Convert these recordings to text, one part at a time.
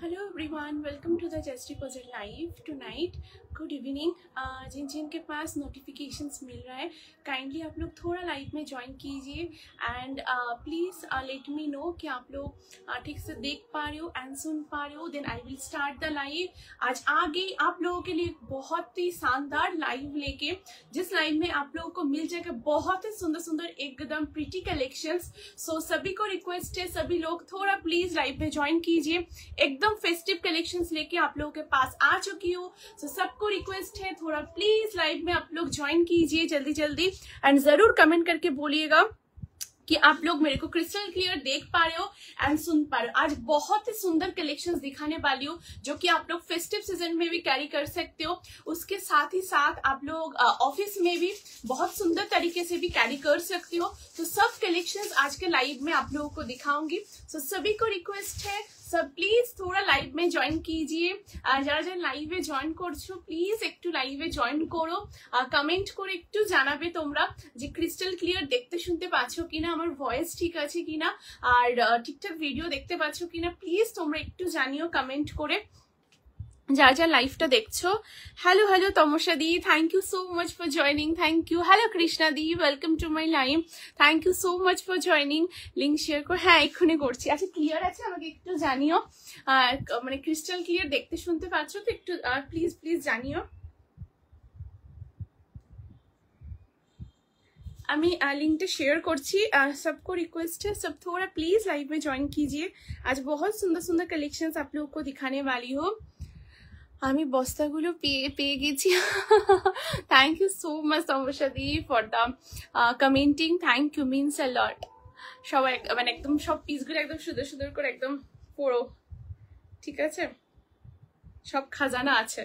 Hello everyone, welcome to the just deposit live tonight. Good evening. जिन जिन के पास नोटिफिकेशंस मिल रहा है काइंडली आप लोग थोड़ा लाइव में ज्वाइन कीजिए and please let me know कि आप लोग ठीक से देख पा रहे हो एंड सुन पा रहे हो। Then I will start the live. आज आगे आप लोगों के लिए बहुत ही शानदार लाइव लेके, जिस लाइव में आप लोगों को मिल जाएगा बहुत ही सुंदर सुंदर एकदम प्रिटी कलेक्शंस। सो सभी को रिक्वेस्ट है, सभी लोग थोड़ा प्लीज लाइव में ज्वाइन कीजिए। एकदम फेस्टिव कलेक्शंस लेके आप लोगों के पास आ चुकी हूँ। सो सबको रिक्वेस्ट है थोड़ा प्लीज लाइव में आप लोग ज्वाइन कीजिए जल्दी जल्दी एंड जरूर कमेंट करके बोलिएगा कि आप लोग मेरे को क्रिस्टल क्लियर देख पा रहे हो एंड सुन पा रहे हो। आज बहुत ही सुंदर कलेक्शंस दिखाने वाली हूँ जो कि आप लोग फेस्टिव सीजन में भी कैरी कर सकते हो। उसके साथ ही साथ आप लोग ऑफिस में भी बहुत सुंदर तरीके से भी कैरी कर सकते हो। तो सब कलेक्शंस आज के लाइव में आप लोगों को दिखाऊंगी। सो सभी को रिक्वेस्ट है सब प्लीज थोड़ा लाइव में जॉइन कीजिए। যারা যারা লাইভে জয়েন করছো প্লিজ একটু লাইভে জয়েন করো, কমেন্ট করে একটু জানাবে তোমরা যে ক্রিস্টাল ক্লিয়ার দেখতে শুনতে পাচ্ছো কিনা, আমার ভয়েস ঠিক আছে কিনা আর ঠিকঠাক ভিডিও দেখতে পাচ্ছো কিনা প্লিজ তোমরা একটু জানিও কমেন্ট করে। যারা যারা লাইভটা দেখছো, হ্যালো হ্যালো তমসা দি, thank you so much for joining, thank you. Hello Krishna দি, welcome to my live, thank you so much for joining. Link share করে, হ্যাঁ এক্ষুনি করছি। আচ্ছা ক্লিয়ার আছে, আমাকে একটু জানিও, মানে ক্রিস্টাল ক্লিয়ার দেখতে শুনতে পাচ্ছ তো একটু প্লিজ প্লিজ জানিও। আমি लिंक शेयर করছি, सबको रिक्वेस्ट है सब थोड़ा प्लीज लाइव में ज्वाइन कीजिए। आज बहुत सुंदर सुंदर कलेक्शंस आप लोगों को दिखाने वाली हूँ। আমি বস্তাগুলো পেয়ে গেছি। থ্যাংক ইউ সো মাচ তমসাদি for the commenting, thank you, means a lot. সবাই মানে একদম সব পিসগুলো একদম সুন্দর সুন্দর করে একদম পড়ো, ঠিক আছে, সব খাজানা আছে।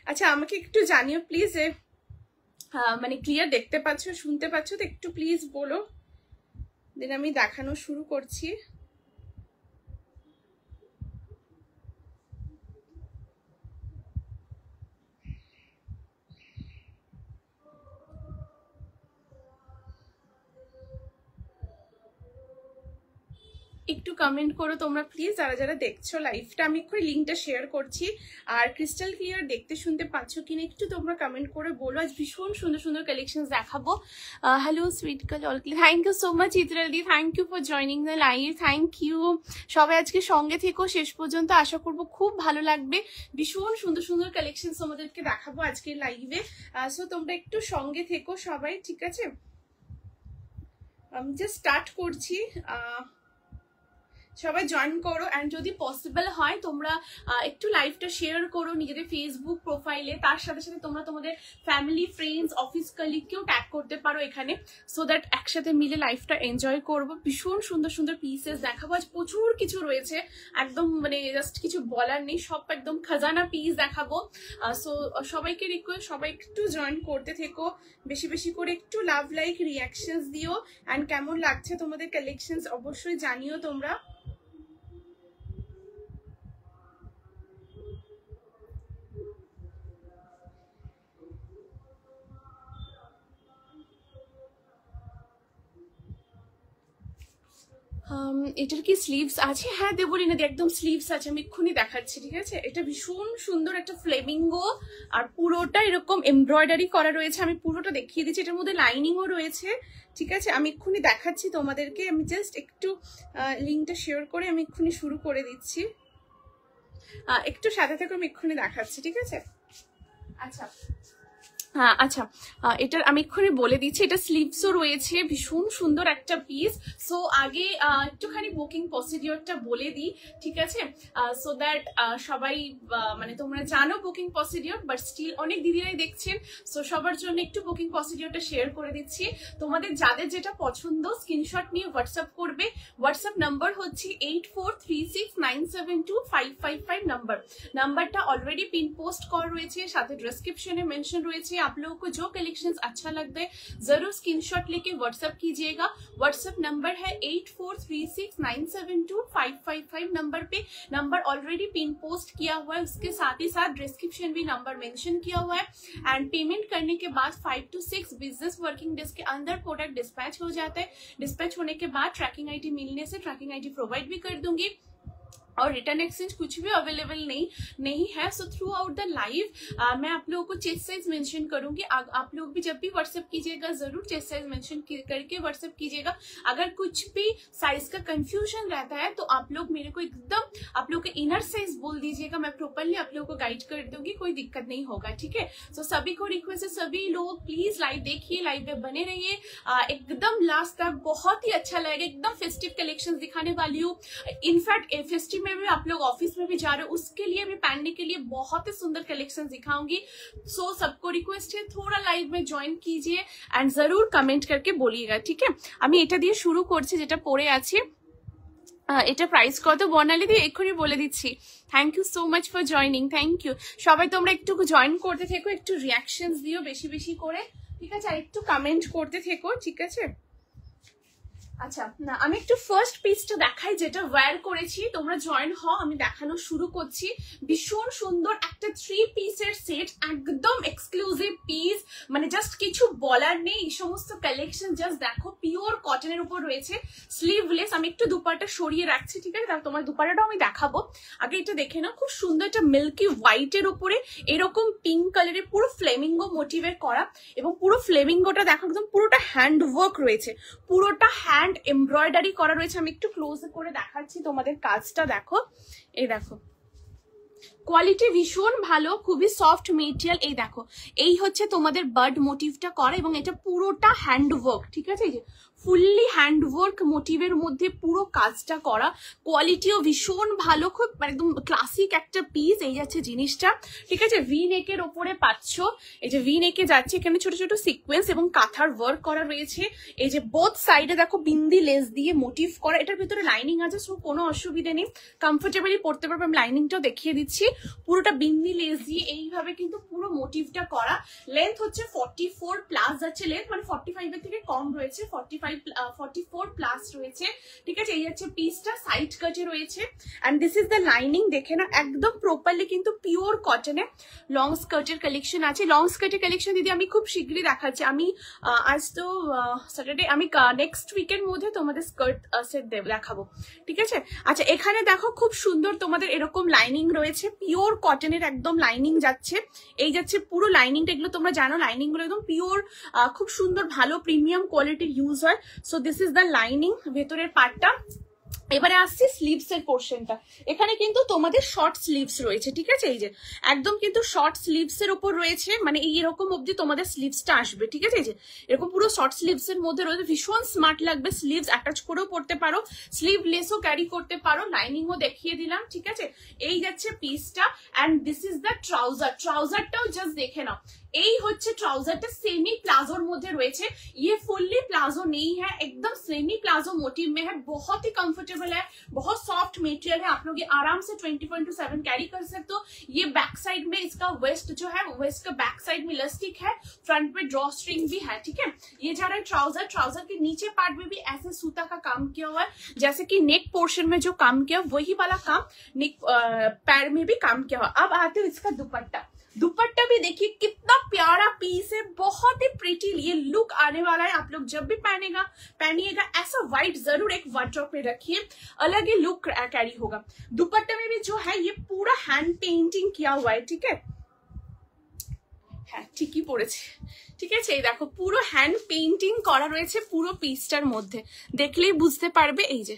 আচ্ছা আমাকে একটু জানিও প্লিজ, মানে ক্লিয়ার দেখতে পাচ্ছ শুনতে পাচ্ছ তো একটু প্লিজ বলো, দেন আমি দেখানো শুরু করছি। একটু কমেন্ট করো তোমরা প্লিজ যারা যারা দেখছো লাইভটা। আমি একটু লিঙ্কটা শেয়ার করছি আর ক্রিস্টাল ক্লিয়ার দেখতে শুনতে পাচ্ছ কিনা একটু তোমরা কমেন্ট করে বলো। আজ ভীষণ সুন্দর সুন্দর কালেকশনস দেখাবো। হ্যালো সুইট কাল all, thank you so much ইতরাল দি, thank you for joining the live, thank you. সবাই আজকে সঙ্গে থেকো শেষ পর্যন্ত, আশা করবো খুব ভালো লাগবে। ভীষণ সুন্দর সুন্দর কালেকশনস তোমাদেরকে দেখাবো আজকের লাইভে। সো তোমরা একটু সঙ্গে থেকো সবাই, ঠিক আছে। আমি জাস্ট স্টার্ট করছি, সবাই জয়েন করো এন্ড যদি পসিবল হয় তোমরা একটু লাইভটা শেয়ার করো নিজেদের ফেসবুক প্রোফাইলে। তার সাথে সাথে তোমরা তোমাদের ফ্যামিলি ফ্রেন্ডস অফিস কলিগকেও ট্যাগ করতে পারো এখানে, সো দ্যাট একসাথে মিলে লাইভটা এনজয় করবো। ভীষণ সুন্দর সুন্দর পিসেস দেখাবো আজ, প্রচুর কিছু রয়েছে, একদম মানে জাস্ট কিছু বলার নেই, সব একদম খাজানা পিস দেখাবো। সো সবাইকে রিকোয়েস্ট সবাই একটু জয়েন করতে থেকো, বেশি বেশি করে একটু লাভ লাইক রিয়াকশনস দিও এন্ড কেমন লাগছে তোমাদের কালেকশনস অবশ্যই জানিও তোমরা। এটার কি স্লিভস আছে? হ্যাঁ দেবলিনা দি একদম স্লিভস আছে, আমি এক্ষুনি দেখাচ্ছি, ঠিক আছে। এটা ভীষণ সুন্দর একটা ফ্লেমিঙ্গো আর পুরোটা এরকম এমব্রয়ডারি করা রয়েছে, আমি পুরোটা দেখিয়ে দিচ্ছি। এটার মধ্যে লাইনিংও রয়েছে, ঠিক আছে। আমি এক্ষুনি দেখাচ্ছি তোমাদেরকে, আমি জাস্ট একটু লিঙ্কটা শেয়ার করে আমি এক্ষুনি শুরু করে দিচ্ছি। একটু সাথে থেকে আমি এক্ষুনি দেখাচ্ছি, ঠিক আছে। আচ্ছা আচ্ছা, এটার আমি এক্ষুনি বলে দিচ্ছি, এটা স্লিভসও রয়েছে, ভীষণ সুন্দর একটা পিস। সো আগে একটুখানি বুকিং প্রসিডিওরটা বলে দিই, ঠিক আছে, সো দ্যাট সবাই মানে তোমরা জানো বুকিং প্রসিডিওর, বাট স্টিল অনেক দিদিরাই দেখছেন, সো সবার জন্য একটু বুকিং প্রসিডিওরটা শেয়ার করে দিচ্ছি। তোমাদের যাদের যেটা পছন্দ স্ক্রিনশট নিয়ে হোয়াটসঅ্যাপ করবে। হোয়াটসঅ্যাপ নাম্বার হচ্ছে 8436972555 নাম্বারটা অলরেডি পিন পোস্ট করা রয়েছে, সাথে ডিসক্রিপশনে মেনশন রয়েছে। आप लोगों को जो कलेक्शंस अच्छा लगता है जरूर स्क्रीनशॉट लेके व्हाट्सएप कीजिएगा। व्हाट्सएप नंबर है 8436972555 नंबर पे। नंबर ऑलरेडी पिन पोस्ट किया हुआ है, उसके साथ ही साथ डिस्क्रिप्शन भी नंबर मेंशन किया हुआ है। एंड पेमेंट करने के बाद 5 to 6 बिजनेस वर्किंग डेज के अंदर प्रोडक्ट डिस्पैच हो जाता है। डिस्पैच होने के बाद ट्रैकिंग आईडी मिलने से ट्रैकिंग आईडी प्रोवाइड भी कर दूंगी। और रिटर्न एक्सचेंज कुछ भी अवेलेबल नहीं है। So through out the live मैं आप लोगों को चेस्ट साइज मेंशन करूंगी। आप लोग भी जब भी व्हाट्सएप कीजिएगा जरूर चेस्ट साइज मेंशन करके व्हाट्सएप कीजिएगा। अगर कुछ भी साइज का कंफ्यूजन रहता है तो आप लोग मेरे को एकदम आप लोग के इनर साइज बोल दीजिएगा, मैं प्रॉपरली आप लोगों को गाइड कर दूंगी, कोई दिक्कत नहीं होगा, ठीक है। सो सभी को रिक्वेस्ट है, सभी लोग प्लीज लाइव देखिए, लाइव में बने रहिए एकदम लास्ट तक, बहुत ही अच्छा लगेगा। एकदम फेस्टिव कलेक्शन दिखाने वाली हूँ। इनफैक्ट फेस्टिव में भी आप लोग ऑफिस में भी जा रहे हो उसके लिए भी पहनने के लिए बहुत ही सुंदर कलेक्शन दिखाऊंगी। सो सबको रिक्वेस्ट है थोड़ा लाइव में ज्वाइन कीजिए एंड जरूर कमेंट करके बोलिएगा, ठीक है। আমি এটা দিয়ে শুরু করছি যেটা পরে আছে। এটা প্রাইস কত বর্ণালী দিয়ে এক্ষুনি বলে দিচ্ছি। Thank you so much for joining, thank you. সবাই তোমরা একটু জয়েন করতে থেকো, একটু রিয়াকশনস দিও বেশি বেশি করে, ঠিক আছে, আর একটু কমেন্ট করতে থেকো, ঠিক আছে। আচ্ছা না আমি একটু ফার্স্ট পিসটা দেখাই যেটা ওয়্যার করেছি, তোমরা জয়েন হও, আমি দেখানো শুরু করছি। ভীষণ সুন্দর একটা 3 পিসের সেট, একদম এক্সক্লুসিভ পিস, মানে জাস্ট কিছু বলার নেই। এই সমস্ত কালেকশন জাস্ট দেখো, পিওর কটনের উপর রয়েছে, স্লিভলেস। আমি একটু দুপাট্টা সরিয়ে রাখছি, ঠিক আছে, তাহলে তোমার দুপাট্টাটাও আমি দেখাবো। আগে এটা দেখে নাও, খুব সুন্দর একটা মিল্কি হোয়াইটের উপরে এরকম পিঙ্ক কালারের পুরো ফ্লেমিঙ্গো মোটিভের করা, এবং পুরো ফ্লেমিঙ্গোটা দেখো একদম পুরোটা হ্যান্ড ওয়ার্ক রয়েছে, পুরোটা হ্যান্ড এমব্রয়ডারি করা রয়েছে। আমি একটু ক্লোজ করে দেখাচ্ছি তোমাদের কাজটা, দেখো, এই দেখো কোয়ালিটি ভীষণ ভালো, খুবই সফট মেটেরিয়াল। এই দেখো এই হচ্ছে তোমাদের বার্ড মোটিভটা করা এবং এটা পুরোটা হ্যান্ড ওয়ার্ক, ঠিক আছে, এই যে ফুললি হ্যান্ড ওয়ার্ক মোটিভের মধ্যে পুরো কাজটা করা, কোয়ালিটিও ভীষণ ভালো, খুব একদম ক্লাসিক একটা পিস। এই যাচ্ছে জিনিসটা, ঠিক আছে, ভি নেকের ওপরে পাচ্ছ, এই যে ভি নেকে যাচ্ছে, এখানে ছোট ছোট সিকোয়েন্স এবং কাঁথার ওয়ার্ক করা রয়েছে। এই যে বোথ সাইডে দেখো বিন্দি লেস দিয়ে মোটিভ করা, এটার ভিতরে লাইনিং আছে, সো কোনো অসুবিধা নেই, কমফোর্টেবলি পড়তে পারবে। আমি লাইনিংটাও দেখিয়ে দিচ্ছি, পুরোটা বিন্দি লেস দিয়ে এইভাবে কিন্তু পুরো মোটিভটা করা। লেন্থ হচ্ছে 44 প্লাস যাচ্ছে লেন্থ, মানে 45 এর থেকে কম রয়েছে, 44 প্লাস রয়েছে, ঠিক আছে। এই হচ্ছে পিসটা, সাইড কাটে রয়েছে and this is the lining, দেখে না একদম প্রপারলি কিন্তু পিওর কটনে। লং স্কার্টের কালেকশন আছে, লং স্কার্টের কালেকশন দিদি আমি খুব শীঘ্রই দেখাচ্ছি। আমি আজ তো স্যাটারডে, আমি নেক্সট উইকের মধ্যে তোমাদের স্কার্ট সেট দেখাবো, ঠিক আছে। আচ্ছা এখানে দেখো খুব সুন্দর তোমাদের এরকম লাইনিং রয়েছে, পিওর কটনের একদম লাইনিং যাচ্ছে, এই যাচ্ছে পুরো লাইনিংটা। এগুলো তোমরা জানো লাইনিং গুলো একদম পিওর, খুব সুন্দর ভালো প্রিমিয়াম কোয়ালিটির ইউজ হয়। So this is the lining, ভেতরের পার্টটা। এবারে আসছি স্লিভস এর পোর্শনটা, এখানে কিন্তু তোমাদের শর্ট স্লিভস রয়েছে, ঠিক আছে, এই যে একদম কিন্তু শর্ট স্লিভস এর উপর রয়েছে, মানে এইরকম অবধি তোমাদের স্লিভসটা আসবে, ঠিক আছে, এই যে এরকম পুরো শর্ট স্লিভস এর মধ্যে রয়েছে, ভীষণ স্মার্ট লাগবে। স্লিভস অ্যাটাচ করেও পড়তে পারো, স্লিভলেসও ক্যারি করতে পারো, লাইনিংও দেখিয়ে দিলাম, ঠিক আছে। এই যাচ্ছে পিসটা and this is the trouser, ট্রাউজারটাও জাস্ট দেখে নাও, এই হচ্ছে ট্রাউজারটা, सेमी प्लाजोर মধ্যে রয়েছে, ये फुल्ली प्लाजो नहीं है, एकदम सेमी प्लाजो मोटिव में है, बहुत ही कंफर्टेबल है, बहुत सॉफ्ट मटेरियल है, आप लोग ये आराम से 24/7 कैरी कर सकते हो। ये बैक साइड में इसका वेस्ट जो है, वेस्ट का बैक साइड में इलास्टिक है, फ्रंट पे ड्रॉ स्ट्रिंग भी है, ठीक है। ये जा रहा है ट्राउजर, ट्राउजर के नीचे पार्ट में भी ऐसे सूता का काम किया हुआ है, जैसे कि नेक पोर्शन में जो काम किया वही वाला काम नेक पैर में भी काम किया हुआ। अब आते हो इसका दुपट्टा, दुपट्टा भी देखिए कितना प्यारा पीस है, बहुत ही प्रिटी ये लुक आने वाला है। आप लोग जब भी पहनिएगा ऐसा व्हाइट जरूर एक वार्डरोब में रखिए, अलग ही लुक कैरी होगा। दुपट्टे में भी जो है ये पूरा हैंड पेंटिंग किया हुआ है, ठीक है, হ্যাঁ ঠিকই পড়েছে, ঠিক আছে। এই দেখো পুরো হ্যান্ড পেইন্টিং করা রয়েছে পুরো পিসটার মধ্যে, দেখলেই বুঝতে পারবে। এই যে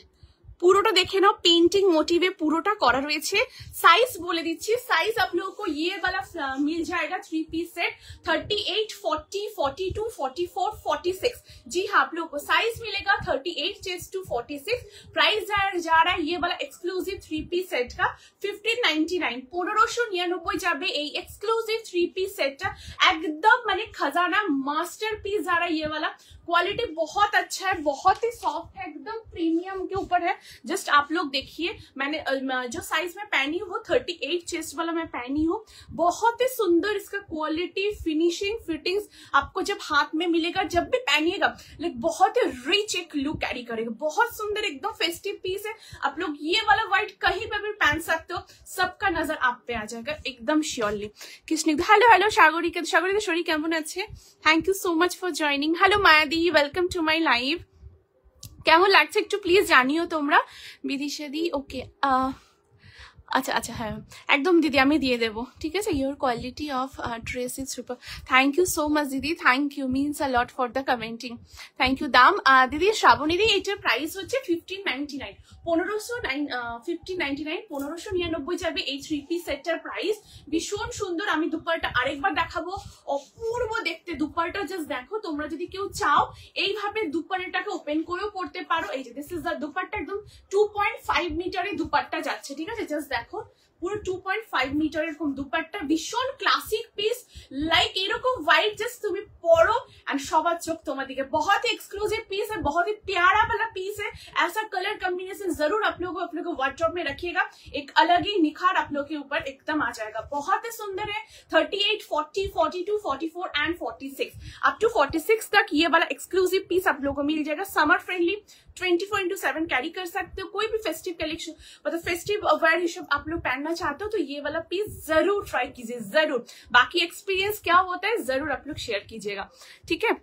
পুরোটা দেখে নাও, पेंटिंग मोटिवे পুরোটা করা রয়েছে। साइज बोले दीजिए, साइज आप लोगों को ये वाला मिल जाएगा 3 पीस सेट 38, 40, 42, 44, 46। जी हाँ, आप लोगों को साइज मिलेगा 38 चेस्ट टू 46। प्राइस जा रहा है ये वाला एक्सक्लूसिव 3 पीस सेट का 1599, 1599 যাবে এই एक्सक्लूसिव 3 पीस सेट एकदम माने खजाना मास्टरपीस जा रहा है। ये वाला क्वालिटी बहुत अच्छा है, बहुत ही सॉफ्ट है, एकदम प्रीमियम के ऊपर है। जस्ट आप लोग देखिए, मैंने जो साइज में पहनी हूँ वो 38 चेस्ट वाला मैं पहनी हूँ। बहुत ही सुंदर इसका क्वालिटी, फिनिशिंग, फिटिंग्स आपको जब हाथ में मिलेगा, जब भी पहनिएगा लाइक बहुत ही रिच एक लुक कैरी करेगा, बहुत सुंदर एकदम फेस्टिव पीस है। आप लोग ये वाला व्हाइट कहीं पे भी पहन सकते हो, सबका नजर आप पे आ जाएगा एकदम श्योरली। किसने हेलो हेलो सागरिका, सागरिका शरीर केमन আছে, thank you so much for joining. Hello मायादी, वेलकम टू माई लाइव। কেমন লাগছে একটু প্লিজ জানিও তোমরা। বিদিশাদি ওকে, আচ্ছা আচ্ছা হ্যাঁ একদম দিদি আমি দিয়ে দেবো ঠিক আছে। Your quality of dress is super, thank you so much দিদি, thank you, means a lot for the commenting, thank you. দাম দিদি শ্রাবণীদি এইটার প্রাইস হচ্ছে 1599, 1599 যাবে এই 3 পিস সেটটার প্রাইস। ভীষণ সুন্দর, আমি দুপাট্টা আরেকবার দেখাবো, অপূর্ব দেখতে দুপাট্টা, জাস্ট দেখো। তোমরা যদি কেউ চাও এইভাবে দুপাট্টাটাকে ওপেন করেও পড়তে পারো। এই যে দিস ইজ দ্য দুপাট্টা, একদম 2.5 মিটারের দুপাট্টা যাচ্ছে ঠিক আছে। জাস্ট দেখো পুরো 2.5 মিটার এরকম দুপাট্টা, ভীষণ ক্লাসিক পিস, লাইক এরকম হোয়াইট জাস্ট তুমি পরো एंड সবার চোখ তোমার দিকে। बहुत ही एक्सक्लूसिव पीस है, बहुत ही प्यारा वाला पीस है। ऐसा कलर कॉम्बिनेशन जरूर आप लोगों को अपने को वार्डरोब में रखिएगा, एक अलग ही निखार आप लोगों के ऊपर एकदम आ जाएगा। बहुत ही सुंदर है। 38, 40, 42, 44 एंड 46 अप टू 46 तक ये वाला एक्सक्लूसिव पीस आप लोगों को मिल जाएगा। समर फ्रेंडली 24/7 कैरी कर सकते हो, कोई भी फेस्टिव कलेक्शन मतलब फेस्टिव वेयर हिसाब आप लोग पहनना चाहते हो तो ये वाला पीस जरूर ट्राई कीजिए, जरूर। बाकी एक्सपीरियंस क्या होता है जरूर आप लोग शेयर कीजिएगा, ठीक है।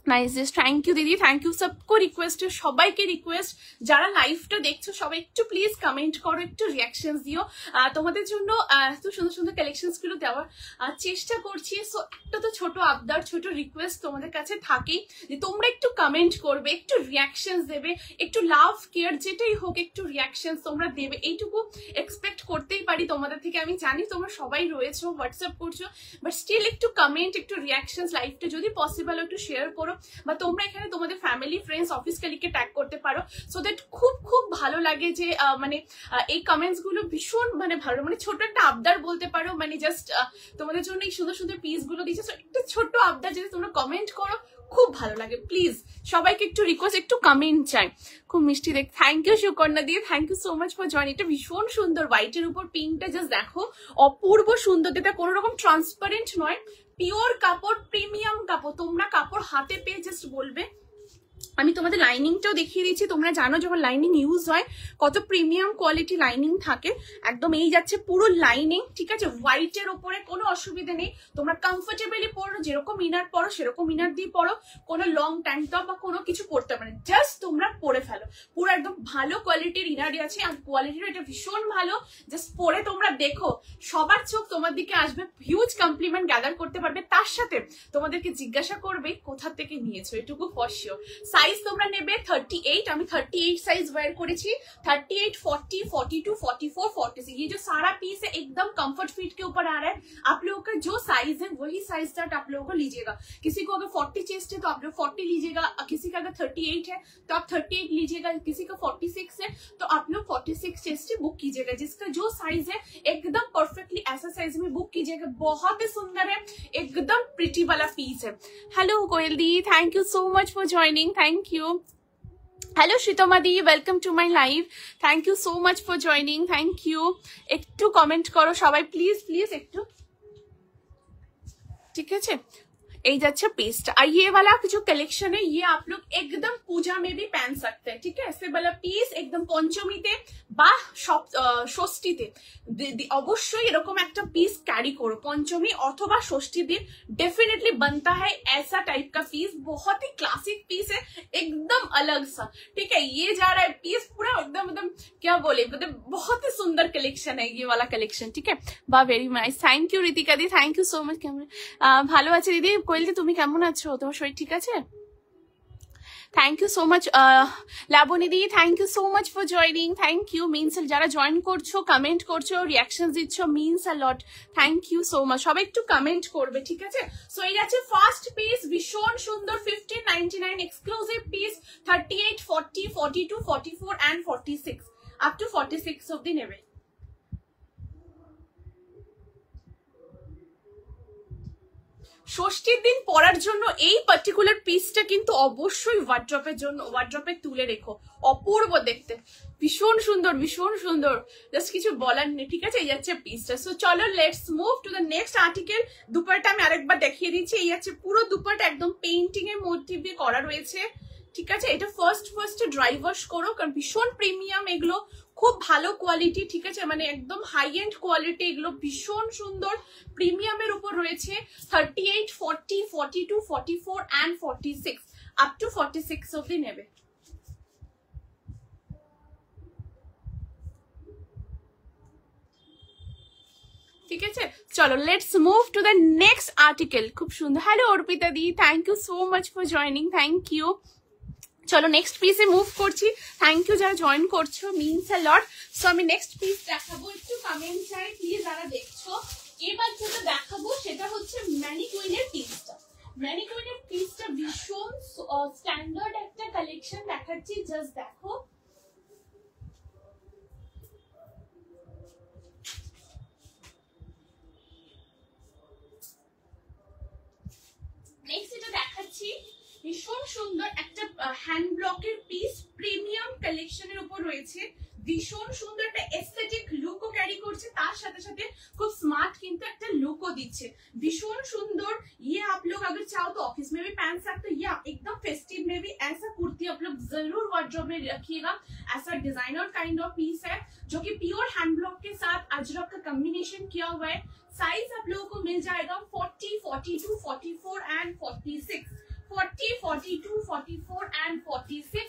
নাইস, জাস্ট থ্যাংক ইউ দিদি, থ্যাংক ইউ। সবকো রিকোয়েস্ট, সবাইকে রিকোয়েস্ট যারা লাইভটা দেখছো সবাই একটু প্লিজ কমেন্ট করো, একটু রিয়াকশন দিও। তোমাদের জন্য এত সুন্দর সুন্দর কালেকশনস গুলো দেওয়ার চেষ্টা করছি। সো একটা তো ছোট আবদার, ছোট রিকোয়েস্ট তোমাদের কাছে থাকেই যে তোমরা একটু কমেন্ট করবে, একটু রিয়াকশন দেবে, একটু লাভ কেয়ার যেটাই হোক একটু রিয়াকশন তোমরা দেবে, এইটুকু এক্সপেক্ট করতেই পারি তোমাদের থেকে। আমি জানি তোমরা সবাই রয়েছো, হোয়াটসঅ্যাপ করছো, বাট স্টিল একটু কমেন্ট, একটু রিয়াকশন, লাইভটা যদি পসিবল একটু শেয়ার করো, বা তোমরা এখানে তোমাদের ফ্যামিলি ফ্রেন্ডস অফিস কলিগকে ট্যাগ করতে পারো, সো দ্যাট খুব খুব ভালো লাগে যে মানে এই কমেন্টস গুলো ভীষণ মানে ভালো, মানে ছোট একটা আবদার বলতে পারো, মানে জাস্ট তোমাদের জন্য এই সুন্দর সুন্দর পিস গুলো দিচ্ছে। সো একটা ছোট্ট আবদার যদি তোমরা কমেন্ট করো খুব ভালো লাগে। প্লিজ সবাইকে একটু রিকোয়েস্ট, একটু কমেন্ট চাই, খুব মিষ্টি দেখ। থ্যাংক ইউ সুকন্যা দিয়ে, thank you so much for join. এটা ভীষণ সুন্দর, হোয়াইটের উপর পিঙ্কটা জাস্ট দেখো, অপূর্ব সুন্দর। এটা কোনো রকম ট্রান্সপারেন্ট নয়, পিওর কাপড়, প্রিমিয়াম কাপড়। তোমরা কাপড় হাতে পেয়ে জাস্ট বলবে। আমি তোমাদের লাইনিংটাও দেখিয়ে দিচ্ছি, তোমরা জানো যখন লাইনিং ইউজ হয় কত প্রিমিয়াম কোয়ালিটি লাইনিং থাকে। একদম এই যাচ্ছে পুরো লাইনিং, ঠিক আছে। হোয়াইটের ওপরে কোনো অসুবিধা নেই, তোমরা কমফোর্টেবলি পরো, যেরকম ইনার পরো সেরকম ইনার দিয়ে পরো, কোনো লং ট্যাঙ্ক টপ বা কোনো কিছু পরতে পারে, জাস্ট তোমরা পরে ফেলো। পুরো একদম ভালো কোয়ালিটির ইনারই আছে, আর কোয়ালিটির এটা ভীষণ ভালো। জাস্ট পরে তোমরা দেখো, সবার চোখ তোমার দিকে আসবে, হিউজ কমপ্লিমেন্ট গ্যাদার করতে পারবে। তার সাথে তোমাদেরকে জিজ্ঞাসা করবে কোথা থেকে নিয়েছো, এটুকু ফর শিওর। সাইজ তোমরা নেবে 38, আমি 38 साइज वेयर করেছি। 38, 40, 42, 44, 46 ये जो सारा पीस है एकदम कंफर्ट फिट के ऊपर आ रहा है। आप लोगों का जो साइज है वही साइज चार्ट आप लोगों को लीजिएगा। किसी को अगर 40 चेस्ट है तो आप लोग 40 लीजिएगा, किसी का अगर 38 है तो आप 38 लीजिएगा, किसी का 46 है तो आप लोग 46 चेस्ट बुक कीजिएगा। जिसका जो साइज है एकदम परफेक्टली ऐसा साइज में बुक कीजिएगा। बहुत ही सुंदर है, एकदम प्रिटी वाला पीस है। हेलो कोयल दी, thank you so much for joining, thank you. Hello Shritama दी, welcome to my live, thank you so much for joining, thank you. একটু কমেন্ট করো সবাই প্লিজ প্লিজ একটু, ঠিক আছে। এই যাচ্ছে পিসটা, আর ये वाला जो कलेक्शन है ये आप लोग एकदम पूजा में भी पहन सकते हैं, ठीक है। ऐसे वाला পিস একদম পঞ্চমীতে বা ষষ্ঠীতে অবশ্যই এরকম একটা পিস ক্যারি করো, পঞ্চमी অথবা ষষ্ঠী दिन डेफिनेटली बनता है ऐसा टाइप का पीस। बहुत ही क्लासिक पीस है, एकदम अलग सा, ठीक है। ये जा रहा है पीस पूरा एकदम एकदम क्या बोले, मतलब बहुत ही सुंदर कलेक्शन है ये वाला कलेक्शन, ठीक है। वाह very nice, thank you Ritika দি, থ্যাংক ইউ সো মাচ। কেমন ভালো আছে দিদি? কোয়েল দি তুমি কেমন আছো? তোমার শরীর ঠিক আছে? Thank you so much Labani দি, thank you so much for joining, thank you. Means যারা জয়েন করছো, কমেন্ট করছো, রিয়াকশন দিচ্ছ, means a lot, thank you so much. সবাই একটু কমেন্ট করবে, ঠিক আছে। সো এই আছে ফার্স্ট পিস, ভীষণ সুন্দর 1599 exclusive piece. 38, 40, 42, 44 and 46 up to 46 অবধি নেবে। ষষ্ঠীর দিন পরার জন্য এই পার্টিকুলার পিসটা কিন্তু অবশ্যই ওয়ার্ড্রপের জন্য, ওয়ার্ড্রপে তুলে রেখো, অপূর্ব দেখতে, ভীষণ সুন্দর, ভীষণ সুন্দর, জাস্ট কিছু বলার নেই, ঠিক আছে। এই যাচ্ছে পিসটা। সো চলো let's move to the next article. Dupatta আমি আরেকবার দেখিয়ে দিচ্ছি, এই যাচ্ছে পুরো দুপাট্টা একদম পেইন্টিং এর মোটিভ দিয়ে করা রয়েছে, ঠিক আছে। এটা ফার্স্ট ড্রাই ওয়াশ করো, কারণ ভীষণ প্রিমিয়াম এগুলো, খুব ভালো কোয়ালিটি, ঠিক আছে। মানে একদম হাই এন্ড কোয়ালিটি, এগুলো ভীষণ সুন্দর প্রিমিয়ামের উপর রয়েছে। 38, 40, 42, 44 and 46 আপ টু 46 অবধি নেবে। ঠিক আছে, চলো let's move to the next article. খুব সুন্দর, হ্যালো অর্পিতা দি, thank you so much for joining, thank you. চলো নেক্সট পিসে মুভ করছি, থ্যাংক ইউ যারা জয়েন করছো, মিনস আ লট। সো আমি নেক্সট পিস দেখাবো, একটু কমেন্ট চাই প্লিজ যারা দেখছো। এবার যেটা দেখাবো সেটা হচ্ছে ম্যানিকুইনের পিসটা। ম্যানিকুইনের পিসটা ভীষণ স্ট্যান্ডার্ড একটা কালেকশন দেখাচ্ছি, জাস্ট দেখো। নেক্সট এটা দেখাচ্ছি, ভীষণ সুন্দর একটা হ্যান্ড ব্লকের পিস, প্রিমিয়াম কালেকশনের উপর রয়েছে। ভীষণ সুন্দর একটা এস্থেটিক লুকও ক্যারি করছে, তার সাথে সাথে খুব स्मार्ट কিন্তু একটা लुकও দিচ্ছে। भीषण सुंदर, ये आप लोग अगर चाहो तो ऑफिस में भी पहन सकते हो, या एकदम फेस्टिव में भी ऐसा कुर्ती आप लोग जरूर वार्डरोब में रखिएगा। ऐसा डिजाइनर काइंड ऑफ पीस है जो कि प्योर हैंड ब्लॉक के साथ अजरक का कॉम्बिनेशन किया हुआ है। साइज आप लोगों को मिल जाएगा 40, 42, 44 एंड 46। 40, 42, 44 एंड 46।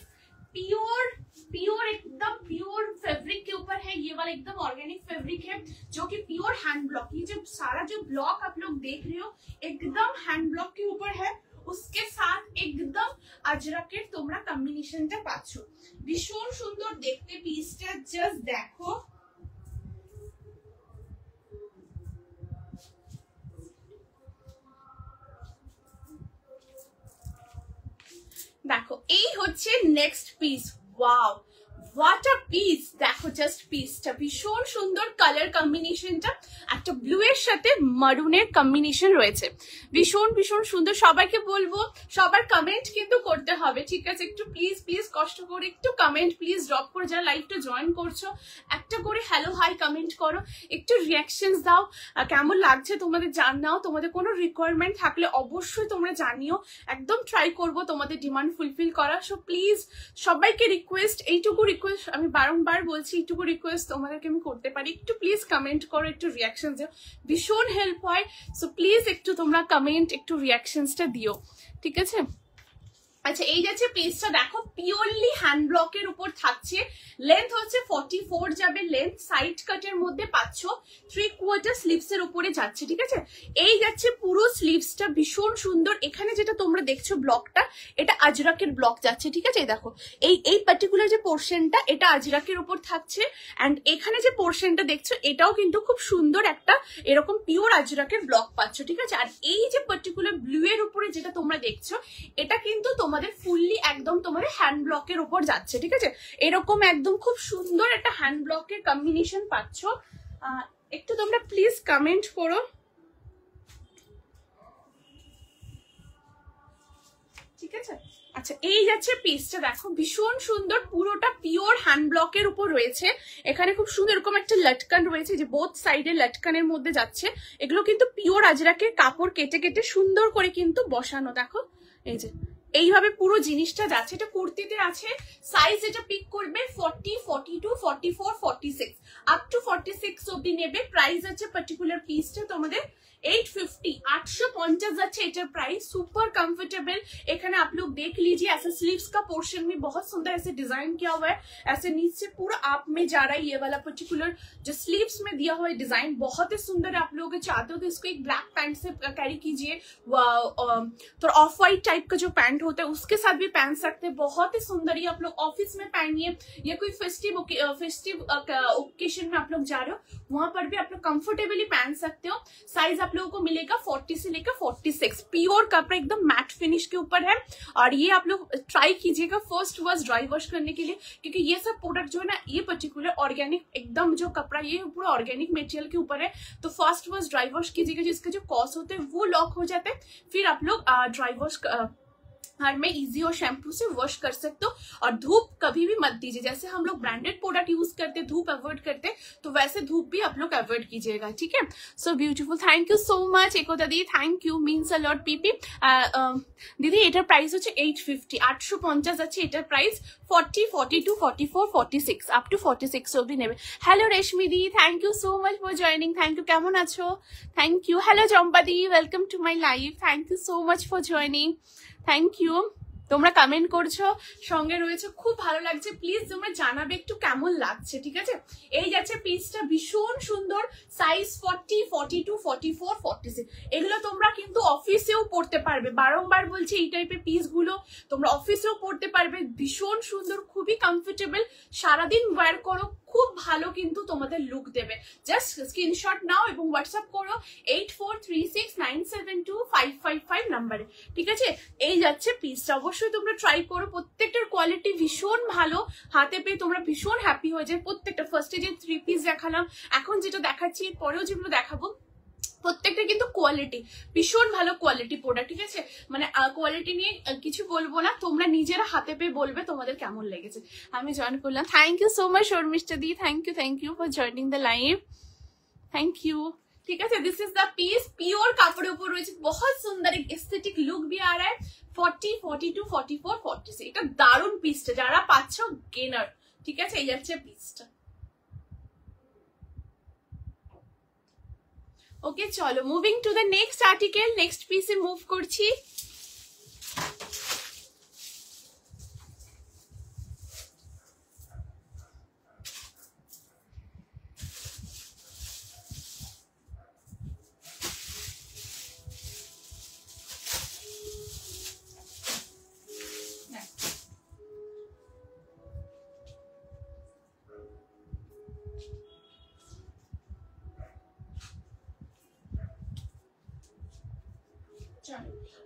प्योर एकदम प्योर फैब्रिक के ऊपर है, ये वाला एकदम ऑर्गेनिक फैब्रिक है जो कि प्योर हैंड ब्लॉक। ये जो सारा जो ब्लॉक आप लोग देख रहे हो एकदम हैंड ब्लॉक के ऊपर है, उसके साथ एकदम अजरकेर তোমরা কম্বিনেশনটা পাচ্ছো। ভীষণ সুন্দর দেখতে পিসটা, জাস্ট দেখো। দেখো এই হচ্ছে next piece. Wow what a piece, দেখো জাস্ট পিসটা ভীষণ সুন্দর, কালার কম্বিনেশনটা একটা ব্লু এর সাথে মারুনের কম্বিনেশন রয়েছে, ভীষণ ভীষণ সুন্দর। সবাইকে বলবো সবার কমেন্ট কিন্তু করতে হবে, ঠিক আছে? একটু প্লিজ প্লিজ কষ্ট করে একটু কমেন্ট প্লিজ ড্রপ করে, যারা লাইভটা জয়েন করছো একটা করে হ্যালো হাই কমেন্ট করো, একটু রিয়াকশনস দাও, কেমন লাগছে তোমাদের জানাও। তোমাদের কোনো রিকোয়ারমেন্ট থাকলে অবশ্যই তোমরা জানিও, একদম ট্রাই করবো তোমাদের ডিমান্ড ফুলফিল করা। সো প্লিজ সবাইকে রিকোয়েস্ট, এইটুকু রিকোয়েস্ট আমি বারংবার বলছি, এইটুকু রিকোয়েস্ট তোমাদেরকে আমি করতে পারি, একটু প্লিজ কমেন্ট করো, একটু রিয়াকশন দিও, ভীষণ হেল্প হয়। সো প্লিজ একটু তোমরা কমেন্ট একটু রিয়াকশনসটা দিও, ঠিক আছে? আচ্ছা এই যাচ্ছে পিসটা, দেখো পিওরলি হ্যান্ড ব্লকের উপর থাকছে। লেন্থ হচ্ছে 44 যাবে লেন্থ, সাইড কাটের মধ্যে পাচ্ছ, 3/4 স্লিভস এর উপরে যাচ্ছে, ঠিক আছে? এই যাচ্ছে পুরো স্লিভসটা, ভীষণ সুন্দর। এখানে যেটা তোমরা দেখছো ব্লকটা, এটা আজরাকের ব্লক যাচ্ছে, ঠিক আছে? দেখো এই পার্টিকুলার যে পোর্শনটা, এটা আজরাকের উপর থাকছে, এন্ড এখানে যে পোর্শনটা দেখছো এটাও কিন্তু খুব সুন্দর একটা এরকম পিওর আজরাকের ব্লক পাচ্ছ, ঠিক আছে? আর এই যে পার্টিকুলার ব্লু এর উপরে যেটা তোমরা দেখছো, এটা কিন্তু তোমাদের ফুললি একদম তোমাদের হ্যান্ড ব্লকের উপর যাচ্ছে, ঠিক আছে? এরকম একদম খুব সুন্দর একটা হ্যান্ড ব্লকের কম্বিনেশন পাচ্ছ। একটু তোমরা প্লিজ কমেন্ট করো, ঠিক আছে? আচ্ছা এই যাচ্ছে পিসটা, দেখো ভীষণ সুন্দর, পুরোটা পিওর হ্যান্ড ব্লকের উপর রয়েছে। এখানে খুব সুন্দর এরকম একটা লটকান রয়েছে, যে বোথ সাইডে লটকানের মধ্যে যাচ্ছে। এগুলো কিন্তু পিওর আজরাকের কাপড় কেটে কেটে সুন্দর করে কিন্তু বসানো, দেখো এই যে এইভাবে পুরো জিনিসটা যাচ্ছে। এটা কুর্তিতে আছে, সাইজ এটা পিক করবে 40, 42, 44, 46 আপ টু 46 অব্দি নেবে। প্রাইস আছে পার্টিকুলার পিসটা তোমাদের 850, 850 যাচ্ছে एटर प्राइस। Super comfortable. एखाने आप लोग देख लीजिए, ऐसे स्लीव्स का पोर्शन भी बहुत सुंदर ऐसे डिजाइन किया हुआ है, ऐसे नीचे पूरा आप में जा रहा है। ये वाला पर्टिकुलर जो स्लीव्स में दिया हुआ है डिजाइन बहुत ही सुंदर है। आप लोग चाहते हो तो इसको एक ब्लैक पैंट से कैरी कीजिए, तो ऑफ वाइट टाइप का जो पैंट होता है उसके साथ भी पहन सकते हैं, बहुत ही सुंदर। ये आप लोग ऑफिस में पहनिए, या कोई फेस्टिव ओकेशन में आप लोग जा रहे हो वहां पर भी आप लोग कंफर्टेबली पहन सकते हो। साइज आप लोगों को मिलेगा 40 से लेकर 46। प्योर कपड़ा एकदम मैट फिनिश के ऊपर है, और ये आप लोग ट्राई कीजिएगा फर्स्ट वॉश ड्राई वॉश करने के लिए, क्योंकि ये सब प्रोडक्ट जो है ना, ये पर्टिकुलर ऑर्गेनिक एकदम जो कपड़ा ये पूरा ऑर्गेनिक मटेरियल के ऊपर है। तो फर्स्ट वॉश ड्राई वॉश कीजिएगा, जिसका जो कॉस्ट होते हैं वो लॉक हो जाता है, फिर आप लोग ड्राई वॉश घर में इजी और शैम्पू से वॉश कर सकते हो। और धूप कभी भी मत दीजिए, जैसे हम लोग ब्रांडेड प्रोडक्ट यूज करते धूप अवॉइड करते, तो वैसे धूप भी आप लोग अवॉइड कीजिएगा, ठीक है? So beautiful, thank you so much Ekta the, thank you, means a lot PP. दीदी एटार प्राइस হচ্ছে 850, 850 আছে এটার প্রাইস। 40, 42, 44, 46 আপ টু 46 অবধি নেবে। হ্যালো রেশমি দি, thank you so much for joining, thank you. কেমন আছো? Thank you. হ্যালো জম্পা দি, welcome to my live, thank you so much for joining, thank you. তোমরা কমেন্ট করছো, সঙ্গে রয়েছে, খুব ভালো লাগছে। প্লিজ তোমরা জানাবে একটু কেমন লাগছে, ঠিক আছে? এই যাচ্ছে পিসটা, ভীষণ সুন্দর, সাইজ 40, 42, 44, 46। এগুলো তোমরা কিন্তু অফিসেও পড়তে পারবে, বারংবার বলছি এই টাইপের পিসগুলো তোমরা অফিসেও পড়তে পারবে। ভীষণ সুন্দর, খুবই কমফোর্টেবল, সারাদিন ওয়্যার করো, খুব ভালো কিন্তু তোমাদের লুক দেবে। জাস্ট স্ক্রিনশট নাও এবং হোয়াটসঅ্যাপ করো 8436972555 নাম্বারে, ঠিক আছে? এই যাচ্ছে পিসটা, অবশ্যই তোমরা ট্রাই করো। প্রত্যেকটার কোয়ালিটি ভীষণ ভালো, হাতে পেয়ে তোমরা ভীষণ হ্যাপি হয়ে যায়। প্রত্যেকটা ফার্স্টে যে 3 পিস দেখালাম, এখন যেটা দেখাচ্ছি, পরেও যেগুলো দেখাবো, প্রত্যেকটা কিন্তু কোয়ালিটি ভীষণ ভালো কোয়ালিটি প্রোডাক্ট, ঠিক আছে? মানে কোয়ালিটি নিয়ে কিছু বলবো না, তোমরা নিজেরা হাতে পেয়ে বলবে তোমাদের কেমন লেগেছে। আমি জয়েন করলাম, thank you so much Sharmistha দি, thank you for joining the live, thank you. ठीक है, this is the piece, pure कपड़े ऊपर रही, बहुत सुंदर एक एस्थेटिक लुक भी आ रहा है। 40, 42, 44, 46 এটা দারুণ পিসটা, যারা পাচ্ছ গেনার, ঠিক আছে? এই যাচ্ছে পিসটা। ওকে, চলো moving to the next article, next পিসে মুভ করছি।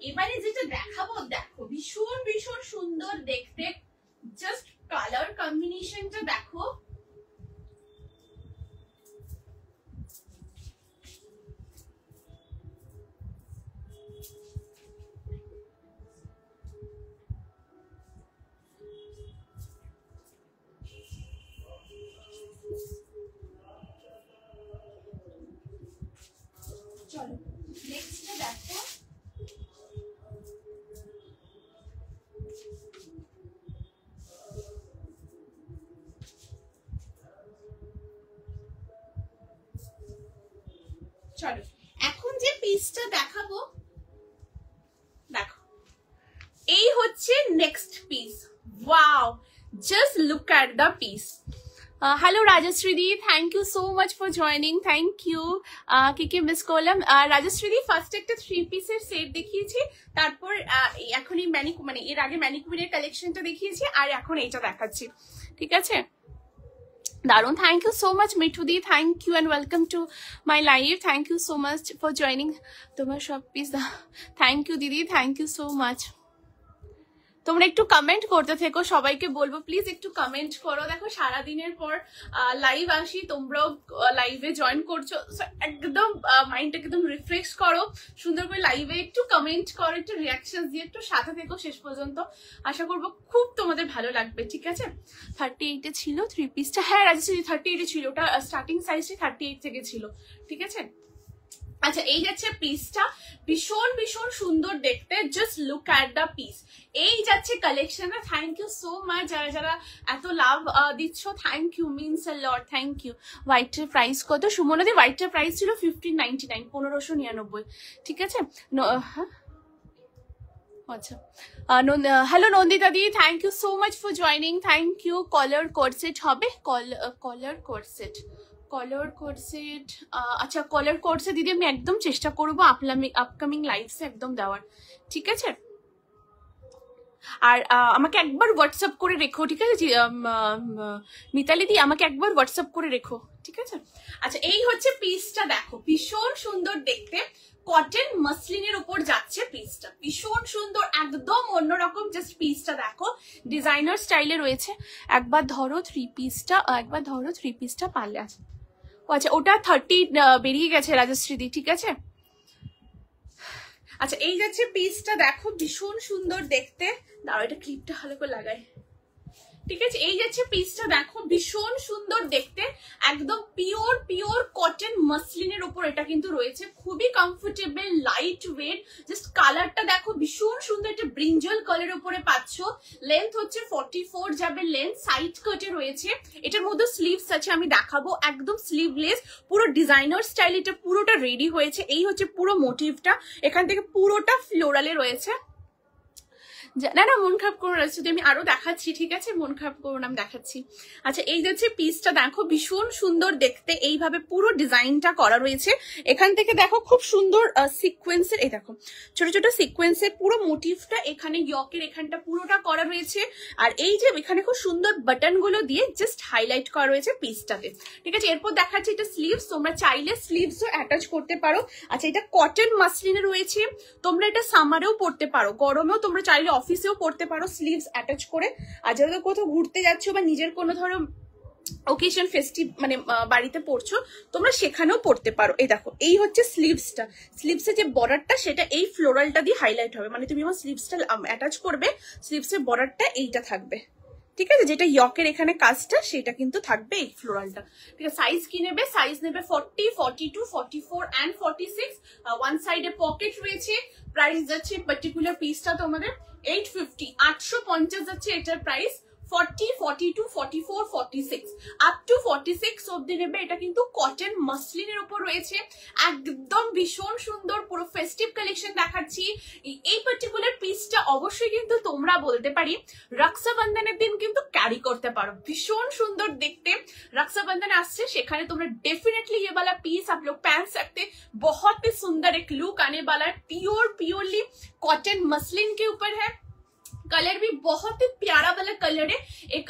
এবারে যেটা দেখাবো, দেখো ভীষণ ভীষণ সুন্দর দেখতে, জাস্ট কালার কম্বিনেশনটা দেখো, চলো নেক্সট দেখো। চলো এখন যে পিসটা দেখাবো, দেখো এই হচ্ছে next piece. Wow, just look at the piece. Hello রাজশ্রীদি, thank you so much for joining, thank you. কে মিস করলাম? রাজশ্রীদি, ফার্স্ট একটা 3 পিসের সেট দেখিয়েছি, তারপর এখন এই মানে এর আগে ম্যানিকুইনের কালেকশনটা দেখিয়েছি, আর এখন এইটা দেখাচ্ছি, ঠিক আছে? দারুন, থ্যাংক ইউ সো মাচ মিঠুদি, thank you and welcome to my live, thank you so much for joining. তোমার সব পিস, থ্যাংক ইউ দিদি, থ্যাংক ইউ সো মাচ। তোমরা একটু কমেন্ট করতে থেকো, সবাইকে বলবো প্লিজ একটু কমেন্ট করো। দেখো সারাদিনের পর লাইভ আসি, তোমরাও লাইভে জয়েন করছো, একদম মাইন্ডটা একদম রিফ্রেশ করো, সুন্দর করে লাইভে একটু কমেন্ট করো, একটু রিয়াকশন দিয়ে একটু সাথে থেকো শেষ পর্যন্ত, আশা করবো খুব তোমাদের ভালো লাগবে, ঠিক আছে? 38-এ ছিল 3 পিসটা, হ্যাঁ রাজশ্রী 38-এ ছিল, ওটা স্টার্টিং সাইজটা 38 থেকে ছিল, ঠিক আছে? আচ্ছা, এই যাচ্ছে পিসটা, ভীষণ ভীষণ সুন্দর দেখতে, just look at the piece. এই যাচ্ছে কালেকশনটা, থ্যাংক ইউ সো মাচ যারা যারা এত লাভ দিচ্ছ, thank you, means a lot, thank you. হোয়াইটের প্রাইস কত সুমনাদি? হোয়াইটের প্রাইস ছিল 1599, 1599, ঠিক আছে? হ্যাঁ, আচ্ছা, হ্যালো নন্দিতা দি, thank you so much for joining, thank you. Collar corset হবে, কলার কোর্সেট, কলার কোর্সেট, আচ্ছা কলার কোর্সে দিদি আমি একদম চেষ্টা করবো আপকামিং লাইভসে একদম দেওয়ার, ঠিক আছে? আর আমাকে একবার হোয়াটসঅ্যাপ করে রেখো, ঠিক আছে মিতালি দি, আমাকে একবার হোয়াটসঅ্যাপ করে রেখো, ঠিক আছে? আচ্ছা, এই হচ্ছে পিসটা, দেখো ভীষণ সুন্দর দেখতে, কটন মাসলিনের উপর যাচ্ছে পিসটা, ভীষণ সুন্দর, একদম অন্যরকম। জাস্ট পিসটা দেখো, ডিজাইনার স্টাইলে রয়েছে। একবার ধরো 3 পিসটা, একবার ধরো 3 পিসটা পারলে আছে। আচ্ছা, ওটা 30 বেরিয়ে গেছে রাজশ্রীদি, ঠিক আছে? আচ্ছা, এই যাচ্ছে পিসটা, দেখো ভীষণ সুন্দর দেখতে, দাঁড়াও এটা ক্লিপটা ভালো করে লাগাই, ঠিক আছে? এই যাচ্ছে পিসটা, দেখো ভীষণ সুন্দর দেখতে, একদম পিওর কটন মাসলিনের উপর এটা কিন্তু রয়েছে, খুবই কমফোর্টেবল, লাইট ওয়েট। জাস্ট কালারটা দেখো ভীষণ সুন্দর, একটা ব্রিঞ্জল কালার উপরে পাচ্ছ। লেন্থ হচ্ছে 44 যাবে লেন্থ, সাইড কাটে রয়েছে। এটার মধ্যে স্লিভস আছে, আমি দেখাবো, একদম স্লিভলেস, পুরো ডিজাইনার স্টাইল, এটা পুরোটা রেডি হয়েছে। এই হচ্ছে পুরো মোটিভটা, এখান থেকে পুরোটা ফ্লোরালে রয়েছে। না না মন খারাপ করো না, যদি আমি আরো দেখাচ্ছি, ঠিক আছে, মন খারাপ করো না, আমি দেখাচ্ছি। আচ্ছা এই যাচ্ছে পিসটা, দেখো ভীষণ সুন্দর দেখতে, এইভাবে পুরো ডিজাইনটা করা রয়েছে। এখান থেকে দেখো খুব সুন্দর সিকোয়েন্সের, এই দেখো ছোট ছোট সিকোয়েন্সের পুরো মোটিভটা এখানে ইয়কের এখানটা পুরোটা করা রয়েছে। আর এই যে এখানে খুব সুন্দর বাটন গুলো দিয়ে জাস্ট হাইলাইট করা রয়েছে পিসটাতে, ঠিক আছে। এরপর দেখাচ্ছি এটা স্লিভস, তোমরা চাইলে স্লিভসও অ্যাটাচ করতে পারো। আচ্ছা এটা কটন মাসলিনে রয়েছে, তোমরা এটা সামারেও পরতে পারো, গরমেও তোমরা চাইলে অফিসেও পরতে পারো স্লিভস অ্যাটাচ করে। আর যদি কোথাও ঘুরতে যাচ্ছ বা নিজের কোনো ধরো ওকেশন ফেস্টিভ মানে বাড়িতে পড়ছো, তোমরা সেখানেও পড়তে পারো। এই দেখো এই হচ্ছে স্লিভসটা, স্লিভসের যে বর্ডারটা সেটা এই ফ্লোরালটা দিয়ে হাইলাইট হবে, মানে তুমি আমার স্লিভসটা অ্যাটাচ করবে, স্লিভসের বর্ডারটা এইটা থাকবে, ঠিক আছে। যেটা ইয়কের এখানে কাজটা সেটা কিন্তু থাকবে এই ফ্লোরালটা, ঠিক আছে। সাইজ কি নেবে? সাইজ নেবে 40, 42, 44 and 46। ওয়ান সাইডে পকেট রয়েছে। প্রাইস যাচ্ছে পার্টিকুলার পিসটা তোমাদের 850, 850 যাচ্ছে এটার প্রাইস। 40, 42, 44, 46 আপ টু 46 অব্দি নেবে। এটা কিন্তু কটন মাসলিনের উপর রয়েছে, একদম ভীষণ সুন্দর, পুরো ফেস্টিভ কালেকশন দেখাচ্ছি। এই পার্টিকুলার পিসটা অবশ্যই কিন্তু তোমরা বলতে পারি রক্ষাবন্ধনের দিন কিন্তু ক্যারি করতে পারো, ভীষণ সুন্দর দেখতে। रक्षाबंधन আসছে, সেখানে তোমরা डेफिनेटली ये वाला पीस आप लोग पहन सकते, बहुत ही सुंदर एक लुक आने वाला है। प्योरली कॉटन मसलिन के ऊपर है, कलर भी बहुत ही प्यारा वाला कलर है, एक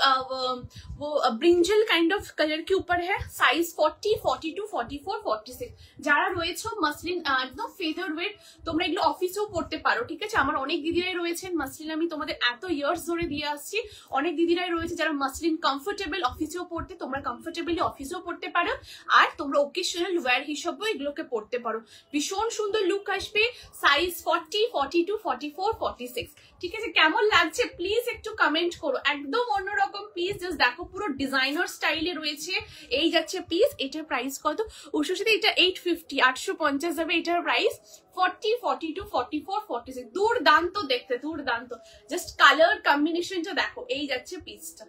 वो ब्रिंजल काइंड ऑफ कलर के ऊपर है। साइज 40, 42, 44, 46 যারা রয়েছে মাসলিন একদম ফেদার ওয়েট, তোমরা এগুলো অফিসেও পড়তে পারো, ঠিক আছে। আমার অনেক দিদিরাই রয়েছেন মাসলিন, আমি তোমাদের এত ইয়ার্স ধরে দিয়ে আসছি, অনেক দিদিরাই রয়েছে যারা মাসলিন কমফোর্টেবল অফিসেও পড়তে, তোমরা কমফোর্টেবলি অফিসেও পড়তে পারো, আর তোমরা ওকেশনাল ওয়্যার হিসেবেও এগুলোকে পড়তে পারো, ভীষণ সুন্দর লুক আসবে। সাইজ 40, 42, 44, 46, ঠিক আছে। কেমন লাগছে প্লিজ একটু কমেন্ট করো। একদম অন্যরকম পিস, জাস্ট দেখো পুরো ডিজাইনার স্টাইলে রয়েছে। এই যাচ্ছে পিস, এটার প্রাইস কত? ওর সাথে এটা 850, 850 যাবে এটার প্রাইস। 40, 42, 44, 46 দুর্দান্ত দেখতে, দুর্দান্ত। জাস্ট কালার কম্বিনেশনটা দেখো। এই যাচ্ছে পিসটা,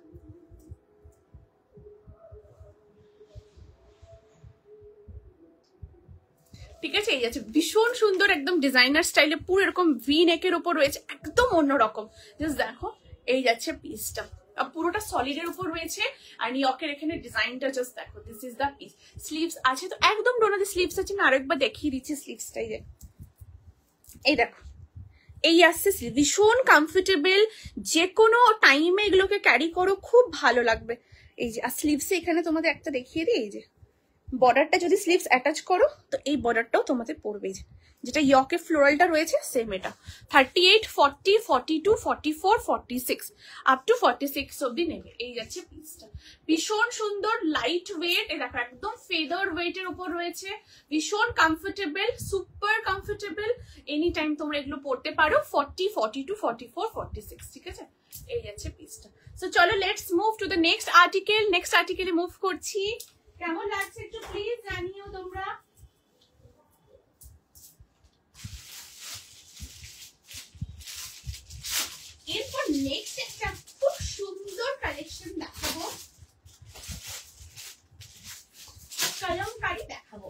ঠিক আছে। এই যাচ্ছে ভীষণ সুন্দর একদম ডিজাইনার স্টাইলে, পুরো এরকম ভি নেকের উপর রয়েছে, একদম অন্যরকম। জাস্ট দেখো এই যাচ্ছে পিসটা, পুরোটা সলিডের উপর রয়েছে। আর ইয়কের এখানে ডিজাইনটা জাস্ট দেখো, this is the piece. Sleeves আছে তো একদম ডোনাতে স্লিভস আছে, আমি আরেকবার দেখিয়ে দিচ্ছি স্লিভসটাই। এই দেখো এই আসছে স্লিভ, ভীষণ কমফোর্টেবল, যে কোনো টাইমে এগুলোকে ক্যারি করো, খুব ভালো লাগবে। এই যে আর স্লিভসে এখানে তোমাদের একটা দেখিয়ে দিই, এই যে বর্ডারটা যদি স্লিভস অ্যাটাচ করো তো এই বর্ডারটাও তোমাদের পড়বে, যেটা ইয়কে ফ্লোরালটা রয়েছে সেম এটা। 38, 40, 42, 44, 46 আপ টু 46 অব্দি নেবে। এই যাচ্ছে পিসটা, ভীষণ সুন্দর লাইট ওয়েট, এই দেখো একদম ফেদার ওয়েটের উপর রয়েছে, ভীষণ comfortable, super comfortable, any time তোমরা এগুলো পড়তে পারো। 40, 42, 44, 46, ঠিক আছে। এই যাচ্ছে পিসটা। সো চলো let's move to the next article. Next আর্টিকেলে মুভ করছি। কেমন লাগছে একটু প্লিজ জানিও তোমরা। এরপর নেক্সট একটা খুব সুন্দর কালেকশন দেখাবো, কলমকারি দেখাবো।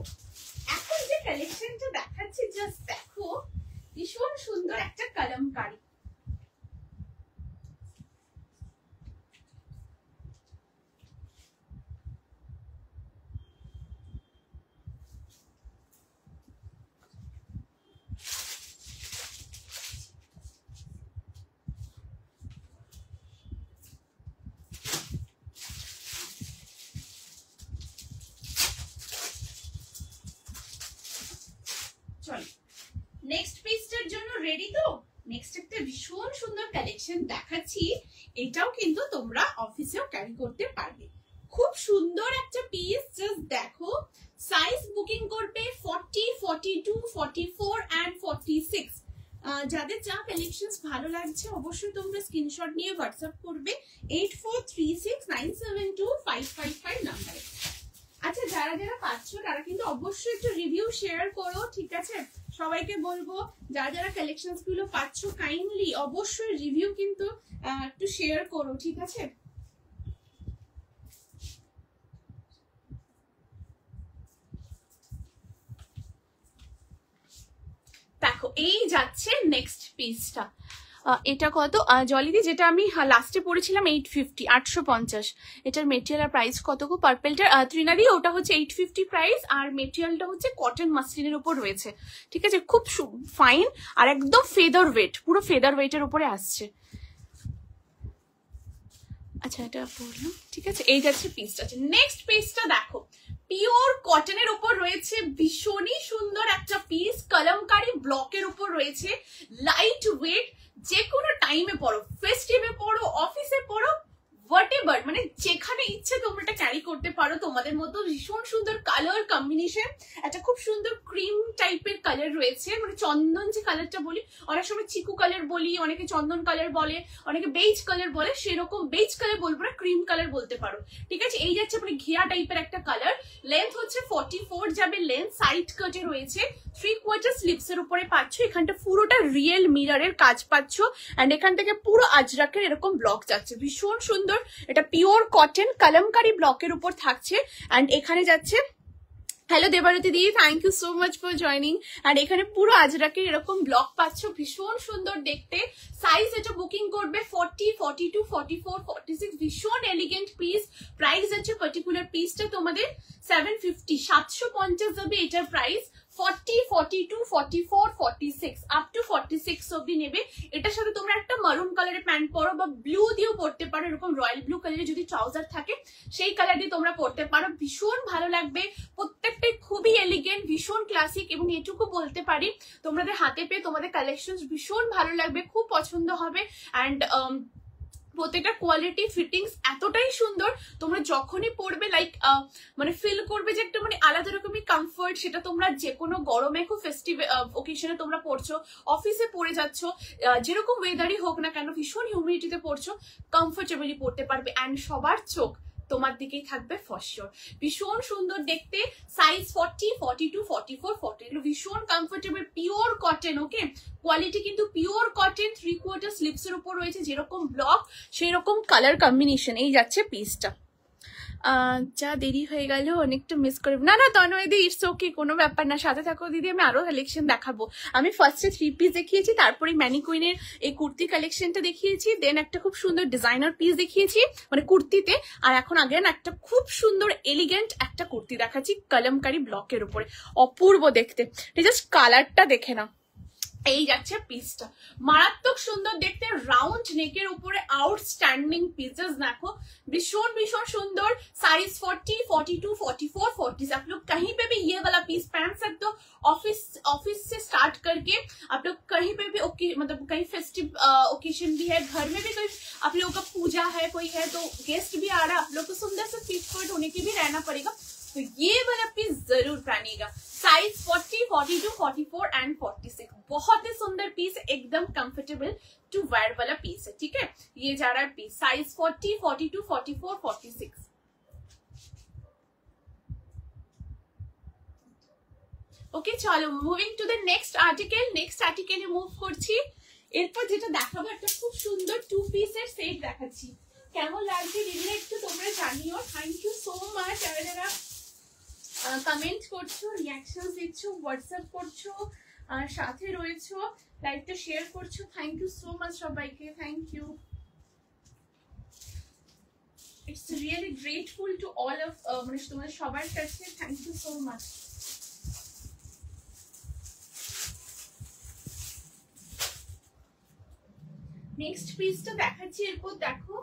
এখন যে কালেকশনটা দেখাচ্ছি জাস্ট দেখো, ভীষণ সুন্দর একটা কলমকারি। নেক্সট পিসটার জন্য রেডি তো? নেক্সট একটা ভীষণ সুন্দর কালেকশন দেখাচ্ছি, এটাও কিন্তু তোমরা অফিসেও ক্যারি করতে পারবে, খুব সুন্দর একটা পিস। জাস্ট দেখো সাইজ বুকিং করবে 40, 42, 44 and 46। যাদের যা কালেকশনস ভালো লাগছে অবশ্যই তোমরা স্ক্রিনশট নিয়ে হোয়াটসঅ্যাপ করবে 8436972555 নাম্বারে। আচ্ছা যারা যারা পাচ্ছ তারা কিন্তু অবশ্যই একটু রিভিউ শেয়ার করো, ঠিক আছে। সবাইকে বলবো যারা যারা কালেকশনস গুলো পাচ্ছ কাইন্ডলি অবশ্যই রিভিউ কিন্তু একটু শেয়ার করো, ঠিক আছে। দেখো এই যাচ্ছে নেক্সট পিসটা, এটা কত জলিদি, যেটা আমি লাস্টে পড়েছিলাম 850, 850। এটার মেটেরিয়াল আর প্রাইস কত গো পার্পেলটার? ত্রিনাদি ওটা হচ্ছে 850 প্রাইস, আর মেটেরিয়ালটা হচ্ছে কটন মাসলিনের উপর রয়েছে, ঠিক আছে, খুব ফাইন আর একদম ফেদার ওয়েট, পুরো ফেদার ওয়েটের উপরে আসছে। আচ্ছা এটা পড়লাম, ঠিক আছে। এই যাচ্ছে পিসটা। নেক্সট পিসটা দেখো, পিওর কটনের উপর রয়েছে, ভীষণই সুন্দর একটা পিস, কলমকারী ব্লকের উপর রয়েছে, লাইট ওয়েট, যে কোনো টাইমে পরো, ফেস্টিভে পরো, অফিসে পরো, হোয়াটএভার, মানে যেখানে ইচ্ছে তোমরা এটা ক্যারি করতে পারো তোমাদের মতো। ভীষণ সুন্দর কালার কম্বিনেশন, একটা খুব সুন্দর ক্রিম টাইপের কালার রয়েছে, মানে চন্দন যে কালারটা বলি, অনেক সময় চিকু কালার বলি, অনেকে চন্দন কালার বলে, অনেকে বেজ কালার বলে, সেরকম বেজ কালার বলবো না, ক্রিম কালার বলতে পারো, ঠিক আছে। এই যাচ্ছে মানে ঘিয়া টাইপের একটা কালার, লেন্থ হচ্ছে 44 যাবে লেন্থ, সাইড কাটে রয়েছে, 3/4 স্লিভস এর উপরে পাচ্ছ, এখানটা পুরোটা রিয়েল মিররের কাজ পাচ্ছ, এন্ড এখান থেকে পুরো আজরাকের এরকম ব্লক যাচ্ছে, ভীষণ সুন্দর। এটা পিওর কটন কলমকারী ব্লকের উপর থাকছে, এন্ড এখানে যাচ্ছে, হ্যালো দেবারতী দি, thank you so much for joining. আর এখানে পুরো আজরাকের এরকম ব্লক পাচ্ছ, ভীষণ সুন্দর দেখতে। সাইজ এটা বুকিং করবে 40, 42, 44, 46, ভীষণ এলিগেন্ট পিস। প্রাইস আছে পার্টিকুলার পিসটা তোমাদের 750, 750 যাবে এটার প্রাইস। 40, 42, 44, 46 আপ টু 46 অব্দি নেবে। এটার সাথে তোমরা একটা মারুন কালারের প্যান্ট পরো বা ব্লু দিয়েও পরতে পারো, এরকম রয়্যাল ব্লু কালারের যদি ট্রাউজার থাকে সেই কালার দিয়ে তোমরা পরতে পারো, ভীষণ ভালো লাগবে। প্রত্যেকটাই খুবই এলিগেন্ট, ভীষণ ক্লাসিক, এবং এটুকু বলতে পারি তোমাদের হাতে পেয়ে তোমাদের কালেকশন ভীষণ ভালো লাগবে, খুব পছন্দ হবে। অ্যান্ড প্রত্যেকটা কোয়ালিটি ফিটিংস এতটাই সুন্দর, তোমরা যখনই পরবে লাইক মানে ফিল করবে যে একটা মানে আলাদা রকমের কমফর্ট। সেটা তোমরা যে কোনো গরমে, খুব ফেস্টিভ ওকেশনে তোমরা পরছো, অফিসে পরে যাচ্ছ, যেরকম ওয়েদারই হোক না কেন, ভীষণ হিউমিডিটিতে পরছো, কমফোর্টেবলি পরতে পারবে। অ্যান্ড সবার চোখ তোমার দিকেই থাকবে ফর শিওর। ভীষণ সুন্দর দেখতে, সাইজ 40, 42, 44, 40, এগুলো ভীষণ কমফোর্টেবল, পিওর কটন, ওকে। কোয়ালিটি কিন্তু পিওর কটন, 3/4 স্লিভস এর উপর রয়েছে, যেরকম ব্লক সেই রকম কালার কম্বিনেশন। এই যাচ্ছে পিসটা। যা দেরি হয়ে গেল, অনেকটা মিস করব না। না তনয় দি, ইটস ওকে, কোনো ব্যাপার না, সাথে থাকো দিদি, আমি আরো কালেকশন দেখাবো। আমি ফার্স্টে 3 পিস দেখিয়েছি, তারপরে ম্যানিকুইনের এই কুর্তি কালেকশনটা দেখিয়েছি, দেন একটা খুব সুন্দর ডিজাইনার পিস দেখিয়েছি মানে কুর্তিতে, আর এখন আগেন একটা খুব সুন্দর এলিগেন্ট একটা কুর্তি দেখাচ্ছি কলমকারী ব্লকের উপরে, অপূর্ব দেখতে। জাস্ট কালারটা দেখে না। এই যাচ্ছে পিসটা, মারাত্মক সুন্দর দেখতে, রাউন্ড নেকের উপরে আউটস্ট্যান্ডিং পিসেস দেখো, भीषण भीषण सुंदर। साइज 40, 42, 44, 40 आप लोग कहीं पे भी ये वाला पीस पहन सकते हो। ऑफिस से स्टार्ट करके आप लोग कहीं पे भी मतलब कहीं फेस्टिव ओकेजन भी है, घर में भी कोई आप लोगों का पूजा है, कोई है तो गेस्ट भी आ रहा है, आप लोग को सुंदर से फिट फिट होने के भी रहना पड़ेगा, तो ये वाला पीस जरूर पहनिएगा। साइज 40, 42, 44 एंड 46, बहुत ही सुंदर पीस, एकदम कंफर्टेबल टू वेयर वाला पीस है, ठीक है। ये जा रहा है पीस, साइज 40, 42, 44, 46। ওকে চলো মুভিং টু দ্য নেক্সট আর্টিকেলে মুভ করছি। এরপর যেটা দেখাবো একটা খুব সুন্দর 2 পিসের সেট দেখাচ্ছি, কেমন লাগছে দিদিরা একটু তোমরা জানিও। থ্যাংক ইউ সো মাচ যারা যারা কমেন্ট করছো, রিঅ্যাকশনস দিচ্ছ, হোয়াটসঅ্যাপ করছো, আর সাথে রয়েছো, লাইভটা শেয়ার করছো, থ্যাংক ইউ সো মাচ সবাইকে, thank you. It's really grateful to all of মানে তোমাদের সবার কাছে, thank you so much. Next পিসটা দেখাচ্ছি, এরপর দেখো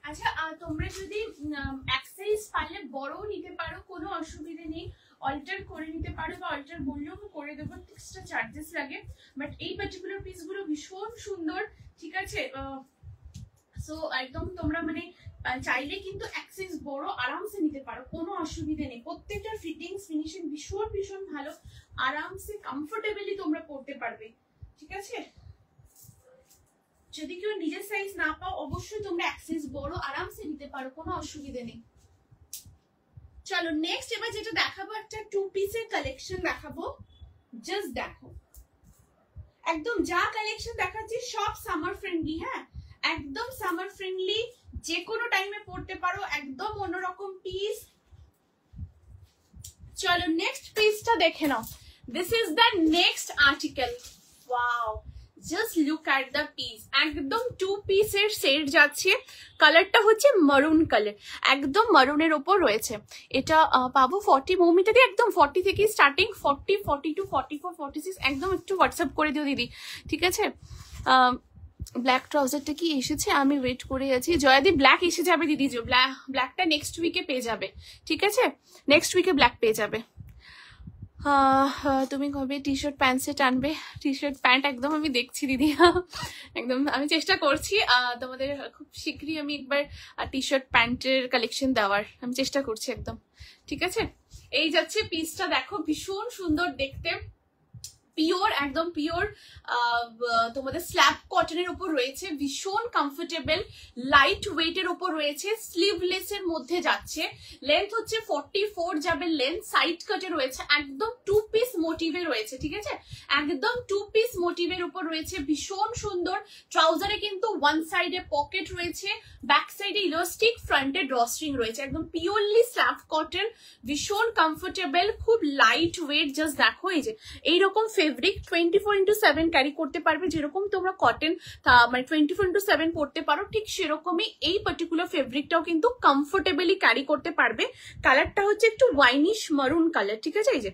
আচ্ছা তোমরা যদি অ্যাক্সেসরিজ পারলে বড়ও নিতে পারো, কোনো অসুবিধা নেই, অল্টার করে নিতে পারো, বা অল্টার বললেও করে দেবো, এক্সট্রা চার্জেস লাগে। বাট এই পার্টিকুলার পিসগুলো ভীষণ সুন্দর, ঠিক আছে। সো একদম তোমরা মানে চাইলে কিন্তু অ্যাক্সেস বড় আরামসে নিতে পারো, কোনো অসুবিধা নেই। প্রত্যেকটার ফিটিংস ফিনিশিং ভীষণ ভীষণ ভালো, আরামসে কমফোর্টেবলি তোমরা পড়তে পারবে, ঠিক আছে। যদি কেউ নিজের সাইজ না পাও অবশ্যই তোমরা অ্যাক্সেস বড় আরামসে নিতে পারো, কোনো অসুবিধা নেই। চলো নেক্সট এবার যেটা দেখাবো একটা 2 পিসের কালেকশন দেখাবো। জাস্ট দেখো, একদম যা কালেকশন দেখাচ্ছি সব সামার ফ্রেন্ডলি। হ্যাঁ, একদম সামার ফ্রেন্ডলি, যে কোনো টাইমে পড়তে পারো, একদম অন্যরকম পিস। চলো নেক্সট পিসটা দেখে নাও। This is the next article. Wow, just look at the piece. একদম 2 পিসের সেট যাচ্ছে। কালারটা হচ্ছে মারুন কালার, একদম মারুনের ওপর রয়েছে। এটা পাবো 40 মৌমিটা দিয়ে, একদম 40 থেকে স্টার্টিং, 40, 42, 44, 46। একদম একটু হোয়াটসঅ্যাপ করে দিও দিদি, ঠিক আছে? ব্ল্যাক ট্রাউজারটা কি এসেছে? আমি ওয়েট করে আছি। জয়াদি ব্ল্যাক এসে যাবে দিদি, যে ব্ল্যাকটা নেক্সট উইকে পেয়ে যাবে, ঠিক আছে? নেক্সট উইকে ব্ল্যাক পেয়ে যাবে। তুমি কবে টি শার্ট প্যান্ট সেট আনবে? টি শার্ট প্যান্ট একদম আমি দেখছি দিদি, একদম আমি চেষ্টা করছি তোমাদের খুব শীঘ্রই আমি একবার টি শার্ট প্যান্টের কালেকশন দেওয়ার আমি চেষ্টা করছি একদম, ঠিক আছে? এই যাচ্ছে পিসটা, দেখো ভীষণ সুন্দর দেখতে, পিওর, একদম পিওর তোমাদের স্ল্যাব কটনের উপর রয়েছে, ভীষণ কমফোর্টেবল, লাইট ওয়েটের উপর রয়েছে, স্লিভলেস এর মধ্যে যাচ্ছে। লেন্থ হচ্ছে 44 যাবে লেন্থ, সাইড কাটে রয়েছে, একদম 2 পিস মোটিভে রয়েছে, ঠিক আছে? একদম 2 পিস মোটিভের উপর রয়েছে, ভীষণ সুন্দর। ট্রাউজারে কিন্তু ওয়ান সাইডে পকেট রয়েছে, ব্যাক সাইডে ইলাস্টিক, ফ্রন্টে ড্রস্ট্রিং রয়েছে, একদম পিওরলি স্ল্যাব কটন, ভীষণ কমফোর্টেবল, খুব লাইট ওয়েট। জাস্ট দেখো, এই যে এইরকম ফেব্রিক 24x7 ক্যারি করতে পারবে, যেরকম তোমরা কটন মানে 24x7 পড়তে পারো, ঠিক সেরকমই এই পার্টিকুলার ফেব্রিকটাও কিন্তু কমফোর্টেবলি ক্যারি করতে পারবে। কালারটা হচ্ছে একটু ওয়াইনিশ মারুন কালার, ঠিক আছে? এই যে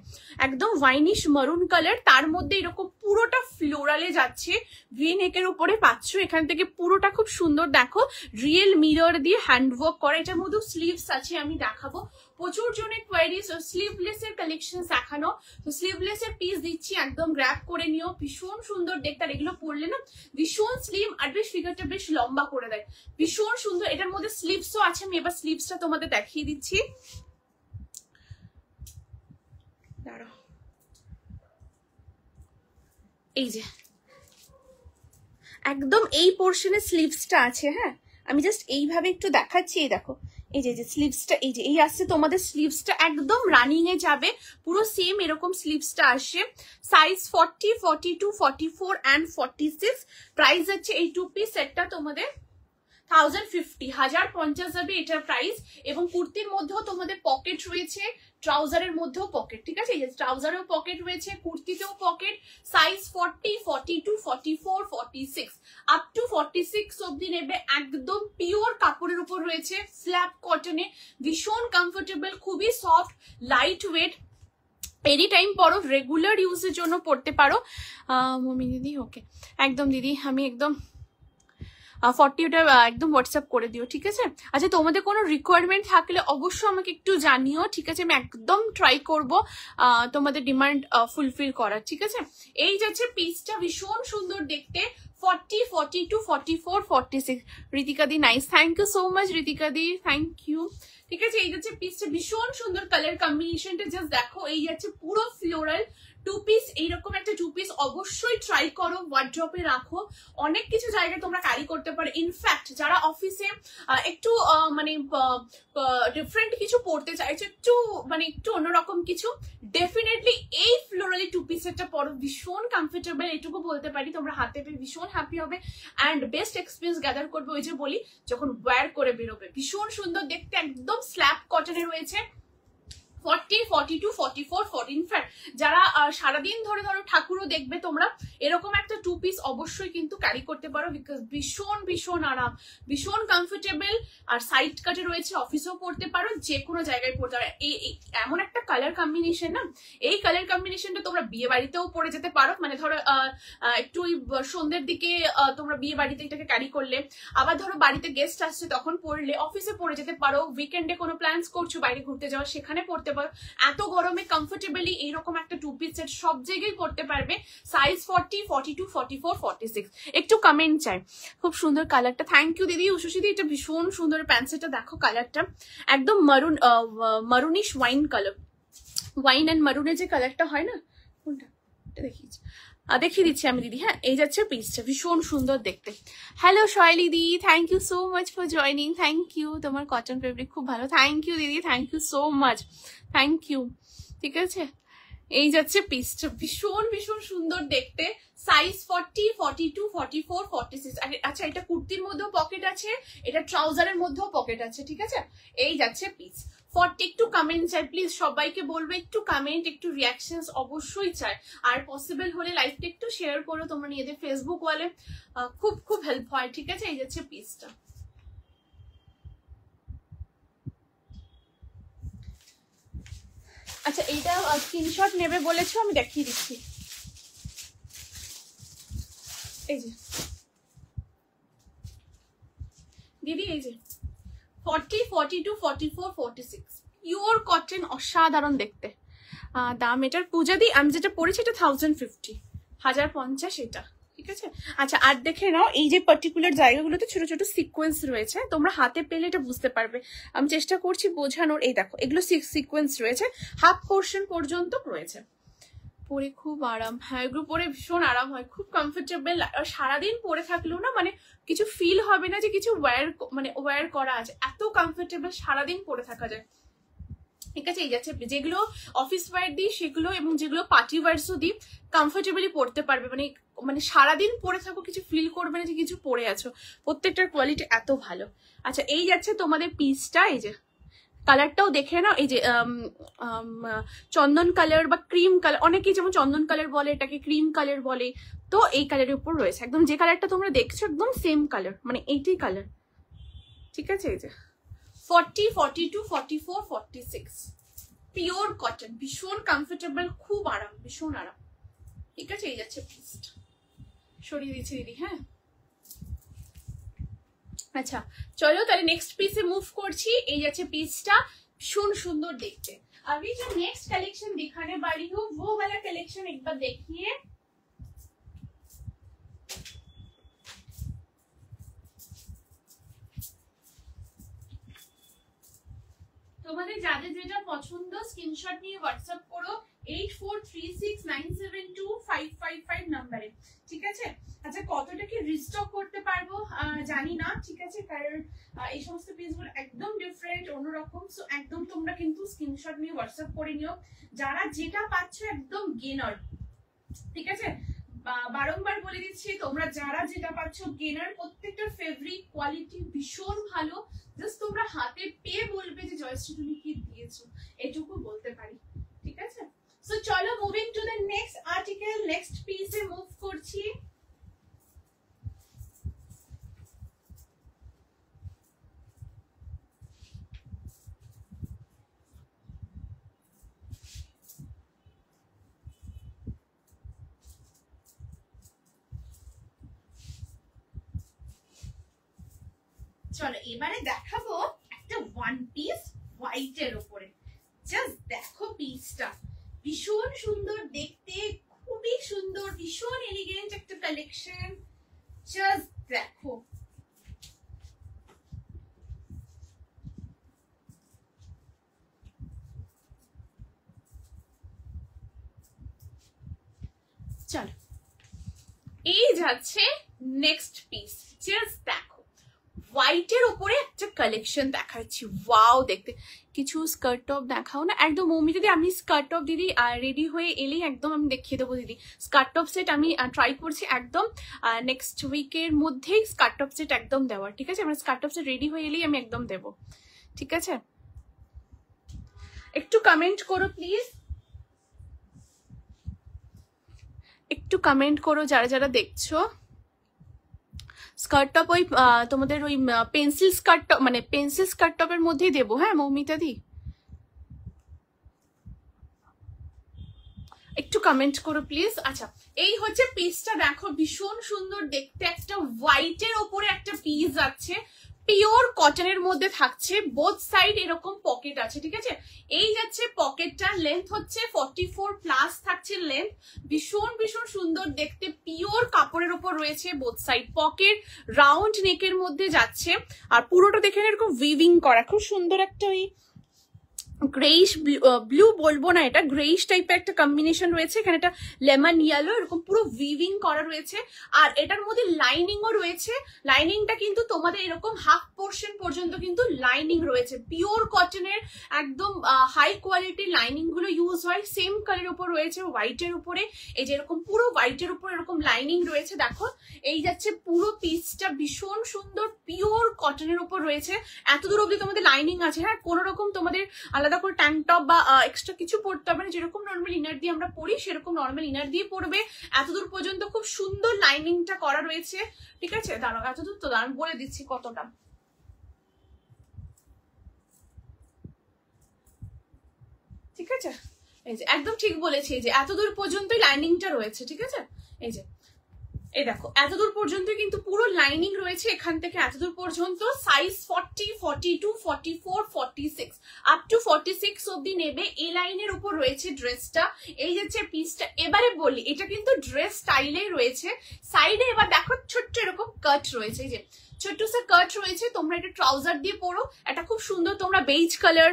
একদম ওয়াইনিশ মারুন কালার, তার মধ্যে এরকম পুরোটা ফ্লোরালে যাচ্ছে, ভি নেকের উপরে পাচ্ছ। এখান থেকে পুরোটা খুব সুন্দর, দেখো রিয়েল মিরর দিয়ে হ্যান্ডওয়ার্ক করা। এটার মধ্যে স্লিভস আছে, আমি দেখাবো। প্রচুর জনের কোয়ারিজ স্লিভলেস এর কালেকশন দেখানো, তো স্লিভলেস এর পিস দিচ্ছি, একদম গ্র্যাব করে নিও, ভীষণ সুন্দর দেখতে। আর এগুলো পরলে না ভীষণ স্লিম, আর বেশ ফিগারটা বেশ লম্বা করে দেয়, ভীষণ সুন্দর। এটার মধ্যে স্লিভসও আছে, আমি এবার স্লিভসটা তোমাদের দেখিয়ে দিচ্ছি। দাঁড়াও, এই যে একদম এই পোর্শনে স্লিভসটা আছে। হ্যাঁ, আমি জাস্ট এইভাবে একটু দেখাচ্ছি, এই দেখো, এই যে স্লিভসটা, এই যে এই আসছে তোমাদের স্লিভসটা, একদম রানিং এ যাবে, পুরো সেম এরকম স্লিভসটা আসে। Size 40, 42, 44 and 46। প্রাইস আছে এই 2 পিস সেটটা তোমাদের 1050, 1050 যাবে এটার প্রাইস। এবং কুর্তির মধ্যেও তোমাদের পকেট রয়েছে, ট্রাউজারের মধ্যেও পকেট, ঠিক আছে? এই যে ট্রাউজারেও পকেট রয়েছে, কুর্তিতেও পকেট। সাইজ 40, 42, 44, 46 আপ টু 46 অব্দি নেবে। একদম পিওর কাপড়ের উপর রয়েছে, স্ল্যাব কটনে, ভীষণ কমফোর্টেবল, খুবই soft, light weight. Any time পরো, রেগুলার ইউজের জন্য পড়তে পারো। মমি দিদি, ওকে একদম দিদি, আমি একদম 40 ওটা একদম হোয়াটসঅ্যাপ করে দিও, ঠিক আছে? আচ্ছা, তোমাদের কোনো রিকোয়ারমেন্ট থাকলে অবশ্যই আমাকে একটু জানিও, ঠিক আছে? আমি একদম ট্রাই করব তোমাদের ডিমান্ড ফুলফিল করার, ঠিক আছে? এই যাচ্ছে পিসটা, ভীষণ সুন্দর দেখতে, 40, 42, 44, 46। ঋতিকা দি nice, thank you so much Ritika দি, থ্যাংক ইউ, ঠিক আছে? এই যাচ্ছে পিসটা, ভীষণ সুন্দর কালার কম্বিনেশনটা, জাস্ট দেখো। এই যাচ্ছে পুরো ফ্লোরাল 2 পিস, এইরকম একটা 2 পিস অবশ্যই ট্রাই করো, ওয়ার্ড্রপে রাখো, অনেক কিছু জায়গায় তোমরা ক্যারি করতে পারো। ইনফ্যাক্ট যারা অফিসে একটু মানে ডিফারেন্ট কিছু পড়তে চাইছো, একটু মানে একটু অন্যরকম কিছু, ডেফিনেটলি এই ফ্লোরালি 2 পিসেরটা পরো, ভীষণ কমফোর্টেবল, এটুকু বলতে পারি। তোমরা হাতে পেয়ে ভীষণ হ্যাপি হবে অ্যান্ড বেস্ট এক্সপিরিয়েন্স গ্যাদার করবে, ওই যে বলি যখন ওয়্যার করে বেরোবে। ভীষণ সুন্দর দেখতে, একদম স্ল্যাব কটনে রয়েছে, 40, 42, 44, 40। ইনফ্যাক্ট যারা সারাদিন ধরে ধরো ঠাকুরও দেখবে, তোমরা এরকম একটা 2 পিস অবশ্যই কিন্তু ক্যারি করতে পারো, বিকজ ভীষণ ভীষণ আরাম, ভীষণ কমফোর্টেবল, আর সাইড কাটে রয়েছে, অফিসেও পড়তে পারো, যে কোনো জায়গায় পড়তে পারো। এই এমন একটা কালার কম্বিনেশন না, এই কালার কম্বিনেশনটা তোমরা বিয়ে বাড়িতেও পরে যেতে পারো, মানে ধরো একটু সন্ধ্যের দিকে তোমরা বিয়ে বাড়িতে এটাকে ক্যারি করলে, আবার ধরো বাড়িতে গেস্ট আসছে তখন পরলে, অফিসে পরে যেতে পারো, উইকেন্ডে কোনো প্ল্যান্স করছো বাইরে ঘুরতে যাওয়া, সেখানে পড়তে পারো। এত গরমে কমফোর্টেবলি এইরকম একটা 2 পিস সেট সব জায়গায় পড়তে পারবে। সাইজ 40, 42, 44, 46। একটু কমেন্ট চাই, খুব সুন্দর কালারটা, থ্যাংক ইউ দিদি। উষসী দি, এটা ভীষণ সুন্দর প্যান্ট সেটটা, দেখো কালারটা একদম মারুন, মারুনিশ ওয়াইন কালার, ওয়াইন অ্যান্ড মারুনের যে কালারটা হয় না, কোনটা দেখিয়ে দিচ্ছি আমি দিদি। হ্যাঁ, এই যাচ্ছে পিসটা, ভীষণ সুন্দর দেখতে। হ্যালো শৈলী দি, thank you so much for joining. Thank you, তোমার কটন ফেব্রিক খুব ভালো। থ্যাংক ইউ দিদি, thank you so much, thank you. ঠিক আছে, এই যাচ্ছে পিসটা, ভীষণ ভীষণ সুন্দর দেখতে। সাইজ 40, 42, 44, 46। আচ্ছা, এটা কুর্তির মধ্যেও পকেট আছে, এটা ট্রাউজারের মধ্যেও পকেট আছে। ঠিক আছে, এই যাচ্ছে পিস। 40 একটু কমেন্ট চাই প্লিজ, সবাইকে বলবো একটু কমেন্ট, একটু রিয়াকশনস অবশ্যই চাই। আর পসিবল হলে লাইভটা একটু শেয়ার করো তোমরা নিজেদের ফেসবুক ওয়ালে, খুব খুব হেল্প হয়। ঠিক আছে, এই যাচ্ছে পিসটা। আচ্ছা, এইটা স্ক্রিনশট নেবে বলেছো, আমি দেখিয়ে দিচ্ছি। এই যে দিদি, এই যে 40, 42, 44, 46 পিওর কটন, অসাধারণ দেখতে। দাম এটার পূজা দি, আমি যেটা পড়েছি এটা 1050, 1050 এটা। ঠিক আছে, আচ্ছা আর দেখে নাও, এই যে পার্টিকুলার জায়গাগুলোতে ছোট ছোট সিকোয়েন্স রয়েছে, তোমরা হাতে পেলে এটা বুঝতে পারবে। আমি চেষ্টা করছি বোঝানোর। এই দেখো, এগুলো সিকোয়েন্স রয়েছে, হাফ পোর্শন পর্যন্ত রয়েছে। পরে খুব আরাম, হ্যাঁ এগুলো পরে ভীষণ আরাম হয়, খুব কমফোর্টেবল। আর সারাদিন পরে থাকলেও না মানে কিছু ফিল হবে না যে কিছু ওয়্যার করা আছে, এত কমফোর্টেবল সারাদিন পরে থাকা যায়। ঠিক আছে, এই যাচ্ছে যেগুলো অফিস ওয়্যার দিই সেগুলো, এবং যেগুলো পার্টি ওয়্যারসও দিই, কমফোর্টেবলি পরতে পারবে। মানে সারাদিন পরে থাকো, কিছু ফিল করবে না যে কিছু পরে আছো। প্রত্যেকটার কোয়ালিটি এত ভালো। আচ্ছা, এই যাচ্ছে তোমাদের পিসটা। এই যে কালারটাও দেখে নাও, এই যে চন্দন কালার বা ক্রিম কালার, অনেকেই যেমন চন্দন কালার বলে, এটাকে ক্রিম কালার বলে। তো এই কালারের উপর রয়েছে, একদম যে কালারটা তোমরা দেখছো একদম সেম কালার, মানে এইটাই কালার। ঠিক আছে, এই যে 40, 42, 44, 46 পিওর কটন, ভীষণ কমফোর্টেবল, খুব আরাম, ভীষণ আরাম। ঠিক আছে, এই যাচ্ছে পিসটা, সরিয়ে দিচ্ছি দিদি। হ্যাঁ, আচ্ছা চলো তাহলে নেক্সট পিসে মুভ করছি। এই যাচ্ছে পিসটা, ভীষণ সুন্দর দেখতে। अभी जो नेक्स्ट कलेक्शन दिखाने वाली हूँ वो वाला कलेक्शन एक बार देखिए। তোমাদের যাদের যেটা পছন্দ স্ক্রিনশট নিয়ে হোয়াটসঅ্যাপ করো 8436972555 নম্বরে। ঠিক আছে, আচ্ছা কতটা কি রিস্টক করতে পারবো জানি না। ঠিক আছে, কারণ এই সমস্ত পিসগুলো একদম ডিফারেন্ট, অন্যরকম। সো একদম তোমরা কিন্তু স্ক্রিনশট নিয়ে হোয়াটসঅ্যাপ করে নিও, যারা যেটা পাচ্ছ একদম গেনার। ঠিক আছে, বারংবার বলে দিচ্ছি, তোমরা যারা যেটা পাচ্ছ গেনার, প্রত্যেকটা ফেব্রিক কোয়ালিটি ভীষণ ভালো। জাস্ট তোমরা হাতে পেয়ে বলবে যে জয়শ্রী তুমি কি দিয়েছো, এটুকু বলতে পারি। ঠিক আছে, সো চলো moving to the next article, next পিসে মুভ করছি। চলো এবারে দেখাবো একটা ওয়ান পিস হোয়াইটের উপরে। জাস্ট দেখো পিসটা, ভীষণ সুন্দর দেখতে, খুবই সুন্দর, ভীষণ এলিগেন্ট একটা কালেকশন। জাস্ট দেখো, চলো এই যাচ্ছে নেক্সট পিস। জাস্ট দেখো, হোয়াইটের উপরে একটা কালেকশন দেখাচ্ছি, ওয়াও দেখতে। কিছু স্কার্ট টপ দেখাও না একদম মৌমি দিদি। আমি স্কার্ট টপ দিদি রেডি হয়ে এলেই একদম আমি দেখিয়ে দেবো দিদি। স্কার্ট টপ সেট আমি ট্রাই করছি একদম নেক্সট উইকের মধ্যেই স্কার্ট টপ সেট একদম দেওয়ার। ঠিক আছে, মানে স্কার্ট টপ সেট রেডি হয়ে এলেই আমি একদম দেবো। ঠিক আছে, একটু কমেন্ট করো প্লিজ, একটু কমেন্ট করো যারা যারা দেখছো। স্কার্ট টপ ওই তোমাদের ওই পেন্সিল স্কার্ট টপ, মানে পেন্সিল স্কার্ট টপের মধ্যেই দেবো। হ্যাঁ মৌমিতা দি, একটু কমেন্ট করো প্লিজ। আচ্ছা, এই হচ্ছে পিসটা, দেখো ভীষণ সুন্দর দেখতে, একটা হোয়াইটের ওপরে একটা পিস আছে, পিওর কটনের মধ্যে থাকছে, বোথ সাইড এরকম পকেট আছে। ঠিক আছে, এই যাচ্ছে পকেটটা, লেন্থ হচ্ছে 44 প্লাস থাকছে লেন্থ, ভীষণ ভীষণ সুন্দর দেখতে, পিওর কাপড়ের ওপর রয়েছে, বোথ সাইড পকেট, রাউন্ড নেকের মধ্যে যাচ্ছে। আর পুরোটা দেখে এরকম উইভিং করা, খুব সুন্দর একটা ওই গ্রেইশ ব্লু বলবো না, এটা গ্রেইশ টাইপের একটা কম্বিনেশন রয়েছে, এখানে একটা লেমন ইয়েলো এরকম পুরো উইভিং করা রয়েছে। আর এটার মধ্যে লাইনিংও রয়েছে, লাইনিংটা কিন্তু তোমাদের এরকম হাফ পোর্শন পর্যন্ত কিন্তু লাইনিং রয়েছে, পিওর কটনের একদম হাই কোয়ালিটির লাইনিং গুলো ইউজ হয়। সেম কালারের উপর রয়েছে হোয়াইটের উপরে, এই যে এরকম পুরো হোয়াইটের উপর এরকম লাইনিং রয়েছে। দেখো এই যাচ্ছে পুরো পিসটা, ভীষণ সুন্দর পিওর কটনের উপর রয়েছে। এতদূর অব্দি তোমাদের লাইনিং আছে। হ্যাঁ, কোনো রকম তোমাদের আলাদা করে ট্যাঙ্ক টপ বা এক্সট্রা কিছু পরতে হবে না, যেরকম নর্মাল ইনার দিয়ে আমরা পরি সেরকম নর্মাল ইনার দিয়ে পরবে। এতদূর পর্যন্ত খুব সুন্দর লাইনিংটা করা রয়েছে। ঠিক আছে, দাঁড়াও এতদূর তো দাঁড়ান বলে দিচ্ছি কতটা। ঠিক আছে, এই যে একদম ঠিক বলেছি, যে এতদূর পর্যন্তই লাইনিংটা রয়েছে। ঠিক আছে, এই যে এই দেখো এতদূর পর্যন্ত কিন্তু পুরো লাইনিং রয়েছে, এখান থেকে এতদূর পর্যন্ত। সাইজ 40, 42, 44, 46 আপ টু 46 অব্দি নেবে। এই লাইনের উপর রয়েছে ড্রেসটা, এই যাচ্ছে পিসটা। এবারে বলি এটা কিন্তু ড্রেস স্টাইলে রয়েছে। সাইডে এবার দেখো ছোট্ট এরকম কাট রয়েছে, এই যে ছোট্ট সা কাট রয়েছে। তোমরা এটা ট্রাউজার দিয়ে পরো, এটা খুব সুন্দর। তোমরা বেজ কালার,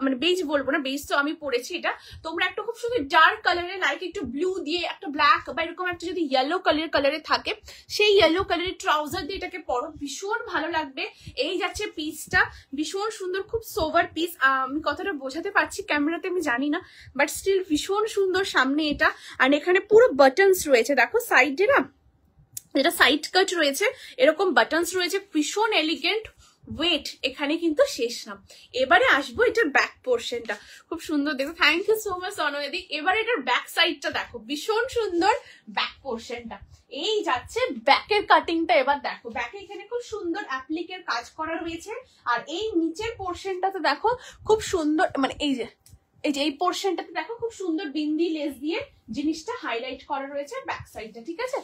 মানে বেজ বলবো না, বেজ তো আমি পরেছি, এটা তোমরা একটা খুব সুন্দর ডার্ক কালারে লাইক একটু ব্লু দিয়ে একটা ব্ল্যাক বা এরকম একটা যদি ইয়েলো কালারে থাকে, সেই ইয়েলো কালারের ট্রাউজার দিয়ে এটাকে পরো, ভীষণ ভালো লাগবে। এই যাচ্ছে পিসটা, ভীষণ সুন্দর, খুব সোভার পিস। আমি কথাটা বোঝাতে পারছি ক্যামেরাতে আমি জানি না, বাট স্টিল ভীষণ সুন্দর সামনে এটা। আর এখানে পুরো বাটনস রয়েছে, দেখো সাইডে না যেটা সাইড কাট রয়েছে এরকম বাটনস রয়েছে, ভীষণ এলিগেন্ট। ওয়েট এখানে কিন্তু শেষ না, এবারে আসবো এটার ব্যাক পোর্শনটা, খুব সুন্দর দেখো। থ্যাংক ইউ সো মাচ অনয়দি। এবারে এটার ব্যাক সাইডটা দেখো, ভীষণ সুন্দর ব্যাক পোর্শনটা। এই যাচ্ছে ব্যাকের কাটিংটা, এবার দেখো ব্যাকে এখানে খুব সুন্দর অ্যাপ্লিকের কাজ করা রয়েছে। আর এই নিচের পোর্শনটাতে দেখো খুব সুন্দর, মানে এই যে এই পোর্শনটাতে দেখো খুব সুন্দর বিন্দি লেস দিয়ে জিনিসটা হাইলাইট করা রয়েছে ব্যাক সাইডটা। ঠিক আছে,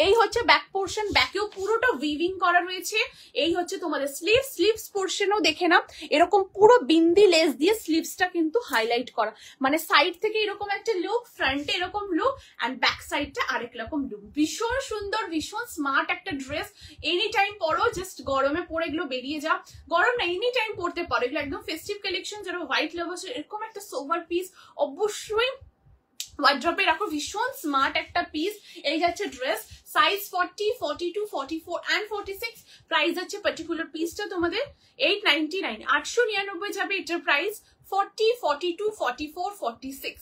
এই হচ্ছে ব্যাক পোর্শন, ব্যাকেও পুরোটা উইভিং করা রয়েছে। এই হচ্ছে তোমাদের স্লিভস পোর্শনও দেখে নাও, এরকম পুরো বিন্দি লেস দিয়ে স্লিভসটা কিন্তু হাইলাইট করা, মানে সাইড থেকে এরকম একটা লুক, ফ্রন্টে এরকম লুক, অ্যান্ড ব্যাক সাইডটা আরেক রকম লুক। ভীষণ সুন্দর, ভীষণ স্মার্ট একটা ড্রেস। এনি টাইম পরো, জাস্ট গরমে পরে এগুলো বেরিয়ে যাও, গরম না এনি টাইম পরতে পারো, এগুলো একদম ফেস্টিভ কালেকশন। যারা হোয়াইট লাভার্স, এরকম একটা সোভার পিস অবশ্যই ওয়ার্ড্রপে রাখো, ভীষণ স্মার্ট একটা পিস। এই যাচ্ছে ড্রেস, সাইজ 40, 42, 44 and 46। প্রাইস আছে পার্টিকুলার পিসটা তোমাদের 899, 899 যাবে এটার প্রাইস। 40, 42, 44, 46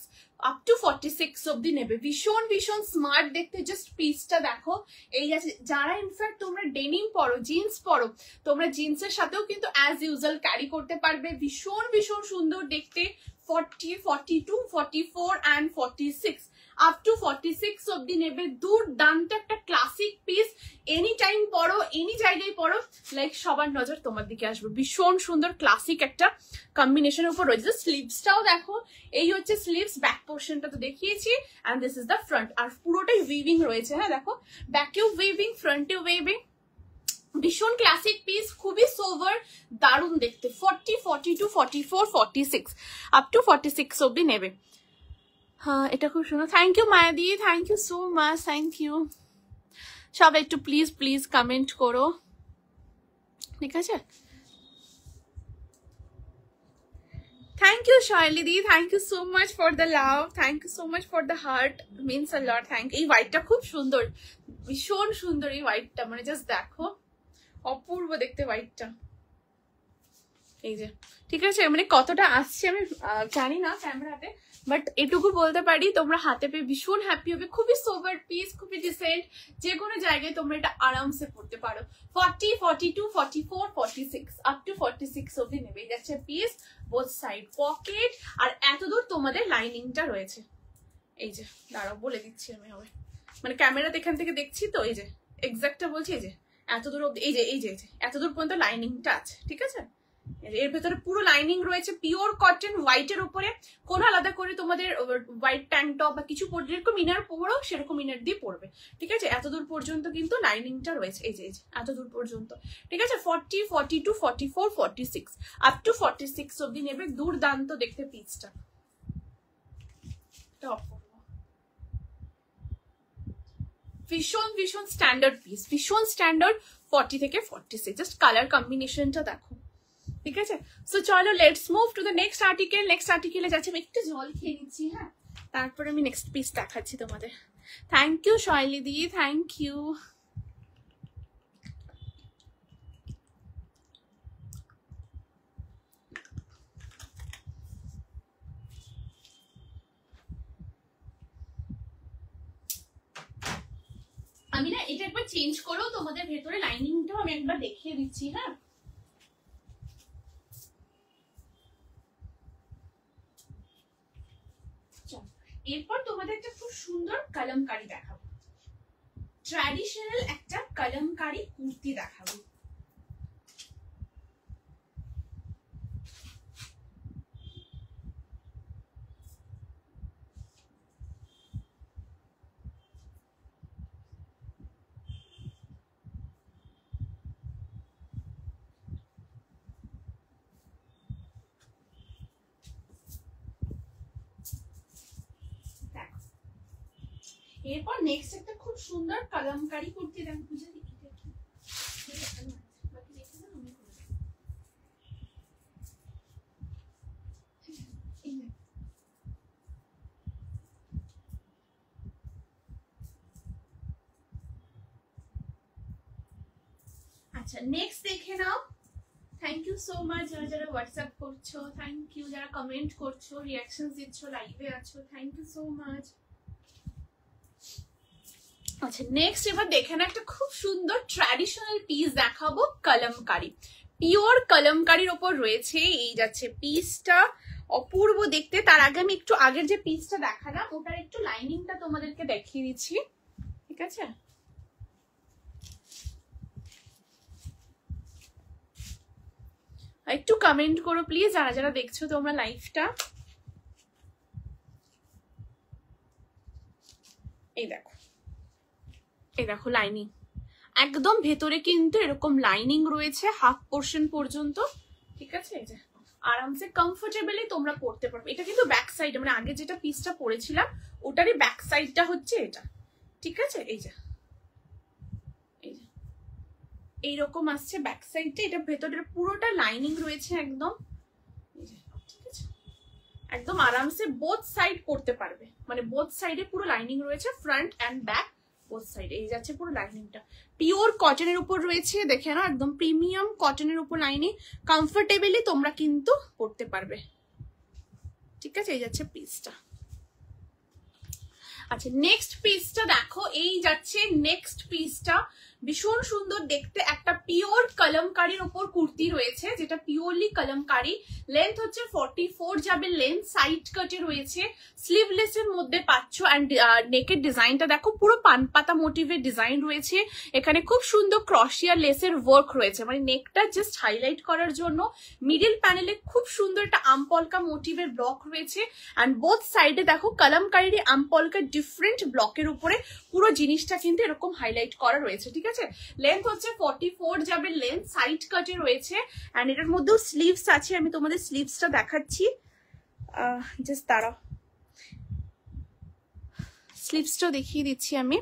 আপ টু 46 অব্দি নেবে। ভীষণ ভীষণ স্মার্ট দেখতে, জাস্ট পিসটা দেখো। এই আছে, যারা ইনফ্যাক্ট তোমরা ডেনিম পরো, জিন্স পরো, তোমরা জিন্সের সাথেও কিন্তু অ্যাজ ইউজুয়াল ক্যারি করতে পারবে। ভীষণ ভীষণ সুন্দর দেখতে। 40, 42, 44 and 46 আপ টু 46 অব্দি নেবে। দুর্দান্ত একটা ক্লাসিক পিস, এনি টাইম পরো, এনি জায়গায় পরো, লাইক সবার নজর তোমার দিকে আসবে। ভীষণ সুন্দর ক্লাসিক একটা কম্বিনেশনের উপর রয়েছে। স্লিভসটাও দেখো, এই হচ্ছে স্লিভস, ব্যাক পোর্শনটা তো দেখিয়েছি, and this is the front. আর পুরোটাই উইভিং রয়েছে। হ্যাঁ দেখো, ব্যাকেও উইভিং, ফ্রন্টেও উইভিং, ভীষণ ক্লাসিক পিস, খুবই সোভার, দারুণ দেখতে। 40, 42, 44, 46 আপ টু 46 অব্দি নেবে। হ্যাঁ এটা খুব সুন্দর। থ্যাংক ইউ মায়াদি, thank you so much, thank you. সবাই একটু প্লিজ কমেন্ট করো, ঠিক আছে? থ্যাংক ইউ শৈলিদি, thank you so much for the love, thank you so much for the heart, means a lot. Thank. এই হোয়াইটটা খুব সুন্দর, ভীষণ সুন্দর এই হোয়াইটটা, মানে জাস্ট দেখো অপূর্ব দেখতে হোয়াইটটা। এই যে ঠিক আছে, মানে কতটা আসছে আমি জানি না ক্যামেরাতে, বাট এটুকু বলতে পারি তোমরা হাতে পেয়ে ভীষণ হ্যাপি হবে। খুবই সোভার পিস, খুবই ডিসেন্ট, যে কোনো জায়গায় তোমরা এটা আরামসে পড়তে পারো। 40, 42, 44, 46 আপ টু 46 অব্দি নেবে। যাচ্ছে পিস, বোথ সাইড পকেট, আর এতদূর তোমাদের লাইনিংটা রয়েছে। এই যে দাঁড়াও বলে দিচ্ছি আমি, হবে মানে ক্যামেরাতে এখান থেকে দেখছি তো, এই যে এক্সাক্টটা বলছি, এই যে এতদূর অব্দি, এই যে এতদূর পর্যন্ত লাইনিংটা আছে। ঠিক আছে, এর ভেতরে পুরো লাইনিং রয়েছে, পিওর কটন, হোয়াইটের উপরে কোনো আলাদা করে তোমাদের হোয়াইট ট্যাঙ্ক টপ বা কিছু পরে যেরকম ইনার পরো সেরকম ইনার দিয়ে পরবে। ঠিক আছে, এতদূর পর্যন্ত কিন্তু লাইনিংটা রয়েছে, এই যে এতদূর পর্যন্ত। ঠিক আছে, 40, 42, 44, 46 আপ টু 46 অব্দি নেবে। দুর্দান্ত দেখতে পিসটা, ভীষণ ভীষণ স্ট্যান্ডার্ড পিস, ভীষণ স্ট্যান্ডার্ড। 40 থেকে 46, জাস্ট কালার কম্বিনেশনটা দেখো, ঠিক আছে। সো চলো let's move to the next article. Next আর্টিকেলে যাচ্ছি, আমি একটু জল খেয়ে নিচ্ছি, হ্যাঁ, তারপরে আমি নেক্সট পিস দেখাচ্ছি তোমাদের। থ্যাংক ইউ শৈলী দি, থ্যাংক ইউ। আমি না এটা একবার চেঞ্জ করো, তোমাদের ভেতরে লাইনিংটাও আমি একবার দেখিয়ে দিচ্ছি, হ্যাঁ। এরপর তোমাদের একটা খুব সুন্দর কলমকারি দেখাবো, ট্র্যাডিশনাল একটা কলমকারি কুর্তি দেখাবো। এরপর নেক্সট একটা খুব সুন্দর কলমকারি কুর্তি দেখো, বুঝে দেখি দেখি আচ্ছা নেক্সট দেখে নাও। থ্যাংক ইউ সো মাচ যারা যারা হোয়াটসঅ্যাপ করছো, থ্যাংক ইউ যারা কমেন্ট করছো, রিয়াকশন দিচ্ছ, লাইভে আছো, থ্যাংক ইউ সো মাচ। আচ্ছা নেক্সট এবার দেখে না একটা খুব সুন্দর ট্র্যাডিশনাল পিস দেখাবো, কলমকারি, পিওর কলমকারির ওপর রয়েছে। এই যাচ্ছে পিসটা, অপূর্ব দেখতে। তার আগে আমি একটু আগের যে পিসটা দেখালাম ওটার একটু লাইনিংটা তোমাদেরকে দেখিয়ে দিচ্ছি, ঠিক আছে। একটু কমেন্ট করো প্লিজ যারা যারা দেখছো তোমরা লাইভটা। এই দেখো, এই দেখো লাইনিং একদম ভেতরে কিন্তু এরকম লাইনিং রয়েছে হাফ পোর্শন পর্যন্ত, ঠিক আছে। এই যে আরামসে কমফোর্টেবলি তোমরা পড়তে পারবে। এটা কিন্তু ব্যাক সাইড, মানে আগে যেটা পিসটা পরেছিলাম ওটারই ব্যাক সাইডটা হচ্ছে এটা, ঠিক আছে। এই যে এইরকম আসছে ব্যাক সাইডটা, এটা ভেতরের পুরোটা লাইনিং রয়েছে একদম, ঠিক আছে। একদম আরামসে বোথ সাইড পড়তে পারবে, মানে বোথ সাইডে পুরো লাইনিং রয়েছে, ফ্রন্ট অ্যান্ড ব্যাক বোথ সাইডে। এই যাচ্ছে পুরো লাইনিংটা, পিওর কটনের উপর রয়েছে, দেখে না একদম প্রিমিয়াম কটনের উপর লাইনিং, কমফোর্টেবলি তোমরা কিন্তু পড়তে পারবে, ঠিক আছে। এই যাচ্ছে পিসটা। আচ্ছা নেক্সট পিসটা দেখো, এই যাচ্ছে নেক্সট পিসটা, ভীষণ সুন্দর দেখতে একটা পিওর কলমকারির উপর কুর্তি রয়েছে, যেটা পিওরলি কলমকারি। লেন্থ হচ্ছে 44 যাবে লেন্থ, সাইড কাটে রয়েছে, স্লিভলেস এর মধ্যে পাচ্ছ। অ্যান্ড নেকের ডিজাইনটা দেখো পুরো পানপাতা মোটিভের ডিজাইন রয়েছে, এখানে খুব সুন্দর ক্রশিয়া লেসের ওয়ার্ক রয়েছে, মানে নেকটা জাস্ট হাইলাইট করার জন্য। মিডিল প্যানেলে খুব সুন্দর একটা আমপলকা মোটিভের ব্লক রয়েছে, অ্যান্ড বোথ সাইডে দেখো কলমকারির আমপলকা ডিফারেন্ট ব্লকের উপরে পুরো জিনিসটা কিন্তু এরকম হাইলাইট করা রয়েছে, ঠিক আছে। লেন্থ হচ্ছে 44 যাবে লেন্থ, সাইড কাটে রয়েছে। এন্ড এটার মধ্যেও স্লিভস আছে, আমি তোমাদের স্লিভসটা দেখাচ্ছি, জাস্ট দাঁড়াও, স্লিভসটাও দেখিয়ে দিচ্ছি আমি।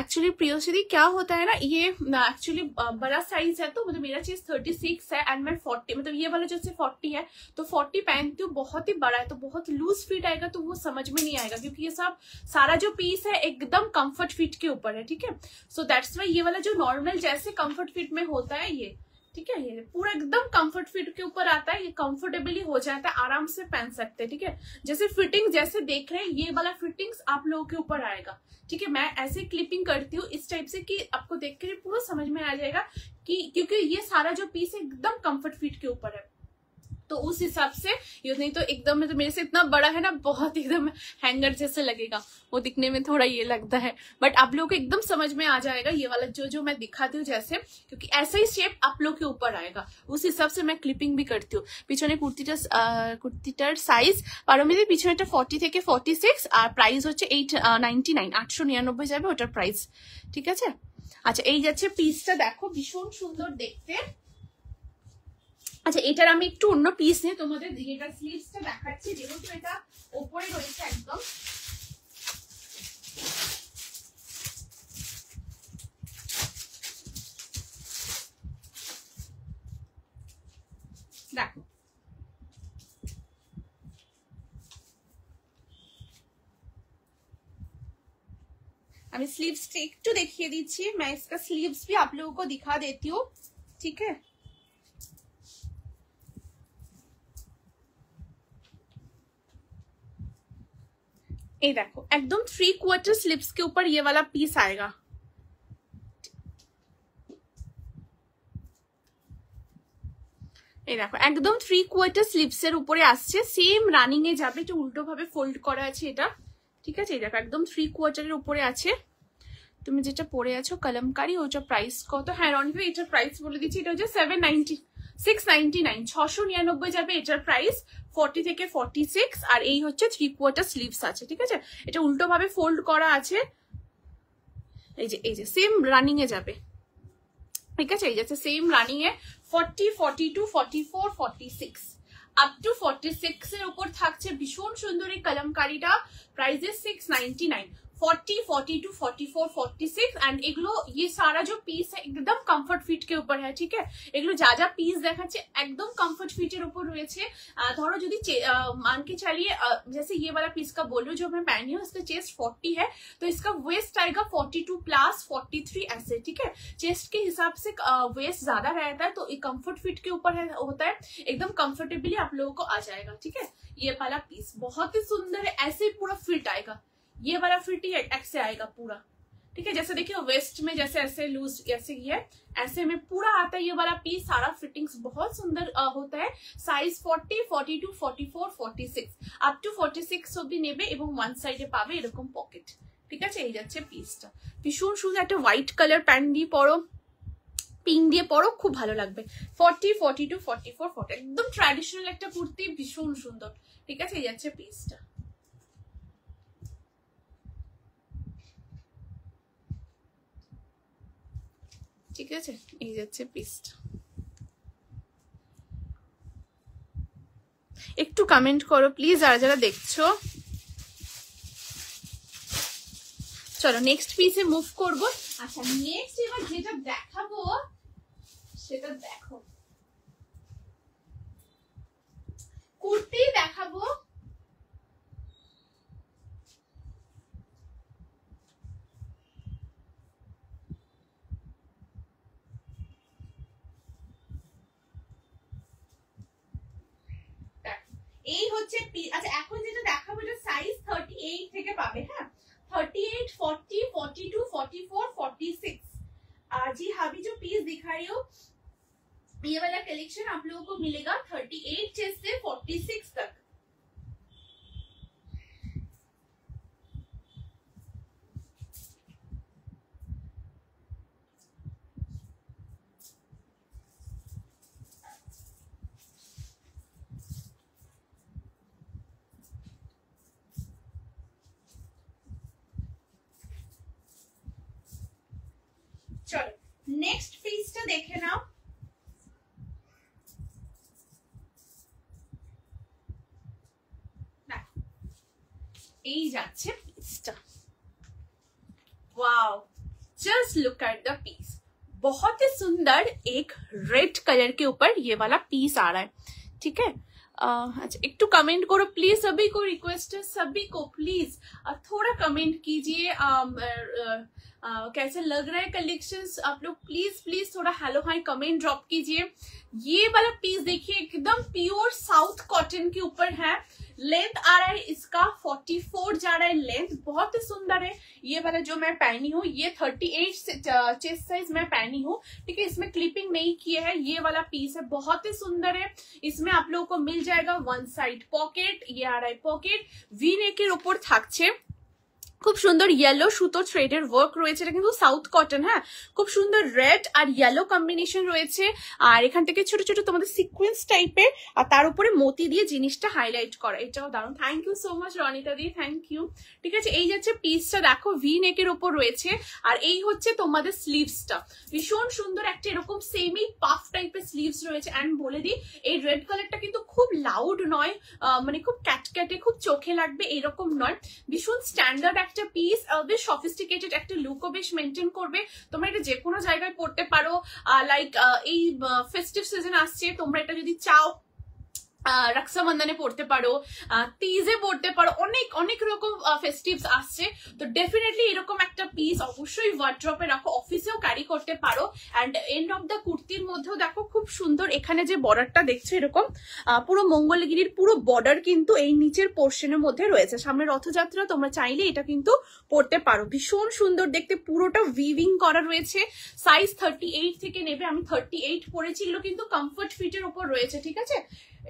एक्चुअली प्रियोसिदी क्या होता है ना, ये एक्चुअली बड़ा साइज है, तो मतलब मेरा चीज 36 है एंड मैं 40, मतलब ये वाला जैसे 40 है तो 40 पहनती हूँ, बहुत ही बड़ा है तो बहुत लूज फिट आएगा तो वो समझ में नहीं आएगा, क्योंकि ये सब सारा जो पीस है एकदम कंफर्ट फिट के ऊपर है, ठीक है। सो दैट्स वाई ये वाला जो नॉर्मल जैसे कंफर्ट फिट में होता है ये, ठीक है, ये पूरा एकदम कंफर्ट फिट के ऊपर आता है, ये कंफर्टेबली हो जाता है, आराम से पहन सकते हैं, ठीक है। जैसे फिटिंग जैसे देख रहे हैं ये वाला फिटिंग्स आप लोगों के ऊपर आएगा, ठीक है। मैं ऐसे क्लिपिंग करती हूँ इस टाइप से कि आपको देख कर पूरा समझ में आ जाएगा कि क्योंकि ये सारा जो पीस है एकदम कंफर्ट फिट के ऊपर है, तो उस हिसाब से ये नहीं तो एकदम तो मेरे से इतना बड़ा है ना, बहुत एकदम हैंगर जैसे लगेगा, वो दिखने में थोड़ा ये लगता है, बट आप लोगों को एकदम समझ में आ जाएगा ये वाला जो मैं दिखाती हूँ जैसे, क्योंकि ऐसा ही शेप आप लोग के ऊपर आएगा, उस हिसाब से मैं क्लिपिंग भी करती हूँ। পিছনে কুর্তিটার সাইজ পারমিতি, পিছনেটা 40 থেকে 46 আর প্রাইস হচ্ছে 899, 899 যাবে ওটার প্রাইস, ঠিক আছে। আচ্ছা এই যাচ্ছে পিসটা, দেখো ভীষণ সুন্দর দেখতে। আচ্ছা এটার আমি একটু অন্য পিস নিয়ে তোমাদের এটা স্লিভসটা দেখাচ্ছি, যেহেতু এটা উপরে রয়েছে একদম। দেখো अभी स्लीव्स एक तो देखिए दीजिए, मैं इसका स्लीव्स भी आप लोगों को दिखा देती हूँ, ठीक है। ये देखो एकदम 3/4 स्लीव्स के ऊपर ये वाला पीस आएगा। এই দেখো একদম 3/4 স্লিভস এর উপরে আসছে, সেম রানিং এ যাবে, একটু উল্টো ভাবে ফোল্ড করা আছে এটা, ঠিক আছে। এই দেখো একদম 3/4 এর উপরে আছে। তুমি যেটা পরে আছো কলমকারি, ওটা প্রাইস কত? হ্যাঁ রনিভা এটার প্রাইস বলে দিচ্ছি, এটা হচ্ছে 699 699 যাবে এটার প্রাইস, 40 থেকে 46। আর এই হচ্ছে 3/4 স্লিভস আছে, ঠিক আছে। এটা উল্টো ভাবে ফোল্ড করা আছে, এই যে সেম রানিং এ যাবে, ঠিক আছে। এই যাচ্ছে same running A 40, 42, 44, 46 up to 46 এর উপর থাকছে। ভীষণ সুন্দর এই কলমকারিটা, प्राइस 699, 40, 42, 44, 46 एंड एगुलो ये सारा जो पीस है एकदम कंफर्ट फिट के ऊपर है, ठीक है। एगुलो जा जा पीस देखाচ্ছে एकदम कंफर्ट फिटर ऊपर রয়েছে। ধরো যদি मान के चलिए जैसे ये वाला पीस का बोल रही हूँ जो मैं पहनी हूँ, इसका चेस्ट 40 है तो इसका वेस्ट आएगा 42 प्लस 43 ऐसे, ठीक है। चेस्ट के हिसाब से वेस्ट ज्यादा रहता है तो ये कंफर्ट फिट के ऊपर है होता है, एकदम कंफर्टेबली आप लोगों को आ जाएगा, ठीक है। ये वाला पीस बहुत ही सुंदर है, ऐसे ही पूरा फिट आएगा, ये वाला फिट ही ऐसे आएगा पूरा, ठीक है। जैसे देखिए वेस्ट में जैसे ऐसे लूज ऐसे ये ऐसे में पूरा आता है ये वाला पीस, सारा फिटिंग्स बहुत सुंदर होता है। साइज 40, 42, 44, 46 अप टू 46 অবধি নেবে এবং ওয়ান সাইডে পাবে এরকম পকেট, ঠিক আছে। এই যাচ্ছে পিসটা, ভীষণ সুন্দর। একটা হোয়াইট কালার প্যান্ট দিয়ে পরো, পিঙ্ক দিয়ে পরো, খুব ভালো লাগবে। 40, 42, 44, 40 একদম ট্র্যাডিশনাল একটা কুর্তি, ভীষণ সুন্দর, ঠিক আছে। এই যাচ্ছে পিসটা, ঠিক আছে। এই যাচ্ছে পিসটা, একটু কমেন্ট করো প্লিজ যারা যারা দেখছো। চলো নেক্সট পিসে মুভ করবো। আচ্ছা নেক্সট এবার যেটা দেখাবো সেটা দেখো, কুর্তি দেখাবো। এই হচ্ছে আচ্ছা এখন যেটা দেখাবো এটা সাইজ 38 থেকে পাবে, হ্যাঁ 38, 40, 42, 44, 46। जी हाँ अभी जो पीस दिखा रही हूँ ये वाला कलेक्शन आप लोगों को मिलेगा 38 से 46 तक। चलो नेक्स्ट पीसটা দেখে নাও। এই যাচ্ছে পিসটা, wow just look at the piece, बहुत ही सुंदर एक रेड कलर के ऊपर ये वाला पीस आ रहा है, ठीक है। अच्छा एक तो कमेंट करो प्लीज, सभी को रिक्वेस्ट है, सभी को प्लीज थोड़ा कमेंट कीजिए कैसे लग रहा है कलेक्शंस। आप लोग प्लीज प्लीज थोड़ा हेलो हाई कमेंट ड्रॉप कीजिए। ये वाला पीस देखिए एकदम प्योर साउथ कॉटन के ऊपर है, लेंथ आ रहा है इसका 44 जा रहा है लेंथ, बहुत ही सुंदर है। ये वाला जो मैं पहनी हूँ ये 38 चेस्ट साइज मैं पहनी हूँ, ठीक है। इसमें क्लिपिंग नहीं किए है, ये वाला पीस है, बहुत ही सुंदर है। इसमें आप लोगों को मिल जाएगा वन साइड पॉकेट, ये आ रहा है पॉकेट, वी नेकेर ऊपर থাকছে খুব সুন্দর ইয়েলো সুতো থ্রেডের ওয়ার্ক রয়েছে, এটা কিন্তু সাউথ কটন, হ্যাঁ খুব সুন্দর রেড আর ইয়েলো কম্বিনেশন রয়েছে। আর এখান থেকে ছোট ছোট তোমাদের সিকোয়েন্স টাইপের আর তার উপরে মতি দিয়ে জিনিসটা হাইলাইট করা, এটাও দারুণ। Thank you so much Ranita দি, থ্যাংক ইউ, ঠিক আছে। এই যাচ্ছে পিসটা দেখো ভি নেকের উপর রয়েছে আর এই হচ্ছে তোমাদের স্লিভসটা, ভীষণ সুন্দর একটা এরকম সেমি পাফ টাইপের স্লিভস রয়েছে। এন্ড বলে দিই এই রেড কালারটা কিন্তু খুব লাউড নয়, মানে খুব ক্যাটক্যাটে খুব চোখে লাগবে এরকম নয়, ভীষণ স্ট্যান্ডার্ড একটা পিস, বেশ সফিস্টিকেটেড একটা লুকও বেশ মেনটেন করবে। তোমরা এটা যে কোনো জায়গায় পড়তে পারো, লাইক এই ফেস্টিভ সিজন আসছে, তোমরা এটা যদি চাও রক্ষাবন্ধনে পড়তে পারো, তিজে পড়তে পারো, অনেক অনেক রকম ফেস্টিভস আসছে। তো ডেফিনেটলি এরকম একটা পিস অবশ্যই ওয়ার্ড্রপে রাখো, অফিসেও ক্যারি করতে পারো। অ্যান্ড এন্ড অফ দ্য কুর্তির মধ্যেও দেখো খুব সুন্দর এখানে যে বর্ডারটা দেখছো এরকম পুরো মঙ্গলগিরির পুরো বর্ডার কিন্তু এই নিচের পোর্শনের মধ্যে রয়েছে। সামনে রথযাত্রা, তোমরা চাইলে এটা কিন্তু পড়তে পারো, ভীষণ সুন্দর দেখতে, পুরোটা উইভিং করা রয়েছে। সাইজ 38 থেকে নেবে, আমি 38 পরেছি, এগুলো কিন্তু কমফর্ট ফিটের উপর রয়েছে, ঠিক আছে।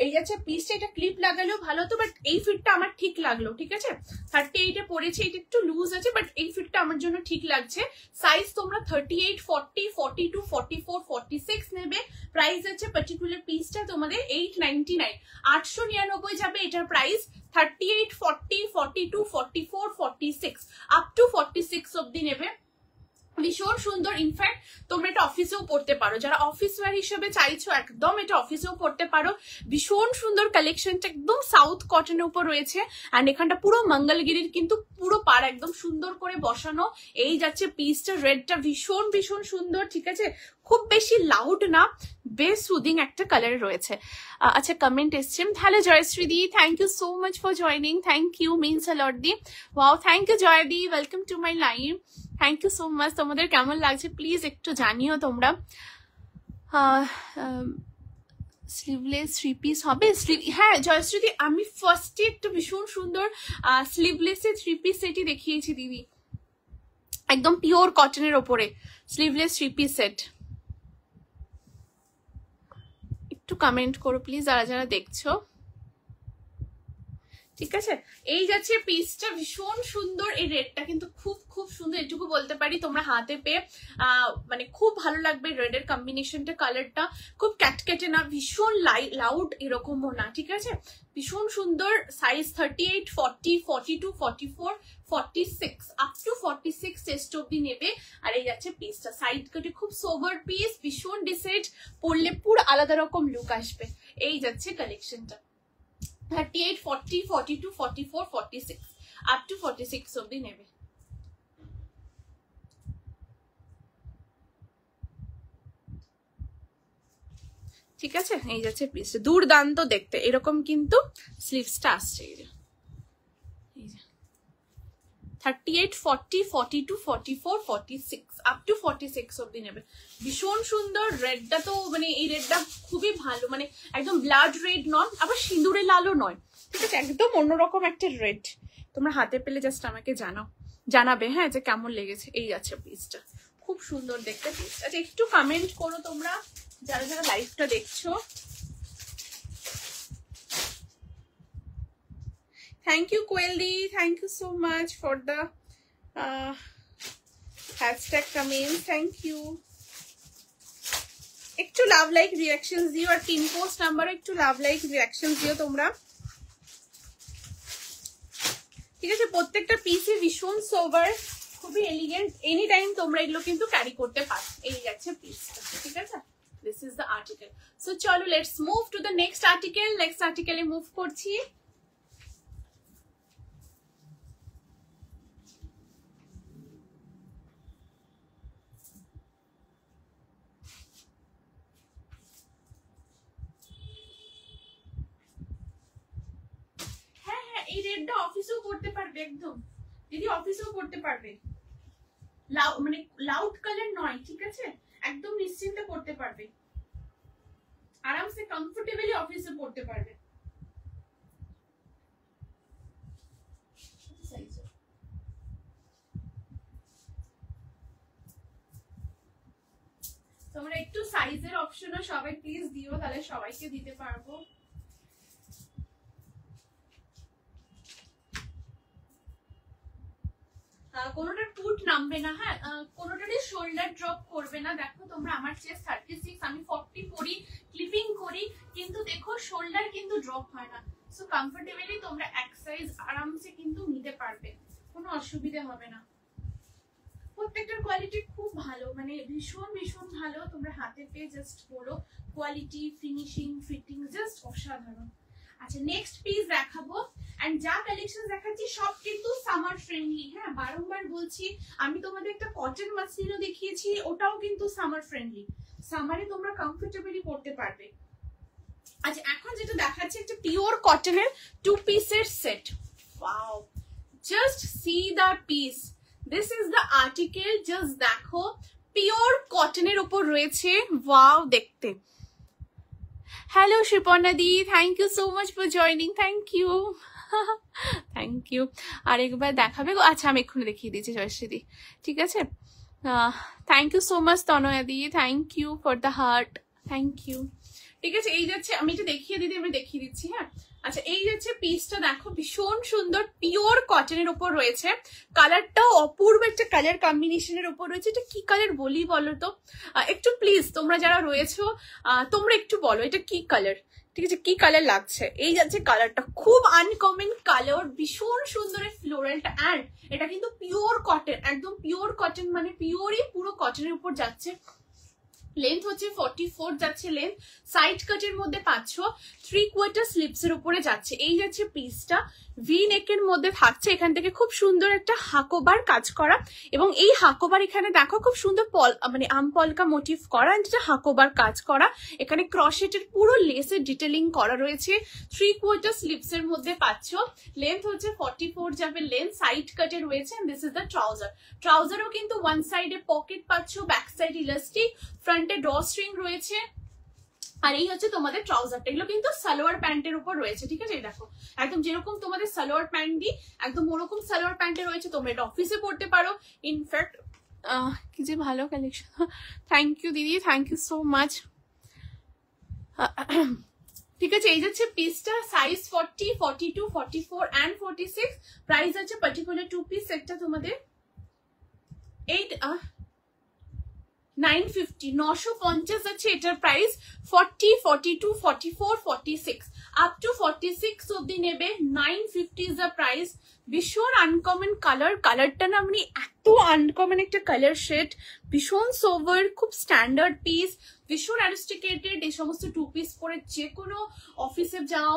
এই যাচ্ছে পিসটা, এটা ক্লিপ লাগালেও ভালো হতো, বাট এই ফিটটা আমার ঠিক লাগলো, ঠিক আছে। 38-এ পরেছি, এটা একটু লুজ আছে, বাট এই ফিটটা আমার জন্য ঠিক লাগছে। সাইজ তোমরা 38, 40, 42, 44, 46 নেবে। প্রাইস আছে পার্টিকুলার পিসটা তোমাদের 899, 899 যাবে এটার প্রাইস। 38, 40, 42, 44, 46 আপ টু 46 অব্দি নেবে, ভীষণ সুন্দর। ইনফ্যাক্ট তোমরা এটা অফিসেও পড়তে পারো, যারা অফিস ওয়্যার হিসেবে চাইছো একদম এটা অফিসেও পড়তে পারো। ভীষণ সুন্দর কালেকশনটা, একদম সাউথ কটনের উপর রয়েছে। অ্যান্ড এখানটা পুরো মঙ্গলগিরির কিন্তু পুরো পার একদম সুন্দর করে বসানো। এই যাচ্ছে পিসটা, রেডটা ভীষণ ভীষণ সুন্দর, ঠিক আছে, খুব বেশি লাউড না, বেশ সুদিং একটা কালার রয়েছে। আচ্ছা কমেন্ট এসছে, হ্যালো জয়শ্রী দি, thank you so much for joining, thank you, means a lot দি। ওয়াও, থ্যাংক ইউ জয় দি, welcome to my live, thank you so much. তোমাদের কেমন লাগছে প্লিজ একটু জানিও তোমরা। স্লিভলেস থ্রি পিস হবে, হ্যাঁ জয়শ্রী, আমি ফার্স্টে একটা ভীষণ সুন্দর স্লিভলেসের থ্রি পিস সেটই দেখিয়েছি দিদি, একদম পিওর কটনের ওপরে স্লিভলেস থ্রি পিস সেট। একটু কমেন্ট করো প্লিজ যারা যারা দেখছো, ঠিক আছে। এই যাচ্ছে পিসটা, ভীষণ সুন্দর, এই রেডটা কিন্তু খুব খুব সুন্দর, এটুকু বলতে পারি। তোমরা হাতে পেয়ে মানে খুব ভালো লাগবে রেডের কম্বিনেশনটা, কালারটা খুব ক্যাটকেটে না, ভীষণ লাউড এরকমও না, ঠিক আছে, ভীষণ সুন্দর। সাইজ 38, 40, 42, 44, 46 আপ টু 46 চেস্ট অব্দি নেবে। আর এই যাচ্ছে পিসটা, সাইড কাটে খুব সোবার পিস, ভীষণ ডিসেন্ট, পরলে পুরো আলাদা রকম লুক আসবে। এই যাচ্ছে কালেকশনটা 38, 40, 42, 44, 46 আপ টু 46 অব্দি নেবে। ঠিক আছে, এই যাচ্ছে পিসটা, দুর্দান্ত দেখতে, এরকম কিন্তু স্লিভসটা আসছে। এই যে 38, 40, 42, 44, 46 আপ টু 46 অব্দি নেবে, ভীষণ সুন্দর। রেডটা তো মানে এই রেডটা খুবই ভালো, মানে একদম ব্লাড রেড নয়, আবার সিঁদুরে লালও নয়, ঠিক আছে, একদম অন্যরকম একটা রেড। তোমরা হাতে পেলে জাস্ট আমাকে জানাবে, হ্যাঁ, যে কেমন লেগেছে। এই আছে পিসটা, খুব সুন্দর দেখতে পিসটা। আচ্ছা একটু কমেন্ট করো তোমরা যারা যারা লাইভটা দেখছো। Thank you, Queldi. Thank you so much for the hashtag comments. Thank you. একটু লাভ লাইক রিঅ্যাকশনস দিও, আর টিন পোস্ট নাম্বারে একটু লাভ লাইক রিঅ্যাকশনস দিও তোমরা, ঠিক আছে। প্রত্যেকটা পিসই ভীষণ সোবার, খুবই এলিগেন্ট, এনি টাইম তোমরা এগুলো কিন্তু ক্যারি করতে পারো। এই যাচ্ছে পিসটা, ঠিক আছে। This is the article. So চলো let's move to the next article. Next আর্টিকেলে মুভ করছি। এই রেডটা অফিসেও পড়তে পারবে, একদম দিদি অফিসেও পড়তে পারবে, মানে লাউড কালার নয়, ঠিক আছে, একদম নিশ্চিন্তে পড়তে পারবে, আরামসে কমফোর্টেবলি অফিসে পড়তে পারবে। তোমরা একটু সাইজের অপশনও সবাই প্লিজ দিও, তাহলে সবাইকে দিতে পারবো। কোনোটার পুট নামবে না, হ্যাঁ, কোনোটারই শোল্ডার ড্রপ করবে না। দেখো তোমরা আমার চেস্ট 36, আমি 40 পরি, ক্লিপিং করি, কিন্তু দেখো শোল্ডার কিন্তু ড্রপ হয় না। সো কমফোর্টেবলি তোমরা এক সাইজ আরামসে কিন্তু নিতে পারবে, কোনো অসুবিধা হবে না। প্রত্যেকটার কোয়ালিটি খুব ভালো, মানে ভীষণ ভীষণ ভালো। তোমরা হাতে পেয়ে জাস্ট বলো কোয়ালিটি, ফিনিশিং, ফিটিং জাস্ট অসাধারণ। আচ্ছা নেক্সট পিস দেখাবো, এন্ড যা কালেকশন দেখাচ্ছি সব কিন্তু সামার ফ্রেন্ডলি। হ্যাঁ বারংবার বলছি, আমি তোমাদের একটা কটন মাসলিনও দেখিয়েছি, ওটাও কিন্তু সামার ফ্রেন্ডলি, সামারে তোমরা কমফোর্টেবলি পড়তে পারবে। আচ্ছা এখন যেটা দেখাচ্ছি একটা পিওর কটনের 2 পিসের সেট। Wow, just see the piece, this is the article, just দেখো পিওর কটনের উপর রয়েছে। ওয়াও দেখতে। হ্যালো শিপর্ণা দি, thank you so much for joining, thank you thank you. আরেকবার দেখাবে? আচ্ছা আমি এক্ষুনি দেখিয়ে দিচ্ছি জয়শ্রী দি, ঠিক আছে। Thank you so much Tanaya দি, thank you for the heart, thank you. ঠিক আছে এই যাচ্ছে, আমি এটা দেখিয়ে দিদি, আমি দেখিয়ে দিচ্ছি। হ্যাঁ আচ্ছা এই যাচ্ছে পিসটা, দেখো ভীষণ সুন্দর পিওর কটনের উপর রয়েছে, কালারটাও অপূর্ব একটা কালার কম্বিনেশনের উপর রয়েছে। এটা কি কালার বলি বলো তো, একটু প্লিজ তোমরা যারা রয়েছো তোমরা একটু বলো এটা কি কালার, ঠিক আছে কি কালার লাগছে। এই যাচ্ছে কালারটা, খুব আনকমন কালার, ভীষণ সুন্দর ফ্লোরালটা, অ্যান্ড এটা কিন্তু পিওর কটন, একদম পিওর কটন, মানে পিওরই পুরো কটনের উপর যাচ্ছে। লেন্থ হচ্ছে 44 যাচ্ছে লেন্থ, সাইড কাটের মধ্যে পাচ্ছ, 3/4 স্লিপস এর উপরে যাচ্ছে। এই যাচ্ছে পিসটা, ভি নেকের মধ্যে থাকছে, এখান থেকে খুব সুন্দর একটা হাকোবার কাজ করা, এবং এই হাকোবার এখানে দেখো খুব সুন্দর মানে আমপলকা মোটিভ করা, যেটা হাকোবার কাজ করা, এখানে ক্রশেটের পুরো লেসের ডিটেলিং করা রয়েছে। 3/4 স্লিপস এর মধ্যে পাচ্ছ, লেন্থ হচ্ছে 44 যাবে লেন্থ, সাইড কাটে রয়েছে। দিস ইজ দ্য ট্রাউজার, ট্রাউজারও কিন্তু ওয়ান সাইডে পকেট পাচ্ছ, ব্যাক সাইড ইলাস্টিক, ফ্রন্টে ড্র স্ট্রিং রয়েছে। আর এই হচ্ছে তোমাদের ট্রাউজারটা, এগুলো কিন্তু সালোয়ার প্যান্টের উপর রয়েছে, ঠিক আছে। দেখো একদম যেরকম তোমাদের সালোয়ার প্যান্ট দিই একদম ওরকম সালোয়ার প্যান্টে রয়েছে, তোমরা এটা অফিসে পড়তে পারো। ইনফ্যাক্ট কি যে ভালো কালেকশন, থ্যাংক ইউ দিদি, থ্যাংক ইউ সো মাচ। ঠিক আছে এই যাচ্ছে পিসটা, সাইজ 40, 42, 44 and 46। প্রাইস আছে পার্টিকুলার 2 পিস সেটটা তোমাদের 950 আছে এটার প্রাইস। 40, 42, 44, 46 আপ টু 46 অব্দি নেবে, 950 ইজ দ্য প্রাইস। ভীষণ আনকমন কালার, কালারটা না মানে এত আনকমন একটা কালার শেড, ভীষণ সোভার, খুব স্ট্যান্ডার্ড পিস, ভীষণ অ্যারিস্টিকেটেড। এই সমস্ত 2 পিস পরে যে কোনো অফিসে যাও,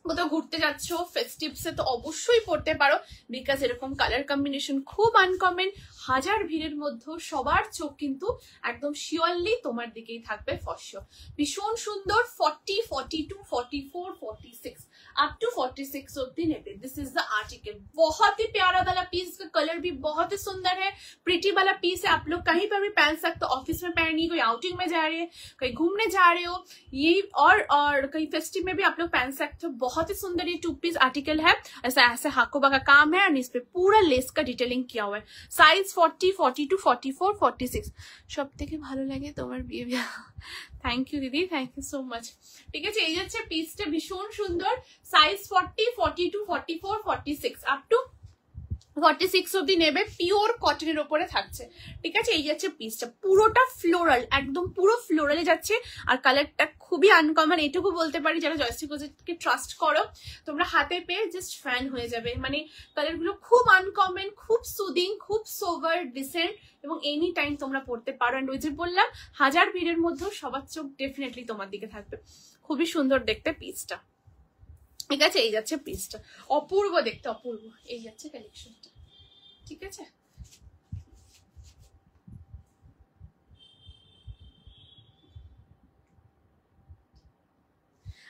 কোথাও ঘুরতে যাচ্ছ, ফেস্টিভসে তো অবশ্যই পড়তে পারো, বিকজ এরকম কালার কম্বিনেশন খুব আনকমন। হাজার ভিড়ের মধ্যে সবার চোখ কিন্তু একদম শিওরলি তোমার দিকেই থাকবে ফর শিওর। ভীষণ সুন্দর, 40, 42, 44, 46 अप टू 46 ऑब्दी नेटे। दिस इज द आर्टिकल, बहुत ही प्यारा वाला पीस, का कलर भी बहुत ही सुंदर है, प्रिटी वाला पीस है, आप लोग कहीं पर भी पहन सकते हो, ऑफिस में पहनिए, कोई आउटिंग में जा रहे हैं, कहीं घूमने जा रहे हो, ये और कहीं फेस्टिव में भी आप लोग पहन सकते हो। बहुत ही सुंदर ये 2 पीस आर्टिकल है, ऐसा ऐसे हाकोबा का काम है, और इस पे पूरा लेस का डिटेलिंग किया हुआ है। साइज 40, 42, 44, 46 सब থেকে ভালো লাগে তোমার বিহেভিয়ার। থ্যাংক ইউ দিদি, থ্যাংক ইউ সো মাচ। ঠিক আছে এই যাচ্ছে পিসটা, ভীষণ সুন্দর, সাইজ 40, 42, 44, 46 আপ টু 46 অব্দি নেবে, পিওর কটনের উপরে থাকছে। ঠিক আছে এই যাচ্ছে পিসটা, পুরোটা ফ্লোরাল, একদম পুরো ফ্লোরালে যাচ্ছে, আর কালারটা খুবই আনকমন। এটুকু বলতে পারি যারা জয়শ্রী কোজেটকে ট্রাস্ট করো, তোমরা হাতে পেয়ে জাস্ট ফ্যান হয়ে যাবে। মানে কালারগুলো খুব আনকমন, খুব সুদিং, খুব সোভার, ডিসেন্ট, এবং এনি টাইম তোমরা পড়তে পারো। অ্যান্ড ওই যে বললাম হাজার ভিড়ের মধ্যেও সবার চোখ ডেফিনেটলি তোমার দিকে থাকবে। খুবই সুন্দর দেখতে পিসটা। ঠিক আছে এই যাচ্ছে পিসটা, অপূর্ব দেখতে, অপূর্ব। এই যাচ্ছে কালেকশনটা, ঠিক আছে।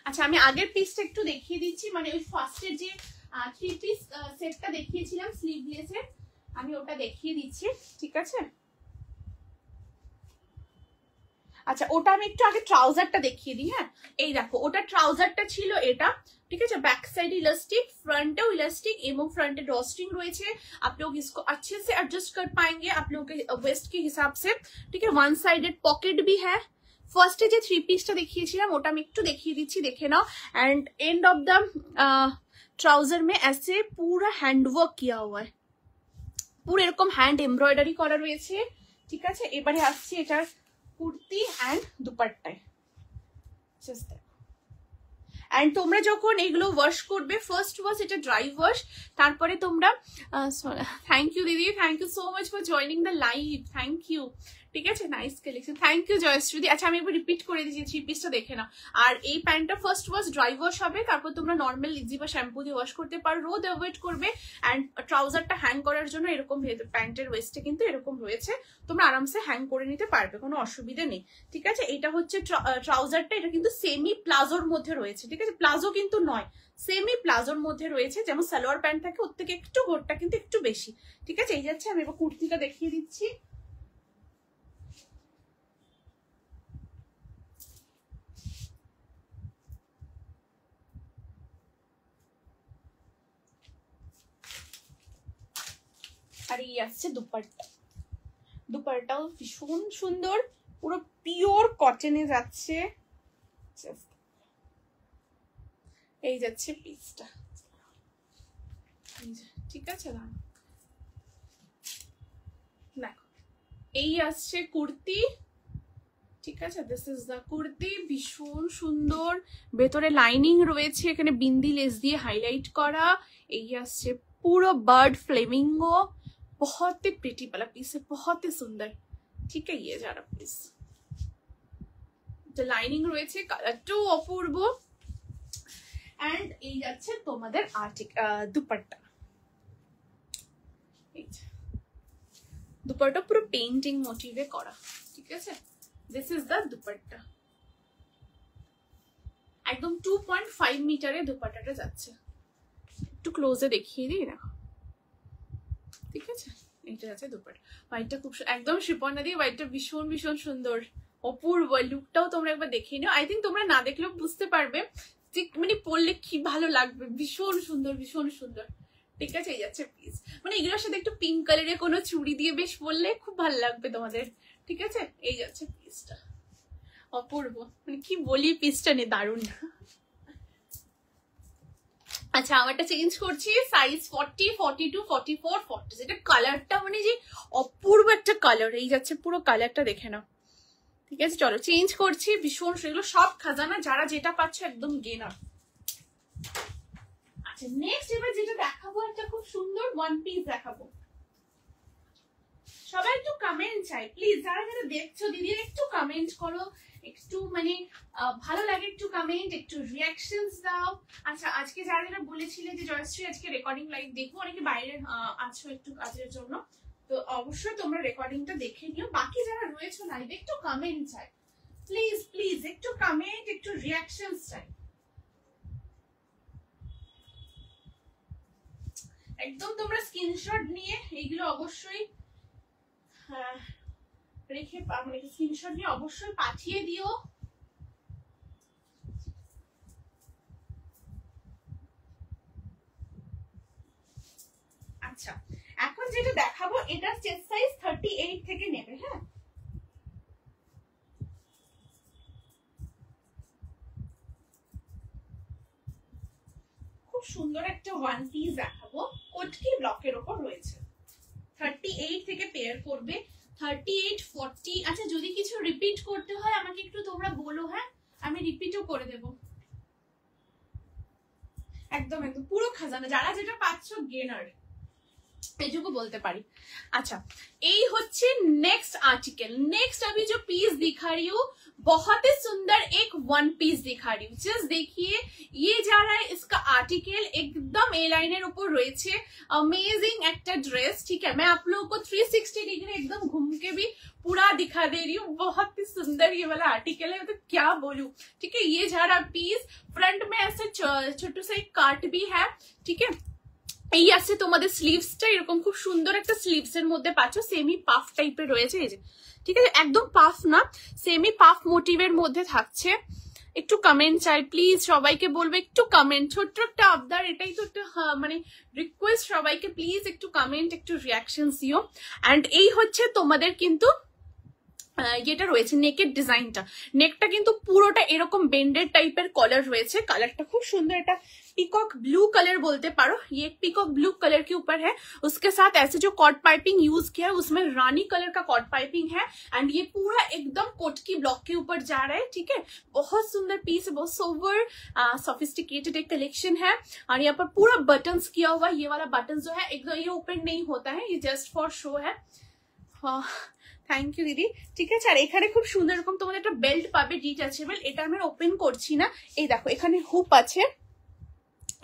আচ্ছা আমি আগের পিসটা একটু দেখিয়ে দিচ্ছি, মানে ওই ফার্স্টের যে 3 পিস সেটটা দেখিয়েছিলাম স্লিভলেসের, আমি ওটা দেখিয়ে দিচ্ছি, ঠিক আছে। আচ্ছা ওটা আমি একটু আগে ট্রাউজারটা দেখিয়ে দিই। হ্যাঁ এই দেখো ওটা ট্রাউজারটা ছিল এটা, ठीक है। Back side elastic, front elastic एवं फ्रंट ड्रॉस्ट्रिंग रही है। आप लोग इसको अच्छे से एडजस्ट कर पाएंगे आप लोग के वेस्ट के हिसाब से, ठीक है। 1 साइडेड पॉकेट भी है। ফার্স্টে যে 3 পিসটা দেখিয়েছিলাম ওটা আমি একটু দেখিয়ে দিচ্ছি, দেখে নাও। And end of the trouser में ऐसे पूरा हैंडवर्क किया हुआ है, পুরো এরকম হ্যান্ড এমব্রয়ডারি করা রয়েছে, ঠিক আছে। এবারে আসছি এটার কুর্তি এন্ড দুপাট্টায়, জাস্ট অ্যান্ড তোমরা যখন এগুলো ওয়াশ করবে, ফার্স্ট ওয়াশ এটা ড্রাই ওয়াশ, তারপরে তোমরা থ্যাংক ইউ দিদি, thank you so much for joining the live, thank you. ঠিক আছে, nice collection, thank you Jayashree. আচ্ছা আমি একবার রিপিট করে দিয়েছি, 3 পিসটা দেখে নাও। আর এই প্যান্টটা ফার্স্ট ওয়াশ ড্রাই ওয়াশ হবে, তারপর তোমরা নর্মাল ইজি বা শ্যাম্পু দিয়ে ওয়াশ করতে পারো, রোদ অ্যাভয়েড করবে। অ্যান্ড ট্রাউজারটা হ্যাং করার জন্য এরকম প্যান্টের ওয়েস্টে কিন্তু এরকম রয়েছে, তোমরা আরামসে হ্যাং করে নিতে পারবে, কোনো অসুবিধা নেই। ঠিক আছে, এটা হচ্ছে ট্রাউজারটা, এটা কিন্তু সেমি প্লাজোর মধ্যে রয়েছে। ঠিক আছে, প্লাজো কিন্তু নয়, সেমি প্লাজোর মধ্যে রয়েছে, যেমন সালোয়ার প্যান্ট থাকে ওর থেকে একটু গোটটা কিন্তু একটু বেশি। ঠিক আছে, এই যাচ্ছে, আমি এবার কুর্তিটা দেখিয়ে দিচ্ছি। আর এই আসছে দুপাট্টা, দুপাট্টাও ভীষণ সুন্দর, পুরো পিওর কটনে যাচ্ছে। এই যাচ্ছে পিসটা, ঠিক আছে না, দেখো এই আসছে কুর্তি। ঠিক আছে, দিস ইজ দ্য কুর্তি, ভীষণ সুন্দর, ভেতরে লাইনিং রয়েছে, এখানে বিন্দি লেস দিয়ে হাইলাইট করা। এই আসছে पूरा बर्ड फ्लेमिंगो, बहुत ही प्रिटी वाला पीस है, बहुत ही सुंदर। ठीक है, ये जा रहा पीस, जो लाइनिंग রয়েছে, কালারটাও অপূর্ব। এন্ড এই যাচ্ছে তোমাদের দুপাট্টা, দুপাট্টা পুরো পেইন্টিং মোটিভে করা। ঠিক আছে, দিস ইজ দ্য দুপাট্টা, একদম 2.5 মিটারে দুপাট্টাটা যাচ্ছে। একটু ক্লোজে দেখিয়ে দিই না, ঠিক আছে, এইটা আছে দুপাট্টা। হোয়াইটটা খুব একদম শিপন দিয়ে, হোয়াইটটা ভীষণ ভীষণ সুন্দর, অপূর্ব। লুকটাও তোমরা একবার দেখে নিও, আই থিঙ্ক তোমরা না দেখলেও বুঝতে পারবে যে মানে পরলে কি ভালো লাগবে, ভীষণ সুন্দর ভীষণ সুন্দর। ঠিক আছে, এই যাচ্ছে পিস, মানে এগুলোর সাথে একটু পিঙ্ক কালারের কোনো চুড়ি দিয়ে বেশ পরলে খুব ভালো লাগবে তোমাদের। ঠিক আছে, এই যাচ্ছে পিসটা, অপূর্ব, মানে কি বলি, পিসটা নে দারুণ। আচ্ছা আমারটা চেঞ্জ করছি, সাইজ 40, 42, 44, 40, যেটা কালারটা মানে যে অপূর্ব একটা কালার, এই যাচ্ছে পুরো কালারটা দেখে নাও। ঠিক আছে, চলো চেঞ্জ করছি, ভীষণ সেগুলো সব খাজানা, যারা যেটা পাচ্ছে একদম গেনার। আচ্ছা নেক্সট এবার যেটা দেখাবো, একটা খুব সুন্দর ওয়ান পিস দেখাবো। সবাই একটু কমেন্ট চাই প্লিজ, যারা যারা দেখছো দিদি একটু কমেন্ট করো, একটু মানে ভালো লাগে, একটু কমেন্ট, একটু রিয়াকশনস দাও। আচ্ছা আজকে যারা যারা বলেছিলে যে জয়শ্রী আজকে রেকর্ডিং লাইভ দেখবো, অনেকে বাইরে আছো একটু কাজের জন্য, তো অবশ্যই তোমরা রেকর্ডিংটা দেখে নিও। বাকি যারা রয়েছে লাইভে একটু কমেন্ট চাই প্লিজ প্লিজ, একটু কমেন্ট, একটু রিয়াকশনস চাই। একদম তোমরা স্ক্রিনশট নিয়ে এইগুলো অবশ্যই রেখে, মানে স্ক্রিনশট নিয়ে অবশ্যই পাঠিয়ে দিও। আচ্ছা এখন যেটা দেখাবো, এটা চেস্ট সাইজ 38 থেকে নেবে। হ্যাঁ, খুব সুন্দর একটা ওয়ান পিস দেখাবো, কোটকি ব্লকের ওপর রয়েছে, 38 থেকে পেয়ার করবে, 38, 40। আচ্ছা যদি কিছু রিপিট করতে হয় আমাকে একটু তোমরা বলো, হ্যাঁ আমি রিপিটও করে দেব। একদম একদম পুরো খাজানা, যারা যেটা পাচ্ছ গেনার, এইটুকু বলতে পারি। अच्छा এই হচ্ছে नेक्स्ट आर्टिकल। नेक्स्ट अभी जो पीस दिखा रही हूँ बहुत ही सुंदर एक वन पीस दिखा रही हूँ, जस्ट देखिए ये जा रहा है इसका आर्टिकल, एकदम ए लाइनर ऊपर রয়েছে, अमेजिंग একটা ड्रेस। ठीक है, मैं आप लोगों को 360 डिग्री एकदम घूम के भी पूरा दिखा दे रही हूँ, बहुत ही सुंदर ये वाला आर्टिकल है, तो क्या बोलूं। ठीक है, ये जा रहा पीस, फ्रंट में ऐसे छोटा सा एक काट भी है। ठीक है, এই আছে তোমাদের স্লিভসটা, এরকম খুব সুন্দর একটা স্লিভস এর মধ্যে পাচ্ছ, সেমি পাফ টাইপের রয়েছে এই যে। ঠিক আছে, একদম পাফ না, সেমি পাফ মোটিভের মধ্যে থাকছে। একটু কমেন্ট চাই প্লিজ, সবাইকে বলবো একটু কমেন্ট, ছোট্ট একটা আবদার, এটাই তো একটা মানে রিকোয়েস্ট, সবাইকে প্লিজ একটু কমেন্ট, একটু রিয়াকশন দিও। এন্ড এই হচ্ছে তোমাদের কিন্তু যেটা রয়েছে নেকের ডিজাইনটা, নেকটা কিন্তু পুরোটা এরকম বেন্ডেড টাইপের কলার রয়েছে। কালারটা খুব সুন্দর, এটা पीकॉक ब्लू कलर बोलते पारो। ये पीकॉक ब्लू कलर के ऊपर है, उसके साथ ऐसे जो कॉट पाइपिंग यूज किया है उसमें रानी कलर का कॉट पाइपिंग है। एंड ये पूरा एकदम कोट की ब्लॉक के ऊपर जा रहा है, ठीक है। बहुत सुंदर पीस है, बहुत सोवर सोफिस्टिकेटेड एक कलेक्शन है। और यहाँ पर पूरा बटन्स किया हुआ, ये वाला बटन जो है एकदम ये ओपन नहीं होता है, ये जस्ट फॉर शो है। থ্যাংক ইউ দিদি, ঠিক আছে। আর এখানে খুব সুন্দর এরকম তোমাদের একটা বেল্ট পাবে, ডিটাচেবল। এটা আমি ওপেন করছি না, এই দেখো এখানে হুপ আছে,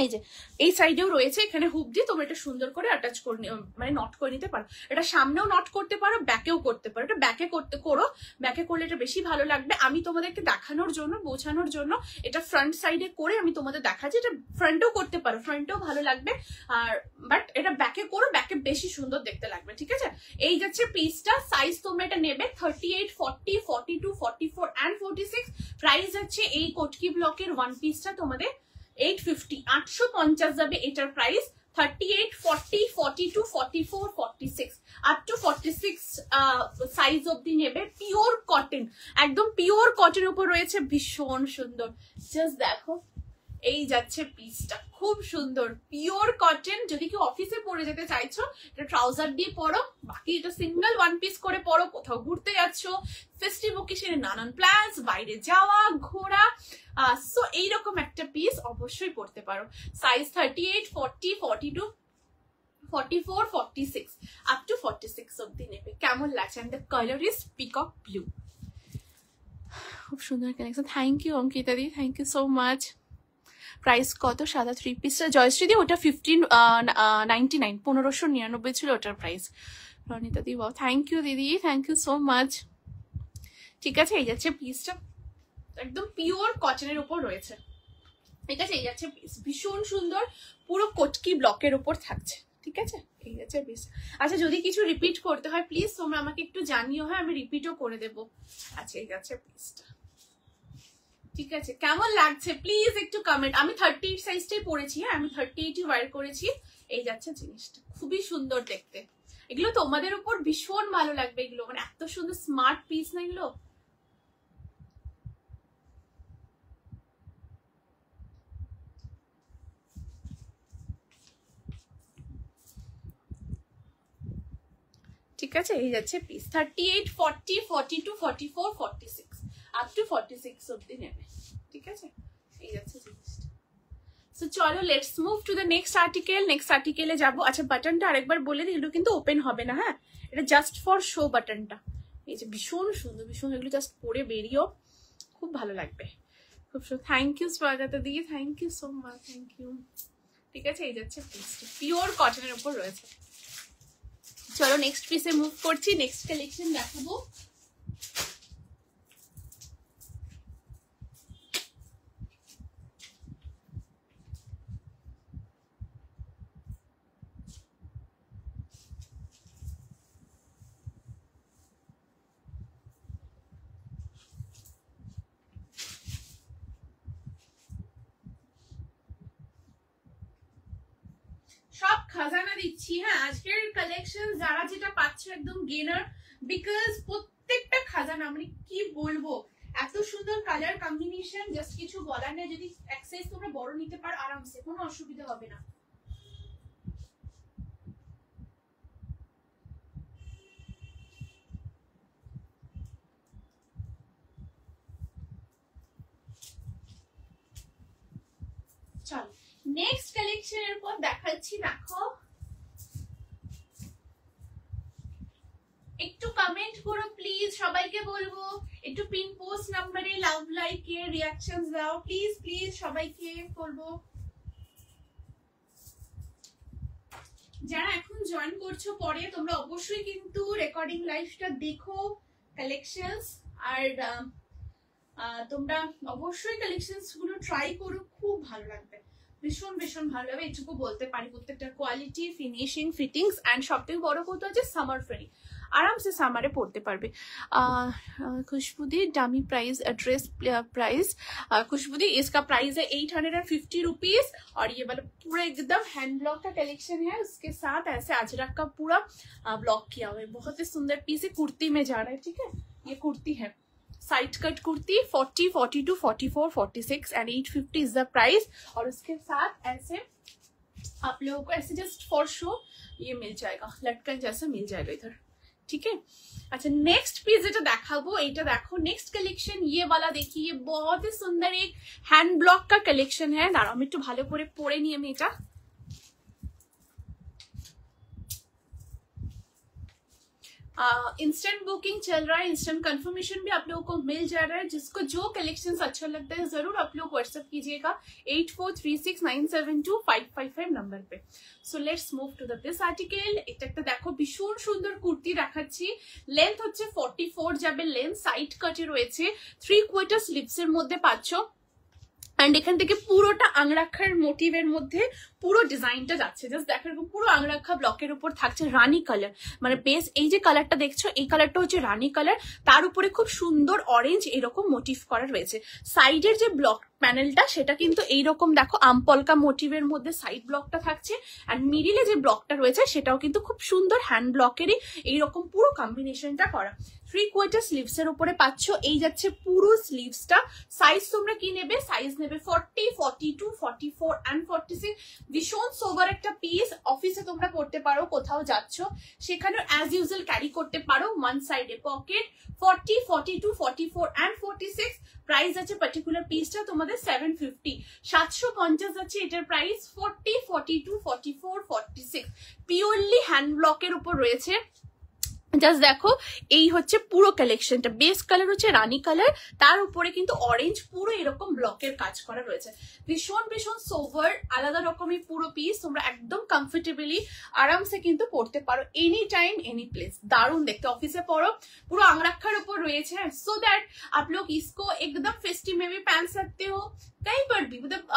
এই যে এই সাইডেও রয়েছে, এখানে হুপ দিয়ে তোমরা এটা সুন্দর করে অ্যাটাচ করে মানে নট করে নিতে পারো। এটা সামনেও নট করতে পারো, ব্যাকেও করতে পারো। এটা ব্যাকে করো, ব্যাকে করলে এটা বেশি ভালো লাগবে। আমি তোমাদেরকে দেখানোর জন্য, বোঝানোর জন্য এটা ফ্রন্ট সাইডে করে আমি তোমাদের দেখাচ্ছি। এটা ফ্রন্টেও করতে পারো, ফ্রন্টেও ভালো লাগবে। আর বাট এটা ব্যাকে করো, ব্যাকে বেশি সুন্দর দেখতে লাগবে, ঠিক আছে। এই যাচ্ছে পিসটা, সাইজ তোমরা এটা নেবে 38, 40, 42, 44 and 46। প্রাইস আছে এই কোটকি ব্লকের ওয়ান পিসটা তোমাদের 850, 850 যাবে এটার প্রাইস। 38, 40, 42, 44, 46 আপ টু 46 সাইজ অবধি নেবে। পিওর কটন, একদম পিওর কটনের উপর রয়েছে, ভীষণ সুন্দর। জাস্ট দেখো, এই যাচ্ছে পিসটা, খুব সুন্দর পিওর কটন। যদি কেউ অফিসে পরে যেতে চাইছো এটা ট্রাউজার দিয়ে পরো, বাকি এটা সিঙ্গেল ওয়ান পিস করে পরো। কোথাও ঘুরতে যাচ্ছ, ফেস্টিভ ওকেশনে নানান প্ল্যান্স, বাইরে যাওয়া, ঘোরা, সো এইরকম একটা পিস অবশ্যই পরতে পারো। সাইজ 38, 40, 42, 44, 46 আপ টু 46 অব্দি নেবে। কেমন লাগছে? And the colour is peacock blue. খুব সুন্দর কালেকশন। থ্যাংক ইউ অঙ্কিতা দি, thank you so much. Price কত? সাদা থ্রি পিসটা জয়শ্রী দি, ওটা 1599, 1599 ছিল ওটার প্রাইস। রনিতা দি, ওয়াও, থ্যাংক ইউ দিদি, থ্যাংক ইউ সো মাচ। ঠিক আছে, এই যাচ্ছে পিসটা, একদম পিওর কটনের উপর রয়েছে, ঠিক আছে। এই যাচ্ছে পিস, ভীষণ সুন্দর, পুরো কোটকি ব্লকের উপর থাকছে, ঠিক আছে। এই যাচ্ছে পিস। আচ্ছা, যদি কিছু রিপিট করতে হয় প্লিজ তোমরা আমাকে একটু জানিও, হয় আমি রিপিটও করে দেবো। আচ্ছা, এই যাচ্ছে পিসটা, ঠিক আছে। কেমন লাগছে প্লিজ একটু কমেন্ট। আমি 38 সাইজটাই পরেছি, হ্যাঁ আমি 38ই ওয়্যার করেছি। এই যাচ্ছে জিনিসটা, খুবই সুন্দর দেখতে। এগুলো তোমাদের উপর ভীষণ ভালো লাগবে, এগুলো মানে এত সুন্দর স্মার্ট পিস না এগুলো। ঠিক আছে, এই যাচ্ছে পিস। 38, 40, 42, 44, 46 আপ টু 46 অব্দি নেবে, ঠিক আছে। এই যাচ্ছে জিনিসটা। সো চলো, let's move to the next article. Next আর্টিকেলে যাবো। আচ্ছা, বাটনটা আরেকবার বলে দিই, এগুলো কিন্তু ওপেন হবে না, হ্যাঁ এটা জাস্ট ফর শো বাটনটা। এই যে ভীষণ সুন্দর, ভীষণ, এগুলো জাস্ট পরে বেরিয়েও খুব ভালো লাগবে, খুব সুন্দর। থ্যাংক ইউ স্বাগতা দি, thank you so much, thank you. ঠিক আছে, এই যাচ্ছে পিসটা, পিওর কটনের উপর রয়েছে। চলো নেক্সট পিসে মুভ করছি, নেক্সট কালেকশন দেখাবো। সব খাজানা দিচ্ছি, হ্যাঁ আজকের কালেকশন যারা যেটা পাচ্ছ একদম গেনার, বিকজ প্রত্যেকটা খাজানা, মানে কি বলবো, এত সুন্দর কালার কম্বিনেশন, জাস্ট কিছু বলার নেই। যদি এক সাইজ তোমরা বড় নিতে পারো আরামসে, কোনো অসুবিধা হবে না। চলো নেক্সট কালেকশনের পর দেখাচ্ছি, দেখো একটু কমেন্ট করো প্লিজ, সবাইকে বলবো একটু পিন পোস্ট নাম্বারে লাভ লাইক এর রিঅ্যাকশনস দাও প্লিজ, প্লিজ সবাইকে বলবো। যারা এখন জয়েন করছো পরে, তোমরা অবশ্যই কিন্তু রেকর্ডিং লাইভটা দেখো কালেকশনস, আর তোমরা অবশ্যই কালেকশনস গুলো ট্রাই করো, খুব ভালো লাগবে, ভীষণ ভীষণ ভালো লাগবে, এটুকু বলতে পারি। প্রত্যেকটা কোয়ালিটি, ফিনিশিং, ফিটিংস এন্ড সবথেকে বড় কথা হচ্ছে সামার ফ্রেন্ডলি, आराम से सामारे पढ़ते पारबे। खुशबुदी डामी प्राइस, ड्रेस प्राइस, खुशबुदी इसका प्राइस है 850 रुपीज। और ये वाला पूरा एकदम हैंड ब्लॉक का कलेक्शन है, उसके साथ ऐसे अजरक का पूरा ब्लॉक किया हुआ है, बहुत ही सुंदर पीस है, कुर्ती में जा रहा है, ठीक है। ये कुर्ती है, side cut kurti 40, 42, 44, 46 and 850 is the price. और उसके साथ ऐसे आप लोगों को ऐसे जस्ट फॉर शो ये मिल जाएगा, लटकन जैसा मिल जाएगा इधर, ठीक है। अच्छा नेक्स्ट पीस যেটা দেখাবো এটা দেখো, नेक्स्ट कलेक्शन ये वाला देखिए, ये बहुत ही सुंदर एक हैंड ब्लॉक का कलेक्शन है। दाঁড়াও আমি একটু ভালো করে পরে নিই আমি এটা। इंस्टेंट बुकिंग चल रहा है, इंस्टेंट कंफर्मेशन भी आप लोगों को मिल जा रहा है। जिसको जो कलेक्शन अच्छा लगता है जरूर आप लोग व्हाट्सएप कीजिएगा 8436972555 नंबर पे। So let's move to this article. এটা একটা দেখো ভীষণ সুন্দর কুর্তি দেখাচ্ছি, লেন্থ হচ্ছে 44 যাবে লেন্থ, সাইড কাটে রয়েছে, 3/4 স্লিভস এর মধ্যে পাচ্ছ। এন্ড এখান থেকে পুরোটা আংরাখার মোটিভের মধ্যে পুরো ডিজাইনটা যাচ্ছে, জাস্ট দেখো এরকম পুরো আংরাখা ব্লকের উপর থাকছে রানী কালার, মানে বেস এই যে কালারটা দেখছো এই কালারটা হচ্ছে রানী কালার, তার উপরে খুব সুন্দর অরেঞ্জ এরকম মোটিভ করা রয়েছে। সাইডের যে ব্লক প্যানেলটা সেটা কিন্তু এইরকম দেখো আমপলকা মোটিভের মধ্যে সাইড ব্লকটা থাকছে, এন্ড মিডিলে যে ব্লকটা রয়েছে সেটাও কিন্তু খুব সুন্দর হ্যান্ড ব্লকেরই এইরকম পুরো কম্বিনেশনটা করা। 3/4 স্লিভস এর উপরে পাচ্ছ, এই যাচ্ছে পুরো স্লিভসটা। সাইজ তোমরা কি নেবে, সাইজ নেবে 40, 42, 44 এন্ড 46। ভীষণ সোবার একটা পিস, অফিসে তোমরা পড়তে পারো, কোথাও যাচ্ছ সেখানেও অ্যাজ ইউজুয়াল ক্যারি করতে পারো। ওয়ান সাইডে পকেট, 40, 42, 44 এন্ড 46। প্রাইস আছে পার্টিকুলার পিসটা তোমাদের 750, 750 আছে এটার প্রাইস। 40, 42, 44, 46 পিওরলি হ্যান্ড ব্লকের উপর রয়েছে। জাস্ট দেখো এই হচ্ছে পুরো কালেকশনটা, বেস কালার হচ্ছে রানী কালার, তার উপরে কিন্তু অরেঞ্জ পুরো এরকম ব্লকের কাজ করা রয়েছে। ভীষণ ভীষণ সোভার আলাদা রকমের পুরো পিস, তোমরা একদম কমফর্টেবলি আরামসে কিন্তু পড়তে পারো এনি টাইম एनी प्लेस। दारुण देखते, ऑफिसे पढ़ो पूरा अंगरक्षार ऊपर रही है, सो दैट आप लोग इसको एकदम फेस्टिव में भी पहन सकते हो, कहीं पर भी, मतलब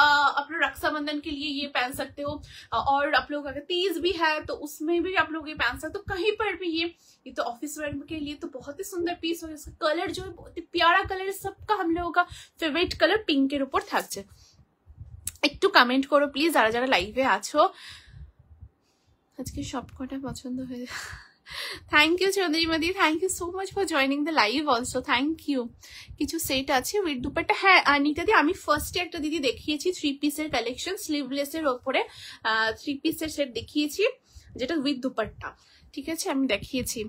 अपने रक्षाबंधन के लिए ये पहन सकते हो, और आप लोग अगर तीज भी है तो उसमें भी आप लोग ये पहन सकते हो, कहीं पर भी ये तो ऑफिस वेयर के लिए तो बहुत ही सुंदर पीस हो। इसका कलर जो है बहुत ही प्यारा कलर है, सबका हम लोगों का फेवरेट कलर पिंकेर ऊपर থাকছে। একটু কমেন্ট করো প্লিজ যারা যারা লাইভে আছো, আজকে সবকটা পছন্দ হয়ে। থ্যাংক ইউ চন্দ্রিমাদি, thank you so much for joining the live also, thank you. কিছু সেট আছে উইথ দুপাট্টা, হ্যাঁ নিতা দি আমি ফার্স্টে একটা দিদি দেখিয়েছি 3 পিসের কালেকশন, স্লিভলেস এর ওপরে 3 পিসের সেট দেখিয়েছি যেটা উইথ দুপাট্টা, ঠিক আছে আমি দেখিয়েছি।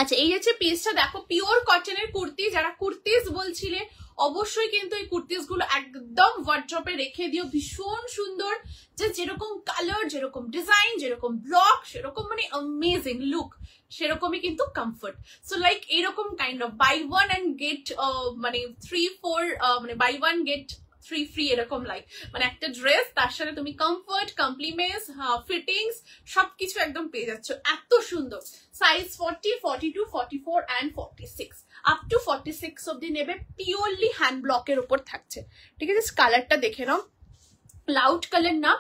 আচ্ছা এই হচ্ছে পিসটা দেখো, পিওর কটনের কুর্তি, যারা কুর্তিজ বলছিলে অবশ্যই কিন্তু এই কুর্তিজ গুলো একদম ওয়ার্ড্রপে রেখে দিও, ভীষণ সুন্দর, যে যেরকম কালার যেরকম ডিজাইন যেরকম ব্লক সেরকম মানে অ্যামেজিং লুক, সেরকমই কিন্তু কমফর্ট। সো লাইক এরকম kind of buy one and get মানে 3-4 মানে বাই ওয়ান গেট 3 ফ্রি এরকম, লাইক মানে একটা ড্রেস তার সাথে তুমি কমফর্ট কমপ্লিমেন্টস ফিটিংস সবকিছু একদম পেয়ে যাচ্ছ, এত সুন্দর। সাইজ 40, 42, 44 এন্ড 46 আপ টু 46 অব্দি নেবে, পিওরলি হ্যান্ড ব্লকের উপর থাকছে, ঠিক আছে। কালারটা দেখে নাও, লাউড কালার না,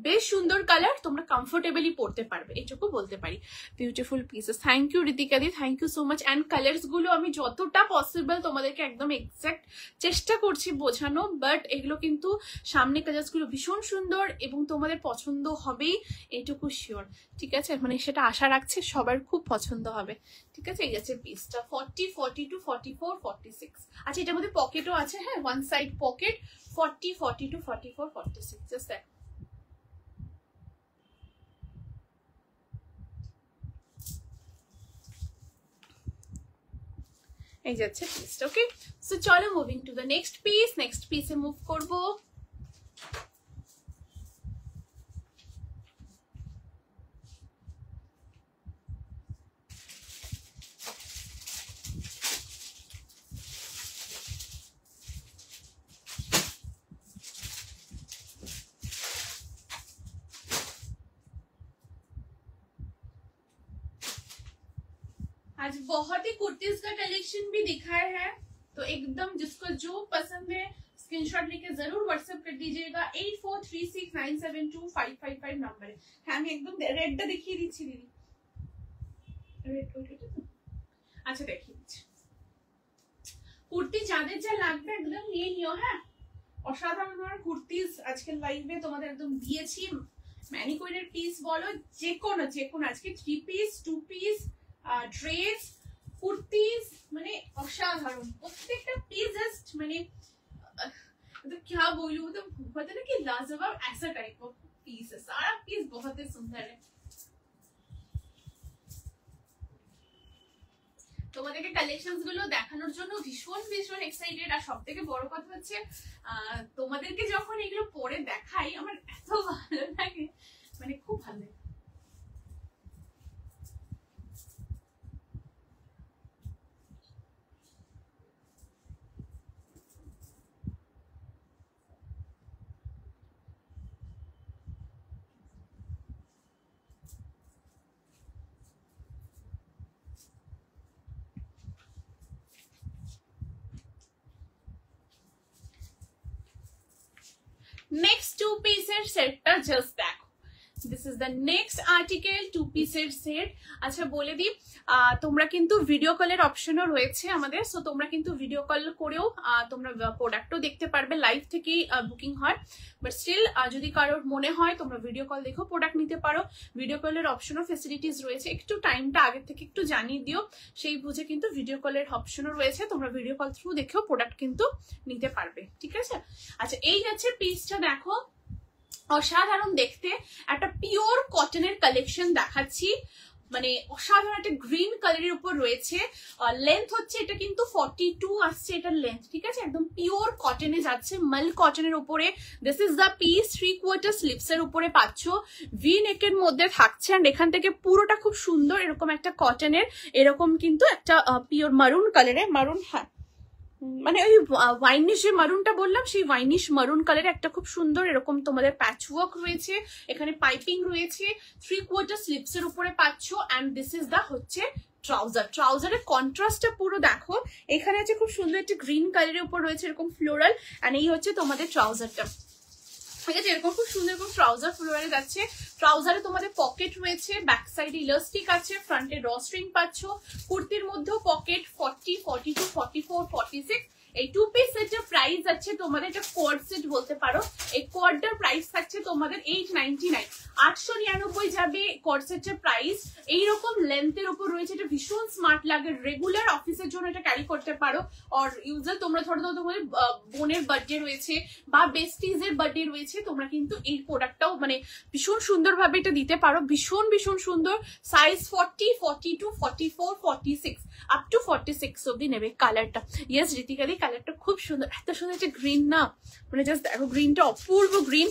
বেশ সুন্দর কালার, তোমরা কমফোর্টেবলি পড়তে পারবে এইটুকু বলতে পারি। Beautiful pieces, thank you Ritika দি, thank you so much. And colours গুলো আমি যতটা পসিবল তোমাদেরকে একদম এক্সাক্ট চেষ্টা করছি বোঝানো, বাট এগুলো কিন্তু সামনে কালার্স গুলো ভীষণ সুন্দর এবং তোমাদের পছন্দ হবেই এইটুকু শিওর, ঠিক আছে, মানে সেটা আশা রাখছি সবার খুব পছন্দ হবে, ঠিক আছে। এই আছে পিসটা 40, 42, 44, 46। আচ্ছা এটার মধ্যে পকেটও আছে, হ্যাঁ one side pocket, 40, 42, 44, 46 just that. এই যাচ্ছে পিসটা, ওকে। সো চলো moving to the next piece, next পিসে মুভ করবো। आज बहुत ही कुर्तीज का कलेक्शन भी दिखाया है, तो एकदम जिसको जो पसंद है स्क्रीनशॉट लेके जरूर व्हाट्सएप कर दीजिएगा। 8436972555 नंबर है। हाँ मैं एकदम रेडটা দেখিয়ে দিচ্ছি দিদি, রেড ওইটা তো, আচ্ছা দেখিয়ে দিচ্ছি। কুর্তি যাদের যা লাগবে একদম নিয়ে নিও, হ্যাঁ অসাধারণ ধরনের কুর্তিজ আজকের লাইভে তোমাদের একদম দিয়েছি। ম্যানিকুইনের পিস বলো, যে কোনো আজকে 3 পিস 2 পিস ড্রেস কুর্তিজ মানে অসাধারণ প্রত্যেকটা পিস, জাস্ট মানে मतलब क्या बोलूं, मतलब होता है ना कि लाजवाब, ऐसा टाइप ऑफ पीस है, सारा पीस बहुत ही सुंदर है। তোমাদেরকে কালেকশনস গুলো দেখানোর জন্য ভীষণ ভীষণ এক্সাইটেড। আর সব থেকে বড় কথা হচ্ছে তোমাদেরকে যখন এগুলো পরে দেখাই আমার এত ভালো লাগে, মানে খুব ভালো লাগে। नेक्स्ट 2 পিসের সেটটা জাস্ট দেখো, this is the next article, 2 পিসের সেট। আচ্ছা বলে দিই, তোমরা কিন্তু ভিডিও কলের অপশনও রয়েছে আমাদের, সো তোমরা কিন্তু ভিডিও কল করেও তোমরা প্রোডাক্টও দেখতে পারবে, লাইভ থেকেই বুকিং হয়। বাট স্টিল যদি কারোর মনে হয় তোমরা ভিডিও কল দেখো প্রোডাক্ট নিতে পারো, ভিডিও কলের অপশনও ফেসিলিটিস রয়েছে। একটু টাইমটা আগে থেকে একটু জানিয়ে দিও, সেই বুঝে কিন্তু ভিডিও কলের অপশনও রয়েছে, তোমরা ভিডিও কল থ্রু দেখেও প্রোডাক্ট কিন্তু নিতে পারবে, ঠিক আছে। আচ্ছা এই যাচ্ছে পিসটা, দেখো অসাধারণ দেখতে, একটা পিওর কটনের কালেকশন দেখাচ্ছি, মানে অসাধারণ একটা গ্রিন কালারের উপর রয়েছে। লেন্থ হচ্ছে এটা কিন্তু 42 আসছে এটার লেন্থ, ঠিক আছে, একদম পিওর কটনে যাচ্ছে, মাল কটনের উপরে। This is the piece, 3/4 sleeves এর উপরে পাচ্ছ, ভি নেকের মধ্যে থাকছে। আর এখান থেকে পুরোটা খুব সুন্দর এরকম একটা কটনের, এরকম কিন্তু একটা পিওর মারুন কালারে, মারুন, হ্যাঁ মানে ওই ওয়াইনিশ যে মারুনটা বললাম সেই ওয়াইনিশ মারুন কালারের একটা খুব সুন্দর এরকম তোমাদের প্যাচওয়ার্ক রয়েছে, এখানে পাইপিং রয়েছে, 3/4 স্লিভস এর উপরে পাচ্ছ। অ্যান্ড দিস ইজ দা হচ্ছে ট্রাউজার, ট্রাউজারের কন্ট্রাস্টটা পুরো দেখো, এখানে আছে খুব সুন্দর একটা গ্রিন কালারের উপর রয়েছে এরকম ফ্লোরাল, অ্যান্ড এই হচ্ছে তোমাদের ট্রাউজারটা, ঠিক আছে, এরকম খুব সুন্দর এরকম ট্রাউজার ফ্লোরারে যাচ্ছে। ট্রাউজারে তোমাদের পকেট রয়েছে, ব্যাক সাইডে ইলাস্টিক আছে, ফ্রন্টে ড্র স্ট্রিং পাচ্ছ, কুর্তির মধ্যেও পকেট 40, 42, 44, 46। এই 2 পিস সেটের প্রাইস আছে তোমাদের, এটা কোয়াড সেট বলতে পারো, এই কোয়াডটার প্রাইস থাকছে তোমাদের 899, 899 যাবে কোয়াড সেটের প্রাইস। এইরকম লেন্থের উপর রয়েছে, এটা ভীষণ স্মার্ট লাগে, রেগুলার অফিসের জন্য এটা ক্যারি করতে পারো। আর ইউজুয়াল তোমরা ধরো তোমাদের বোনের বার্থডে রয়েছে বা বেস্টিজের বার্থডে রয়েছে, তোমরা কিন্তু এই প্রোডাক্টটাও মানে ভীষণ সুন্দরভাবে এটা দিতে পারো, ভীষণ ভীষণ সুন্দর। সাইজ 40, 42, 44, 46 আপ টু 46 অব্দি নেবে। কালারটা ইয়েস রীতিকাদি, কালারটা খুব সুন্দর, এত সুন্দর একটা গ্রিন না, মানে জাস্ট দেখো গ্রিনটা অপূর্ব গ্রিন,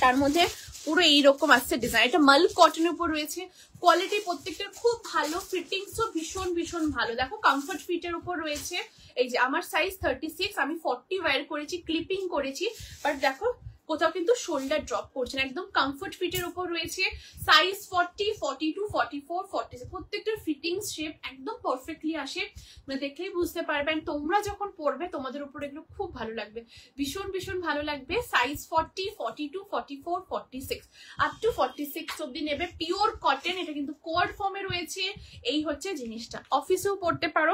তার মধ্যে পুরো এইরকম আসছে ডিজাইন, এটা মাল কটনের উপর রয়েছে, কোয়ালিটি প্রত্যেকটার খুব ভালো, ফিটিংসও ভীষণ ভীষণ ভালো। দেখো কমফর্ট ফিটের উপর রয়েছে, এই যে আমার সাইজ 36, আমি 40 ওয়্যার করেছি, ক্লিপিং করেছি, বাট দেখো কোথাও কিন্তু শোল্ডার ড্রপ করছে না, একদম কমফর্ট ফিটের উপর রয়েছে। সাইজ 40, 42, 44, 46 প্রত্যেকটার ফিটিংস শেপ একদম পারফেক্টলি আসে, মানে দেখলেই বুঝতে পারবেন। তোমরা যখন পরবে তোমাদের উপর এগুলো খুব ভালো লাগবে, ভীষণ ভীষণ ভালো লাগবে। সাইজ 40, 42, 44, 46 আপ টু 46 অব্দি নেবে, পিওর কটন, এটা কিন্তু কোয়াড ফর্মে রয়েছে। এই হচ্ছে জিনিসটা, অফিসেও পরতে পারো,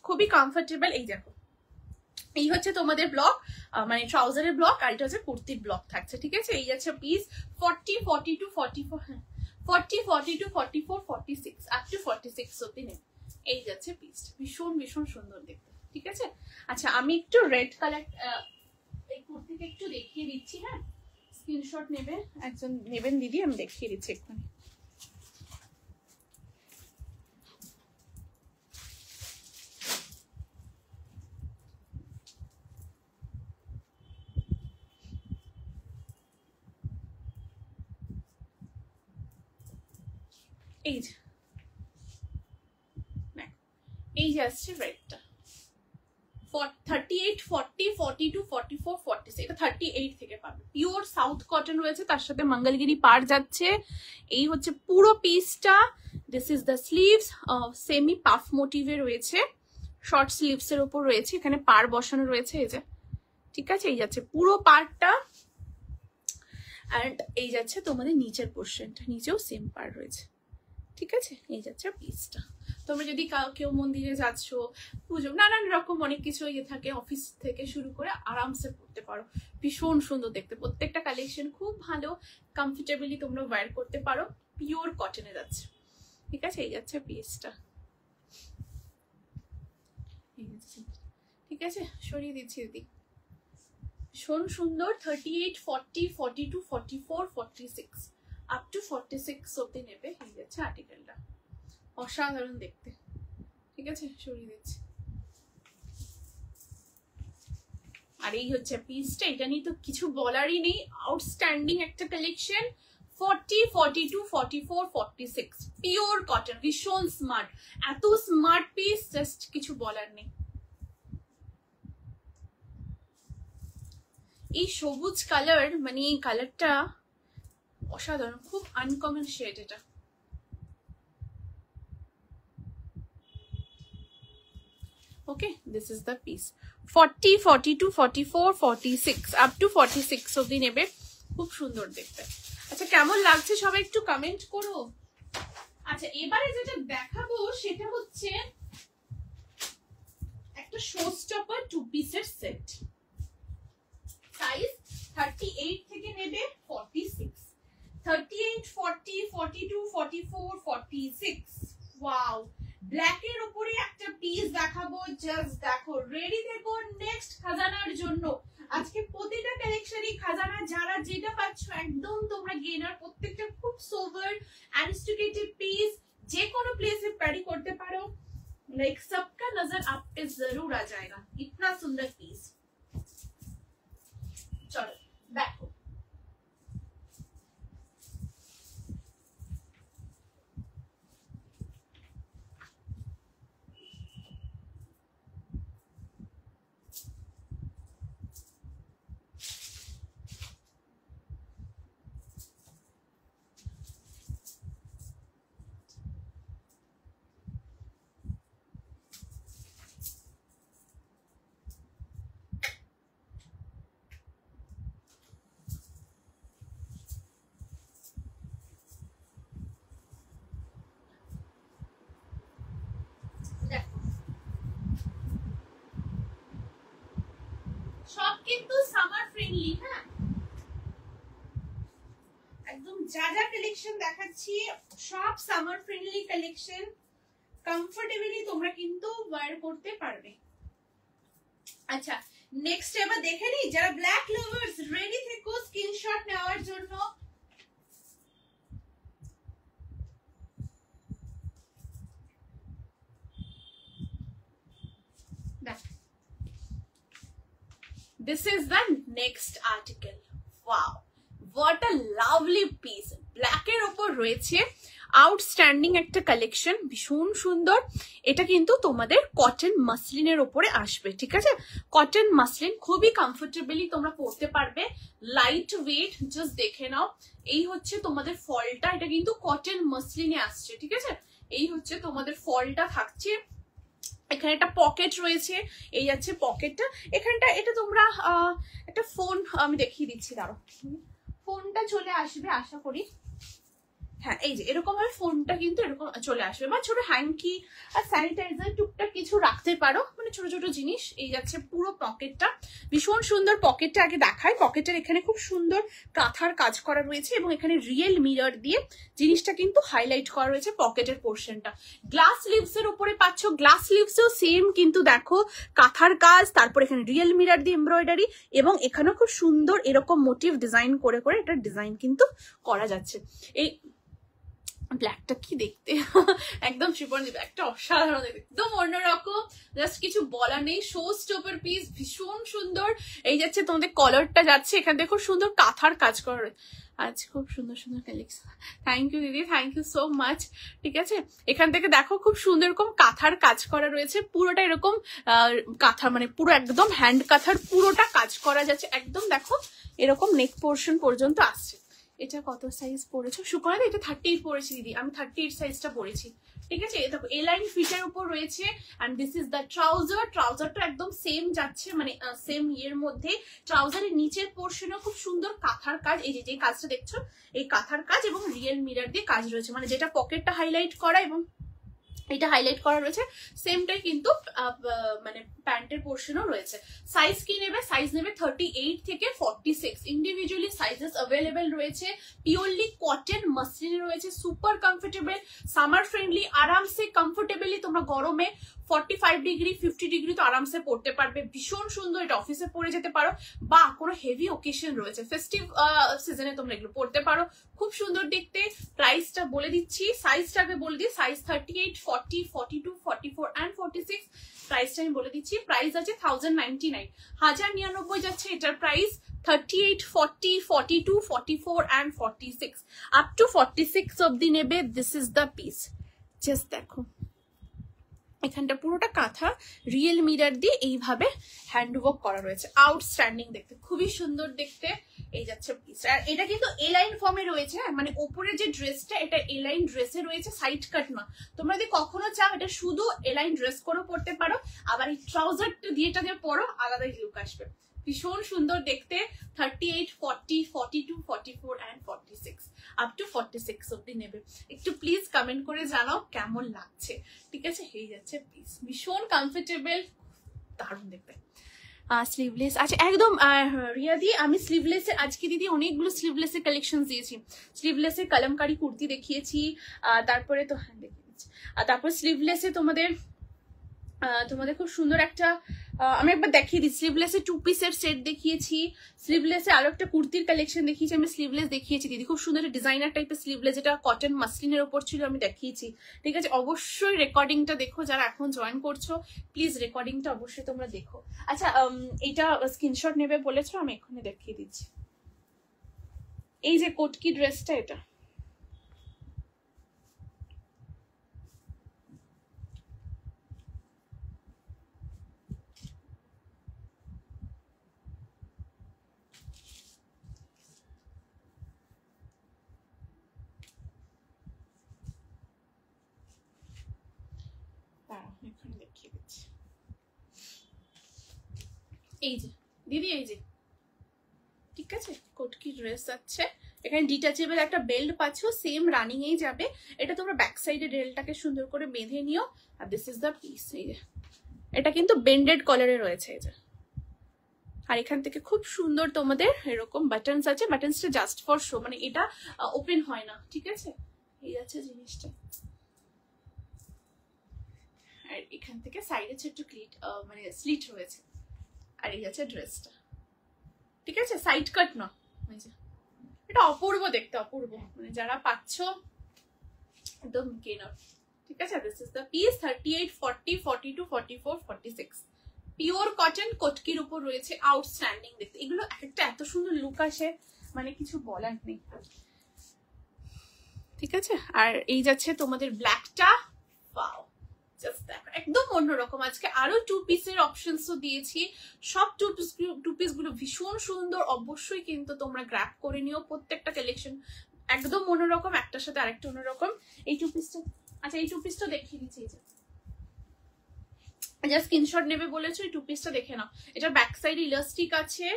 খুবই কমফোর্টেবল। এই দেখো এই হচ্ছে তোমাদের ব্লক, মানে ট্রাউজারের ব্লক, আর এটা হচ্ছে কুর্তির ব্লক থাকছে, ঠিক আছে। এই যাচ্ছে পিস 40, 42, 44, 40, 42, 44, 46 আপ টু 46 অব্দি নেবে। এই যাচ্ছে পিস, ভীষণ ভীষণ সুন্দর দেখতে, ঠিক আছে। আচ্ছা আমি একটু রেড কালার এই কুর্তিটা একটু দেখিয়ে দিচ্ছি, হ্যাঁ স্ক্রিনশট নেবে, একজন নেবেন দিদি, আমি দেখিয়ে দিচ্ছি এক্ষুনি। এই যে এই যে আসছে রেডটা 38, 40, 42, 44, 46, এটা 38 থেকে পাবে, পিওর সাউথ কটন রয়েছে, তার সাথে মঙ্গলগিরি পাড় যাচ্ছে। এই হচ্ছে পুরো পিসটা, this is the sleeves, semi puff মোটিভে রয়েছে, শর্ট স্লিভস এর উপর রয়েছে, এখানে পাড় বসানো রয়েছে, এই যে ঠিক আছে। এই যাচ্ছে পুরো পাড়টা, অ্যান্ড এই যাচ্ছে তোমাদের নিচের পোর্শনটা, নিচেও সেম পাড় রয়েছে, ঠিক আছে। এই যাচ্ছে পিসটা, তোমরা যদি কেউ মন্দিরে যাচ্ছ, পুজো, নানান রকম অনেক কিছু ইয়ে থাকে, অফিস থেকে শুরু করে আরামসে পড়তে পারো, ভীষণ সুন্দর দেখতে। প্রত্যেকটা কালেকশন খুব ভালো, কমফোর্টেবলি তোমরা ওয়্যার করতে পারো, পিওর কটনে যাচ্ছে, ঠিক আছে। এই যাচ্ছে পিসটা। ঠিক আছে, সরিয়ে দিচ্ছি দিদি। ভীষণ সুন্দর। 38, 40, 42, 44, 46 আপ টু 46 অব্দি নেবে। এই যাচ্ছে আর্টিকেলটা, অসাধারণ দেখতে। ঠিক আছে, সরিয়ে দিচ্ছি। আর এই হচ্ছে পিসটা, এটা নিয়ে তো কিছু বলারই নেই, আউটস্ট্যান্ডিং একটা কালেকশন। 40, 42, 44, 46 পিওর কটন, ভীষণ স্মার্ট, এত স্মার্ট পিস জাস্ট কিছু বলার নেই। এই সবুজ কালার, মানে এই কালারটা অসাধারণ, খুব আনকমন শেড এটা। Okay, this is the piece. 40, 42, 44, 46 up to 46 অব্দি নেবে, খুব সুন্দর দেখতে। আচ্ছা, কেমন লাগছে সবাই একটু কমেন্ট করো। আচ্ছা, এবারে যেটা দেখাবো সেটা হচ্ছে একটা শো স্টপার 2 পিসের সেট। সাইজ 38 থেকে নেবে 46, 38, 40, 42, 44, 46। ওয়াও, ব্ল্যাক এর উপরে একটা পিস দেখাবো, জাস্ট দেখো, রেডি থেকো নেক্সট খাজানার জন্য। আজকে প্রতিটা কালেকশনই খাজানা, যারা যেটা পাচ্ছ একদম তোমরা গেনার। প্রত্যেকটা খুব সোভার অ্যারিস্টোক্রেটিক পিস, যে কোনো প্লেসে ক্যারি করতে পারো। लाइक सबका नजर आप पे जरूर आ जाएगा, इतना सुंदर पीस। चलो बैठो। সব কিন্তু সামার ফ্রেন্ডলি, হ্যাঁ একদম। যা যা কালেকশন দেখাচ্ছি সব সামার ফ্রেন্ডলি কালেকশন, কমফোর্টেবলি তোমরা কিন্তু ওয়্যার করতে পারবে। আচ্ছা, নেক্সট এবার দেখে নি, যারা ব্ল্যাক লাভার্স রেডি থেকো স্ক্রিনশট নেওয়ার জন্য। This is the next article. Wow, what a lovely piece. Black এর উপর রয়েছে আউটস্ট্যান্ডিং একটা কালেকশন, ভীষণ সুন্দর। এটা কিন্তু তোমাদের কটন মাসলিনের উপরে আসবে, ঠিক আছে? কটন মাসলিন, খুবই কমফোর্টেবলি তোমরা পরতে পারবে, লাইট ওয়েট। জাস্ট দেখে নাও, এই হচ্ছে তোমাদের ফলটা, এটা কিন্তু কটন মাসলিনে আসছে, ঠিক আছে? এই হচ্ছে তোমাদের ফলটা থাকছে। এখানে একটা পকেট রয়েছে, এই আছে পকেটটা। এখানটা এটা তোমরা একটা ফোন, আমি দেখিয়ে দিচ্ছি, দাঁড়ো, ফোনটা চলে আসবে আশা করি। হ্যাঁ, এই যে এরকম ভাবে ফোনটা কিন্তু এরকম চলে আসবে, বা ছোট হ্যাঙ্কি আর স্যানিটাইজার টুকটাক কিছু রাখতে পারো, মানে ছোট ছোট জিনিস। এই যাচ্ছে পুরো পকেটটা, ভীষণ সুন্দর। পকেটটা আগে দেখায়, পকেটের এখানে খুব সুন্দর কাঁথার কাজ করা রয়েছে, এবং এখানে রিয়েল মিরর দিয়ে জিনিসটা কিন্তু হাইলাইট করা রয়েছে পকেটের পোর্শনটা। গ্লাস লিভস এর উপরে পাচ্ছ, গ্লাস লিভসেও সেম কিন্তু দেখো কাঁথার কাজ, তারপর এখানে রিয়েল মিরর দিয়ে এমব্রয়ডারি, এবং এখানেও খুব সুন্দর এরকম মোটিভ ডিজাইন করে করে এটা ডিজাইন কিন্তু করা যাচ্ছে। এই ব্ল্যাকটা কি দেখতে একদম শিপন দিবে, একটা অসাধারণ, একদম অন্যরকম, জাস্ট কিছু বলার নেই। শো স্টপার পিস, ভীষণ সুন্দর। এই যাচ্ছে তোমাদের কলারটা যাচ্ছে, এখান থেকে খুব সুন্দর কাঁথার কাজ করা। আজ খুব সুন্দর সুন্দর কালেকশন, থ্যাংক ইউ দিদি, থ্যাংক ইউ সো মাচ। ঠিক আছে, এখান থেকে দেখো খুব সুন্দর এরকম কাঁথার কাজ করা রয়েছে, পুরোটা এরকম কাঁথা, মানে পুরো একদম হ্যান্ড কাঁথার পুরোটা কাজ করা যাচ্ছে, একদম দেখো এরকম নেক পোর্শন পর্যন্ত আসছে। এটা কত সাইজ পড়েছো সুকন্যা? এটা 38 পড়েছি দিদি, আমি 38 সাইজটা পড়েছি, ঠিক আছে? দেখো এ লাইন ফিটের উপর রয়েছে, and this is the trouser. ট্রাউজারটা একদম সেম যাচ্ছে, মানে সেম ইয়ের মধ্যে। ট্রাউজারের নিচের পোর্শনেও খুব সুন্দর কাঁথার কাজ, এই যে কাজটা দেখছো এই কাঁথার কাজ, এবং রিয়েল মিরর দিয়ে কাজ রয়েছে, মানে যেটা পকেটটা হাইলাইট করা এবং এটা হাইলাইট করা রয়েছে, সেমটাই কিন্তু মানে প্যান্টের পোর্শনও রয়েছে। সাইজ কি নেবে? সাইজ নেবে 38 থেকে 46, ইন্ডিভিজুয়ালি সাইজেস অ্যাভেলেবেল রয়েছে। পিওরলি কটন মাসলিনে রয়েছে, সুপার কমফোর্টেবল, সামার ফ্রেন্ডলি, আরামসে কমফোর্টেবলি তোমরা গরমে 45 ডিগ্রি 50 ডিগ্রি তো আরামসে পড়তে পারবে। ভীষণ সুন্দর, এটা অফিসে পরে যেতে পারো বা কোনো হেভি ওকেশন রয়েছে ফেস্টিভ সিজনে তোমরা এগুলো পড়তে পারো, খুব সুন্দর দেখতে। প্রাইসটা বলে দিচ্ছি, সাইজটা আগে বলে দিই, সাইজ 38, 40, 42, 44 and 46। প্রাইসটা আমি বলে দিচ্ছি, প্রাইস আছে 1099, 1099 যাচ্ছে এটার প্রাইস। 38, 40, 42, 44 and 46 আপ টু 46 অব্দি নেবে। This is the piece, just দেখো এখানটা পুরোটা কাঁথা রিয়েল মিরর দিয়ে এইভাবে হ্যান্ডওয়ার্ক করা রয়েছে, আউটস্ট্যান্ডিং দেখতে, খুবই সুন্দর দেখতে। এই যাচ্ছে পিস, আর এটা কিন্তু এলাইন ফর্মে রয়েছে, মানে ওপরে যে ড্রেসটা এটা এলাইন ড্রেসে রয়েছে, সাইড কাট না। তোমরা যদি কখনো চাও এটা শুধু এলাইন ড্রেস করেও পড়তে পারো, আবার এই ট্রাউজারটা দিয়েটা দিয়ে পরো, আলাদাই লুক আসবে, ভীষণ সুন্দর দেখতে। 38, 40, 42, 44 and 46 আপ টু 46 অব্দি নেবে। একটু প্লিজ কমেন্ট করে জানাও কেমন লাগছে, ঠিক আছে? হয়ে যাচ্ছে পিস, ভীষণ কমফোর্টেবল, দারুণ দেখতে। স্লিভলেস আছে একদম রিয়াদি, আমি স্লিভলেসের আজকে দিদি অনেকগুলো স্লিভলেসের কালেকশন দিয়েছি। স্লিভলেসের কলমকারি কুর্তি দেখিয়েছি, তারপরে তো হ্যাঁ দেখিয়ে দিচ্ছি, তারপর স্লিভলেসে তোমাদের খুব সুন্দর একটা আমি একবার দেখিয়ে দিই, স্লিভলেসের 2 পিসের সেট দেখিয়েছি, স্লিভলেসে আরো একটা কুর্তির কালেকশন দেখিয়েছি, আমি স্লিভলেস দেখিয়েছি দিদি, খুব সুন্দর ডিজাইনার টাইপের স্লিভলেস, যেটা কটন মাসলিনের ওপর ছিল, আমি দেখিয়েছি, ঠিক আছে? অবশ্যই রেকর্ডিংটা দেখো, যারা এখন জয়েন করছো প্লিজ রেকর্ডিংটা অবশ্যই তোমরা দেখো। আচ্ছা এইটা স্ক্রিনশট নেবে বলেছো, আমি এখানে দেখিয়ে দিচ্ছি। এই যে কোটকি ড্রেসটা, এটা এখানে দেখিয়ে দিচ্ছি। এই যে দিদি, এই যে ঠিক আছে কোটকি ড্রেস আছে, এখানে ডিটাচেবল একটা বেল্ট পাচ্ছ, সেম রানিং এই যাবে। এটা তোমরা ব্যাক সাইডে রেলটাকে সুন্দর করে বেঁধে নিও, আর দিস ইজ দ্য পিস। এই যে এটা কিন্তু বেন্ডেড কলারে রয়েছে, এই যে, আর এখান থেকে খুব সুন্দর তোমাদের এরকম বাটনস আছে, বাটনসটা জাস্ট ফর শো, মানে এটা ওপেন হয় না, ঠিক আছে? এই আছে জিনিসটা, আর এখান থেকে সাইডে ছোট্ট ক্লিট মানে স্লিট রয়েছে, আর এই আছে ড্রেসটা, ঠিক আছে? সাইড কাট না, এটা অপূর্ব দেখতে, অপূর্ব, মানে যারা পাচ্ছ একদম কেনা, ঠিক আছে? This is the piece. 38, 40, 42, 44, 46 pure cotton কটকির উপর রয়েছে, আউটস্ট্যান্ডিং দেখতে, এগুলো একটা এত সুন্দর লুক আসে, মানে কিছু বলার নেই, ঠিক আছে? আর এই যাচ্ছে তোমাদের ব্ল্যাকটা, ওয়াও জাস্ট দেখো একদম অন্যরকম। আজকে আরো 2 পিসের অপশনসও দিয়েছি, সব 2 পিস গুলো ভীষণ সুন্দর, অবশ্যই কিন্তু তোমরা গ্র্যাব করে নিও, প্রত্যেকটা কালেকশন একদম অন্যরকম, একটার সাথে আরেকটা অন্যরকম। এই 2 পিসটা, আচ্ছা এই 2 পিসটা দেখিয়ে দিচ্ছি, এই যে যা স্ক্রিনশট নেবে বলেছো, এই 2 পিসটা দেখে নাও। এটার ব্যাক সাইডে ইলাস্টিক আছে,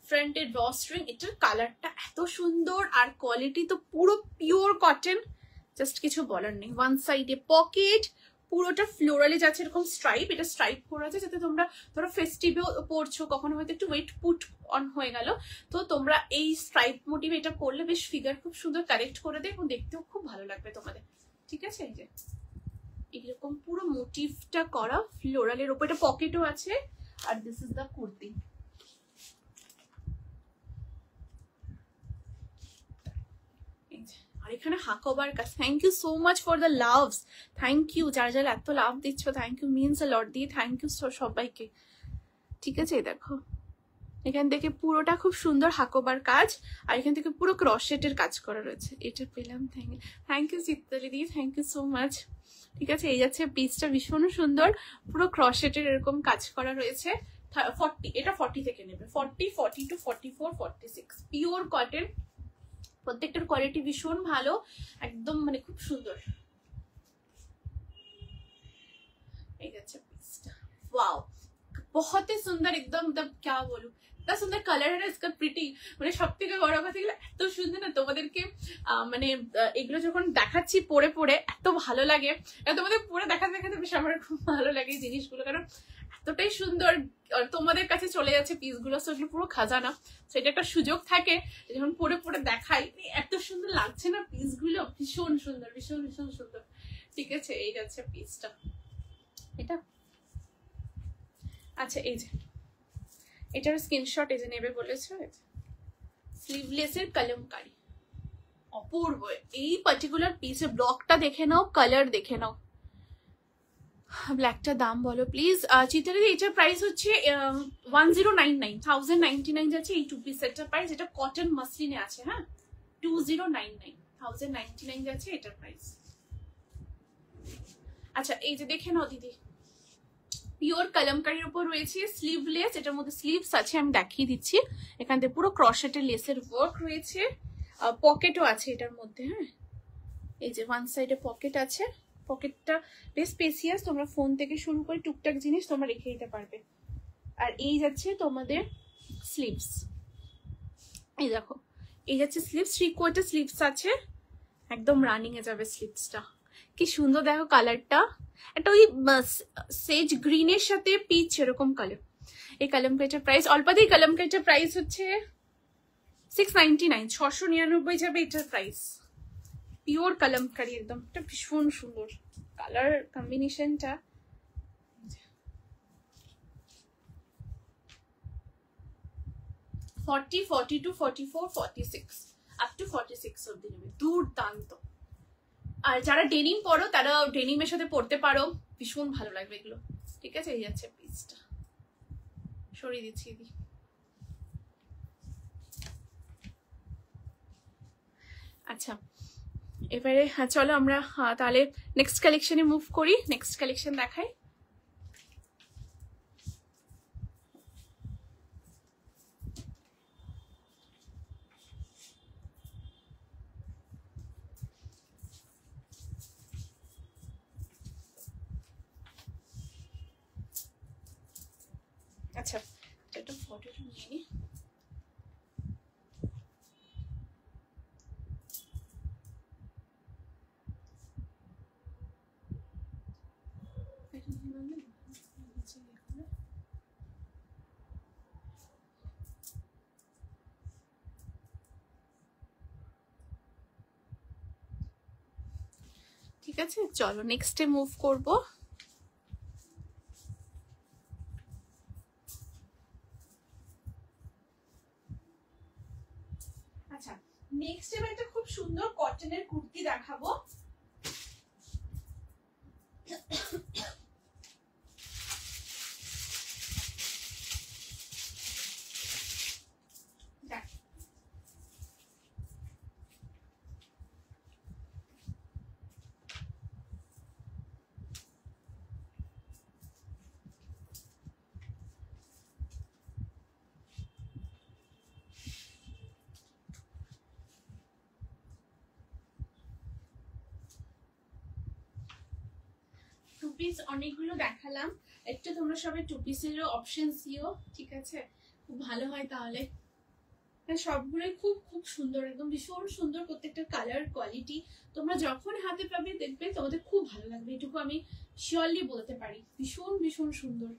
ফ্রন্টে ড্র স্ট্রিং, এটার কালারটা এত সুন্দর, আর কোয়ালিটি তো পুরো পিওর কটন, জাস্ট কিছু বলার নেই। ওয়ান সাইডে পকেট, পুরোটা ফ্লোরালে যাচ্ছে, এরকম স্ট্রাইপ, এটা স্ট্রাইপ করা আছে, যাতে তোমরা ধরো ফেস্টিভেও পরছো, কখনো হয়তো একটু ওয়েট পুট অন হয়ে গেল, তো তোমরা এই স্ট্রাইপ মোটিভ এটা পরলে বেশ ফিগার খুব সুন্দর কারেক্ট করে দেয় এবং দেখতেও খুব ভালো লাগবে তোমাদের, ঠিক আছে? এই যে এইরকম পুরো মোটিভটা করা ফ্লোরালের ওপর, এটা পকেটও আছে, আর দিস ইজ দ্য কুর্তি। আর এখানে হাকোবার কাজ, thank you so much for the loves, thank you, যারা যারা এত লাভ দিচ্ছ, thank you, means a lot দিয়ে, থ্যাংক ইউ সবাইকে, ঠিক আছে? দেখো এখান থেকে পুরোটা খুব সুন্দর হাকোবার কাজ, আর এখান থেকে পুরো ক্রসেটের কাজ করা রয়েছে, এটা পেলাম, থ্যাংক ইউ চিত্তালি দি, থ্যাংক ইউ সো মাচ, ঠিক আছে? এই যাচ্ছে পিসটা, ভীষণ সুন্দর, পুরো ক্রসেটের এরকম কাজ করা রয়েছে। 40, এটা 40 থেকে নেবে, 40, 42, 44, 46 পিওর কটন, প্রত্যেকটার কোয়ালিটি ভীষণ ভালো, একদম মানে খুব সুন্দর। এই যাচ্ছে পিসটা, ওয়াও बहुत ही सुंदर, एकदम क्या बोलूं, इतना सुंदर कलर है ना इसका, प्रिटी, মানে সব থেকে বড় কথা গেলে এত সুন্দর না, তোমাদেরকে মানে এগুলো যখন দেখাচ্ছি পরে পরে এত ভালো লাগে, তোমাদের পরে দেখাতে দেখাতে বেশ আমার খুব ভালো লাগে এই জিনিসগুলো, কারণ এতটাই সুন্দর তোমাদের কাছে চলে যাচ্ছে পিসগুলো, সেগুলো পুরো খাজানা। সেটা একটা সুযোগ থাকে যখন পরে পরে দেখাই, এত সুন্দর লাগছে না পিসগুলো, ভীষণ সুন্দর, ভীষণ ভীষণ সুন্দর। ঠিক আছে, এই যাচ্ছে পিসটা, এটা আচ্ছা এই যে এটার স্ক্রিনশট এই যে নেবে বলেছো, স্লিভলেসের কলমকারি, অপূর্ব। এই পার্টিকুলার পিসের ব্লকটা দেখে নাও, কালার দেখে নাও। ব্ল্যাকটার দাম বলো প্লিজ চিত্রা, এটার প্রাইস হচ্ছে 1099, 1099 যাচ্ছে এই 2 পিস সেটটার প্রাইস। এটা কটন মাসলিনে আছে, হ্যাঁ 2099, 1099 যাচ্ছে এটার প্রাইস। আচ্ছা এই যে দেখে নাও দিদি, পিওর কলমকারির উপর রয়েছে স্লিভলেস, এটার মধ্যে স্লিভস আছে, আমি দেখিয়ে দিচ্ছি। এখান থেকে পুরো ক্রশেটের লেসের ওয়ার্ক রয়েছে, পকেটও আছে এটার মধ্যে, হ্যাঁ এই যে ওয়ান সাইডে পকেট আছে, পকেটটা বেশ স্পেসিয়াস, তোমরা ফোন থেকে শুরু করে টুকটাক জিনিস তোমরা রেখে দিতে পারবে। আর এই যাচ্ছে তোমাদের স্লিভস, এই দেখো এই যাচ্ছে স্লিভস, 3/4 স্লিভস আছে, একদম রানিং এ যাবে স্লিভসটা। কি সুন্দর দেখো কালারটা, একটা ওই সেজ গ্রিনের সাথে পিচ এরকম কালার। এই কলমকারিটার প্রাইস অল্পাতেই, কলমকারিটার প্রাইস হচ্ছে 699, 699 যাবে এটার প্রাইস। পিওর কলমকারি একদম, এটা ভীষণ সুন্দর কালার কম্বিনেশনটা। 40, 42, 44, 46 আপ টু 46 অব্দি নেবে, দুর্দান্ত। আর যারা ডেনিম পরো তারা ডেনিমের সাথে পরতে পারো, ভীষণ ভালো লাগবে এগুলো। ঠিক আছে, এই যাচ্ছে পিসটা, সরিয়ে দিচ্ছি দি। আচ্ছা এবারে চলো আমরা তাহলে নেক্সট কালেকশনে মুভ করি, নেক্সট কালেকশন দেখাই। আচ্ছা একটা ফটো নিয়ে নি। ঠিক আছে, চলো নেক্সটে মুভ করব। আচ্ছা নেক্সট এবার একটা খুব সুন্দর কটনের কুর্তি দেখাবো। টু পিস অনেকগুলো দেখালাম, একটু তোমরা সবাই টু পিসেরও অপশন দিও, ঠিক আছে, খুব ভালো হয় তাহলে। সবগুলোই খুব খুব সুন্দর, একদম ভীষণ সুন্দর, প্রত্যেকটা কালার কোয়ালিটি তোমরা যখন হাতে পাবে দেখবে তোমাদের খুব ভালো লাগবে, এটুকু আমি শিওরলি বলতে পারি, ভীষণ ভীষণ সুন্দর।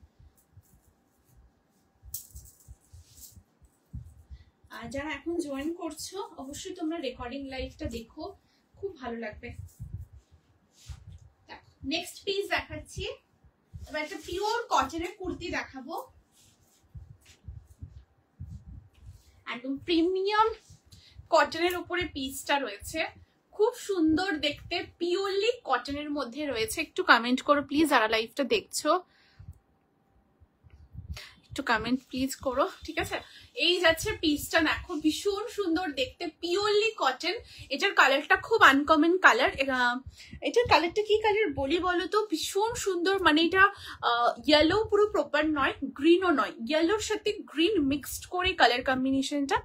আর যারা এখন জয়েন করছো অবশ্যই তোমরা রেকর্ডিং লাইভটা দেখো, খুব ভালো লাগবে। নেক্সট পিস দেখাচ্ছি, এবার একটা পিওর কটনের কুর্তি দেখাবো, একদম প্রিমিয়াম কটনের উপরে পিসটা রয়েছে, খুব সুন্দর দেখতে, পিওরলি কটনের মধ্যে রয়েছে। একটু কমেন্ট করো প্লিজ যারা লাইভটা দেখছো, একটু কমেন্ট প্লিজ করো, ঠিক আছে। এই যাচ্ছে পিসটা, দেখো ভীষণ সুন্দর দেখতে, পিওরলি কটন। এটার কালারটা খুব আনকমন কালার, এটার কালারটা কি কালার বলি বলো তো, ভীষণ সুন্দর, মানে এটা ইয়েলো পুরো প্রপার নয়, গ্রিনও নয়, ইয়েলোর সাথে গ্রিন মিক্সড করে কালার কম্বিনেশনটা।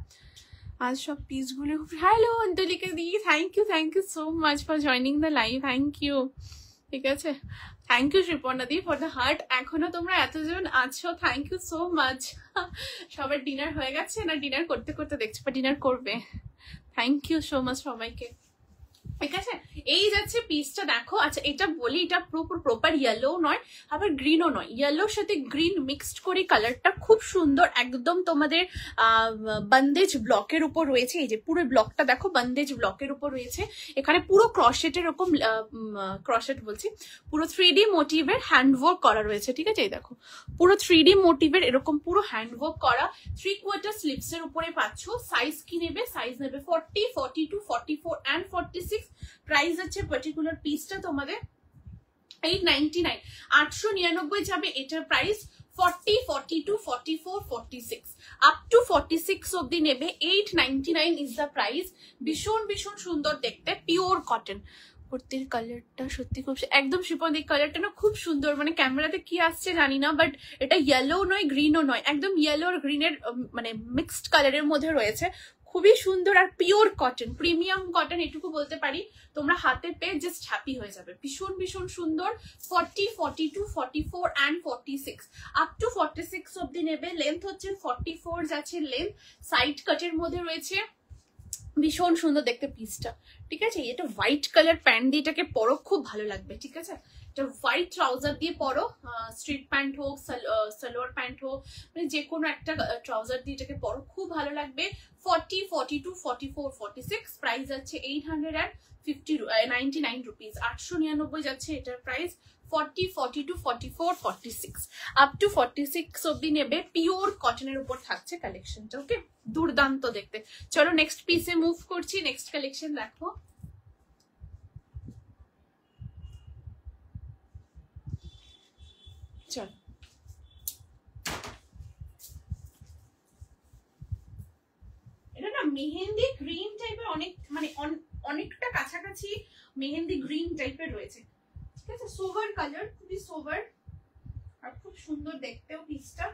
আজ সব পিসগুলো, হ্যালো অন্তলিকা দি, thank you so much for joining the live, thank you. ঠিক আছে, থ্যাংক ইউ শ্রীপর্ণাদি ফর দ্য হার্ট। এখনো তোমরা এতজন আছো, থ্যাংক ইউ সো মাচ। সবার ডিনার হয়ে গেছে না ডিনার করতে করতে দেখছো বা ডিনার করবে? থ্যাংক ইউ সো মাচ সবাইকে। ঠিক আছে, এই যাচ্ছে পিসটা দেখো। আচ্ছা এটা বলি, এটা প্রপার ইয়েলো নয় আবার গ্রিনও নয়, ইয়েলোর সাথে গ্রিন মিক্সড করে কালারটা খুব সুন্দর, একদম তোমাদের বন্দেজ ব্লকের উপর রয়েছে। এই যে পুরো ব্লকটা দেখো বন্দেজ ব্লকের উপর রয়েছে, এখানে পুরো ক্রশেটের এরকম ক্রশেট বলছি, পুরো 3D মোটিভের হ্যান্ডওয়ার্ক করা রয়েছে। ঠিক আছে, এই দেখো পুরো 3D মোটিভের এরকম পুরো হ্যান্ডওয়ার্ক করা, 3/4 স্লিভসের উপরে পাচ্ছ। সাইজ কি নেবে? সাইজ নেবে 40, 42, 44 and 46। প্রাইস আছে পার্টিকুলার পিসটা তোমাদের 899, 899 যাবে এটার প্রাইস। 40, 42, 44, 46 আপ টু 46 অব্দি নেবে। 899 ইজ দ্য প্রাইস। ভীষণ ভীষণ সুন্দর দেখতে, পিওর কটন। কুর্তির কালারটা সত্যি খুব একদম শিপন, এই কালারটা না খুব সুন্দর, মানে ক্যামেরাতে কি আসছে জানি না, বাট এটা ইয়েলো নয় গ্রিনও নয়, একদম ইয়েলো আর গ্রিনের মানে মিক্সড কালারের মধ্যে রয়েছে, খুবই সুন্দর আর পিওর কটন, প্রিমিয়াম কটন এটুকু বলতে পারি। তোমরা হাতে পেয়ে জাস্ট হ্যাপি হয়ে যাবে, ভীষণ ভীষণ সুন্দর। 40, 42, 44 and 46 আপ টু 46 অব্দি নেবে। লেন্থ হচ্ছে 44 যাচ্ছে লেন্থ, সাইড কাটের মধ্যে রয়েছে, ভীষণ সুন্দর দেখতে পিসটা। ঠিক আছে, এটা হোয়াইট কালার প্যান্ট দিয়ে এটাকে পরো, খুব ভালো লাগবে। ঠিক আছে, এটা হোয়াইট ট্রাউজার দিয়ে পরো, স্ট্রিট প্যান্ট হোক সালোয়ার প্যান্ট হোক, মানে যে কোনো একটা ট্রাউজার দিয়ে এটাকে পরো, খুব ভালো লাগবে। 40, 42, 44, 46 প্রাইস আছে 899 রুপিস, 899 যাচ্ছে এটার প্রাইস। 40, 42, 44, 46 আপ টু 46 অব্দি নেবে। পিওর কটনের উপর থাকছে কালেকশনটা। ওকে, দুর্দান্ত দেখতে। চলো নেক্সট পিসে মুভ করছি, নেক্সট কালেকশন দেখো। চলো এটা না মেহেন্দি গ্রিন টাইপের, অনেক মানে অনেকটা কাছাকাছি মেহেন্দি গ্রিন টাইপের রয়েছে। ঠিক আছে, সোভার কালার, খুবই সোভার আর খুব সুন্দর দেখতেও পিসটা।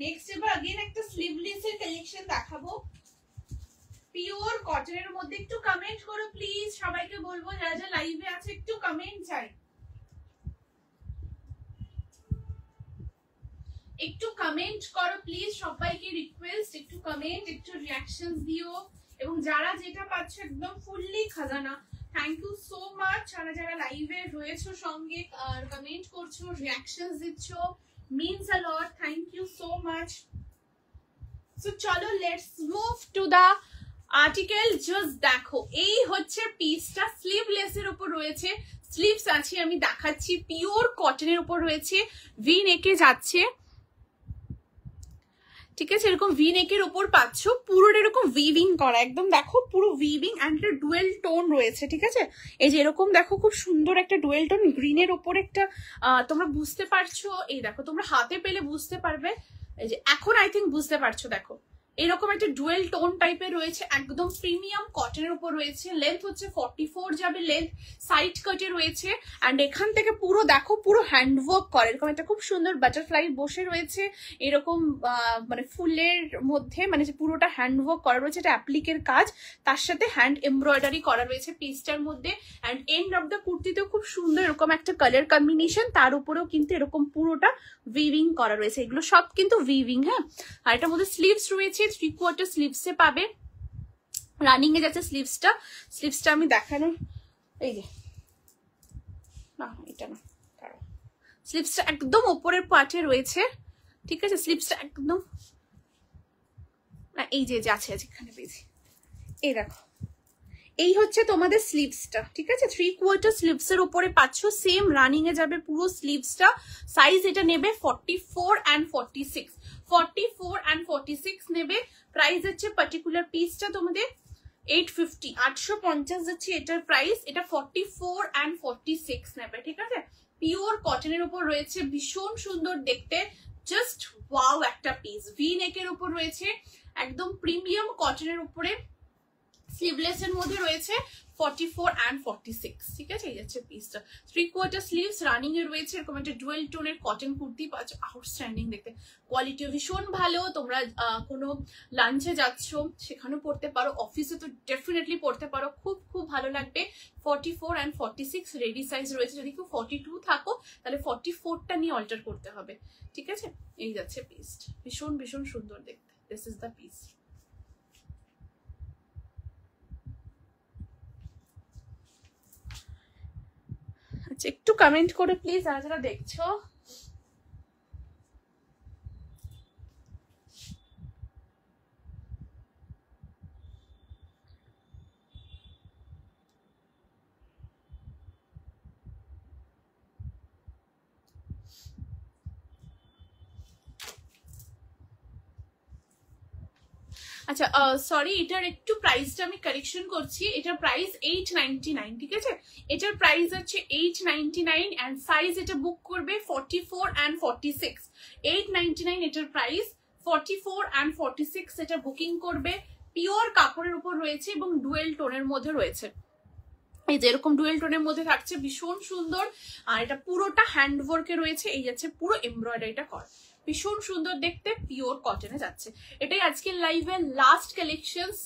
নেক্সট এবার अगेन একটা স্লিভলেস এর কালেকশন দেখাবো, পিওর কটনের মধ্যে। একটু কমেন্ট করো প্লিজ, সবাইকে বলবো যারা যারা লাইভে আছে একটু কমেন্ট চাই, একটু কমেন্ট করো প্লিজ, সবাইকে রিকোয়েস্ট, একটু কমেন্ট, একটু রিঅ্যাকশনস দিও। এবং যারা যেটা পাচ্ছ একদম ফুললি খাজানা, থ্যাংক ইউ সো মাচ। যারা যারা লাইভে রয়েছো সঙ্গে আর কমেন্ট করছো, রিঅ্যাকশনস দিচ্ছ, means a lot, thank you so much. So চলো let's move to the article. just দেখো এই হচ্ছে পিসটা, স্লিভলেস এর উপর রয়েছে, স্লিভস আছে আমি দেখাচ্ছি, পিওর কটনের উপর রয়েছে, ভি নেকে যাচ্ছে। ঠিক আছে, এরকম ভি নেকের উপর পাচ্ছ, পুরোটা এরকম উইভিং করা, একদম দেখো পুরো উইভিং অ্যান্ড একটা ডুয়েল টোন রয়েছে। ঠিক আছে, এই যে এরকম দেখো খুব সুন্দর একটা ডুয়েল টোন গ্রিনের ওপর একটা, তোমরা বুঝতে পারছো, এই দেখো তোমরা হাতে পেলে বুঝতে পারবে, এই যে এখন আই থিঙ্ক বুঝতে পারছো, দেখো এরকম একটা ডুয়েল টোন টাইপের রয়েছে, একদম প্রিমিয়াম কটনের উপর রয়েছে। লেন্থ হচ্ছে 44 যাবে লেন্থ, সাইড কাটে রয়েছে অ্যান্ড এখান থেকে পুরো দেখো পুরো হ্যান্ডওয়ার্ক করে, এরকম একটা খুব সুন্দর বাটারফ্লাই বসে রয়েছে, এরকম মানে ফুলের মধ্যে মানে পুরোটা হ্যান্ডওয়ার্ক করা রয়েছে, এটা অ্যাপ্লিকের কাজ, তার সাথে হ্যান্ড এমব্রয়ডারি করা রয়েছে পিসটার মধ্যে। অ্যান্ড এন্ড অফ দ্য কুর্তিতেও খুব সুন্দর এরকম একটা কালার কম্বিনেশন, তার উপরেও কিন্তু এরকম পুরোটা উইভিং করা রয়েছে, এগুলো সব কিন্তু উইভিং। হ্যাঁ, আর এটার মধ্যে স্লিভস রয়েছে, 3/4 স্লিভসে পাবে, রানিং এ যাচ্ছে স্লিভসটা। স্লিভসটা আমি দেখানোর, এই যে না এটা না, স্লিভসটা একদম ওপরের পার্টে রয়েছে। ঠিক আছে, স্লিভসটা একদম না, এই যে আছে এখানে পেয়েছি, এই দেখো এই হচ্ছে তোমাদের স্লিভসটা, ঠিক আছে? 3/4 স্লিভসের উপরে পাচ্ছ, সেম রানিং এ যাবে পুরো স্লিভসটা। সাইজ এটা নেবে 44 and 46, 44 and 46 নেবে। প্রাইস হচ্ছে পার্টিকুলার পিসটা তোমাদের 850, 850 যাচ্ছে এটার প্রাইস। এটা 44 and 46 নেবে, ঠিক আছে? পিওর কটনের উপর রয়েছে, ভীষণ সুন্দর দেখতে, জাস্ট ওয়াও একটা পিস। ভি নেকের উপর রয়েছে, একদম প্রিমিয়াম কটনের উপরে, স্লিভলেস এর মধ্যে রয়েছে 44 and 46, ঠিক আছে? এই যাচ্ছে পিসটা। 3/4 স্লিভস রানিং এ রয়েছে, এরকম একটা ডুয়েল টোনের কটন কুর্তি পাচ্ছ, আউটস্ট্যান্ডিং দেখতে, কোয়ালিটি ভীষণ ভালো। তোমরা কোনো লাঞ্চে যাচ্ছ সেখানেও পড়তে পারো, অফিসে তো ডেফিনেটলি পড়তে পারো, খুব খুব ভালো লাগবে। 44 and 46 রেডি সাইজ রয়েছে, যদি কেউ 42 থাকো তাহলে 44টা নিয়ে অল্টার করতে হবে, ঠিক আছে? এই যাচ্ছে পিস, ভীষণ ভীষণ সুন্দর দেখতে। This is the piece. আচ্ছা, একটু কমেন্ট করে প্লিজ যারা যারা দেখছো। আচ্ছা সরি, এটার একটু প্রাইসটা আমি কারেকশন করছি। এটার প্রাইস 899, ঠিক আছে? এটার প্রাইস হচ্ছে 899 এন্ড সাইজ এটা বুক করবে 44 and 46। 899 এটার প্রাইস, 44 and 46 এটা বুকিং করবে। পিওর কাপড়ের উপর রয়েছে এবং ডুয়েল টোনের মধ্যে রয়েছে, এই যে এরকম ডুয়েল টোনের মধ্যে থাকছে, ভীষণ সুন্দর। আর এটা পুরোটা হ্যান্ডওয়ার্কে রয়েছে, এই যাচ্ছে পুরো এমব্রয়ডারিটা করা, ভীষণ সুন্দর দেখতে, পিওর কটনে যাচ্ছে। এটাই আজকের লাইভে last collections,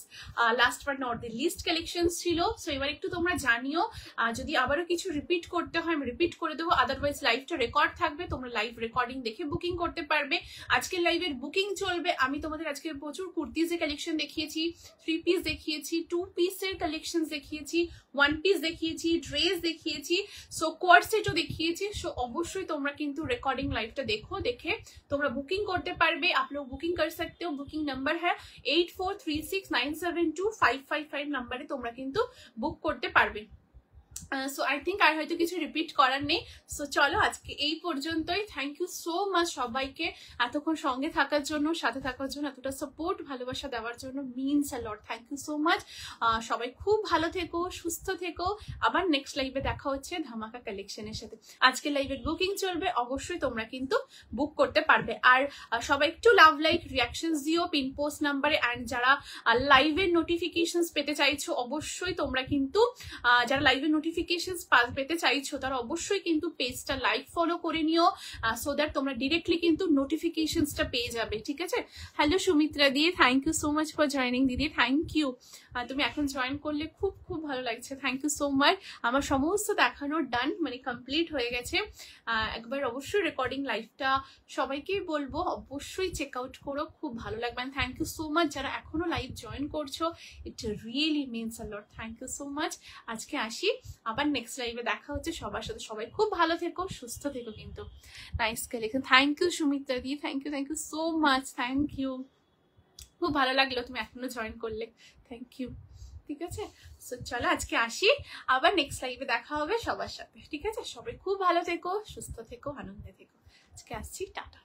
last but not the least collections ছিল। সো এবার একটু তোমরা জানিও, যদি আবারও কিছু রিপিট করতে হয় আমি রিপিট করে দেবো, আদারওয়াইজ লাইভটা রেকর্ড থাকবে, তোমরা লাইভ রেকর্ডিং দেখে বুকিং করতে পারবে। আজকের লাইভের বুকিং চলবে। আমি তোমাদের আজকে প্রচুর কুর্তিজের কালেকশন দেখিয়েছি, 3 পিস দেখিয়েছি, 2 পিসের কালেকশন দেখিয়েছি, 1 পিস দেখিয়েছি, ড্রেস দেখিয়েছি, সো কোয়ার্ড সেটও দেখিয়েছি। সো অবশ্যই তোমরা কিন্তু রেকর্ডিং লাইভটা দেখো, দেখে তোমরা বুকিং করতে পারবে। आप लोग বুকিং कर सकते हो। বুকিং নাম্বার হ্যাঁ 8436972555 নাম্বারে তোমরা কিন্তু বুক করতে পারবে। সো আই থিঙ্ক আর হয়তো কিছু রিপিট করার নেই। সো চলো আজকে এই পর্যন্তই। থ্যাংক ইউ সো মাচ সবাইকে এতক্ষণ সঙ্গে থাকার জন্য, সাথে থাকার জন্য, এতটা সাপোর্ট ভালোবাসা দেওয়ার জন্য, means a lot. Thank you so much. সবাই খুব ভালো থেকো, সুস্থ থেকো। আবার নেক্সট লাইভে দেখা হচ্ছে ধামাকা কালেকশনের সাথে। আজকে লাইভের বুকিং চলবে, অবশ্যই তোমরা কিন্তু বুক করতে পারবে। আর সবাই একটু লাভ লাইক রিয়াকশনস দিও পিন পোস্ট নাম্বারে। অ্যান্ড যারা লাইভের নোটিফিকেশনস পেতে চাইছো, অবশ্যই তোমরা কিন্তু যারা লাইভের নোটিফিকেশনস পেতে চাইছো তারা অবশ্যই কিন্তু পেজটা লাইক ফলো করে নিও, সো দ্যাট তোমরা ডিরেক্টলি কিন্তু নোটিফিকেশনসটা পেয়ে যাবে, ঠিক আছে? হ্যালো সুমিত্রা দি, thank you so much for joining দিদি, থ্যাংক ইউ। তুমি এখন জয়েন করলে খুব খুব ভালো লাগছে, থ্যাংক ইউ সো মাচ। আমার সমস্ত দেখানো ডান, মানে কমপ্লিট হয়ে গেছে। একবার অবশ্যই রেকর্ডিং লাইভটা সবাইকেই বলবো অবশ্যই চেক আউট করো, খুব ভালো লাগবে। থ্যাংক ইউ সো মাচ যারা এখনো লাইভ জয়েন করছো, it really means a lot. Thank you so much. আজকে আসি, আবার নেক্সট লাইভে দেখা হচ্ছে সবার সাথে। সবাই খুব ভালো থেকো, সুস্থ থেকো কিন্তু। Nice collection, thank you Sumitra দি, thank you so much, thank you. খুব ভালো লাগলো তুমি এখনো জয়েন করলে, থ্যাংক ইউ, ঠিক আছে? সো চলো আজকে আসি, আবার নেক্সট লাইভে দেখা হবে সবার সাথে, ঠিক আছে? সবাই খুব ভালো থেকো, সুস্থ থেকো, আনন্দে থেকো। আজকে আসছি, টাটা।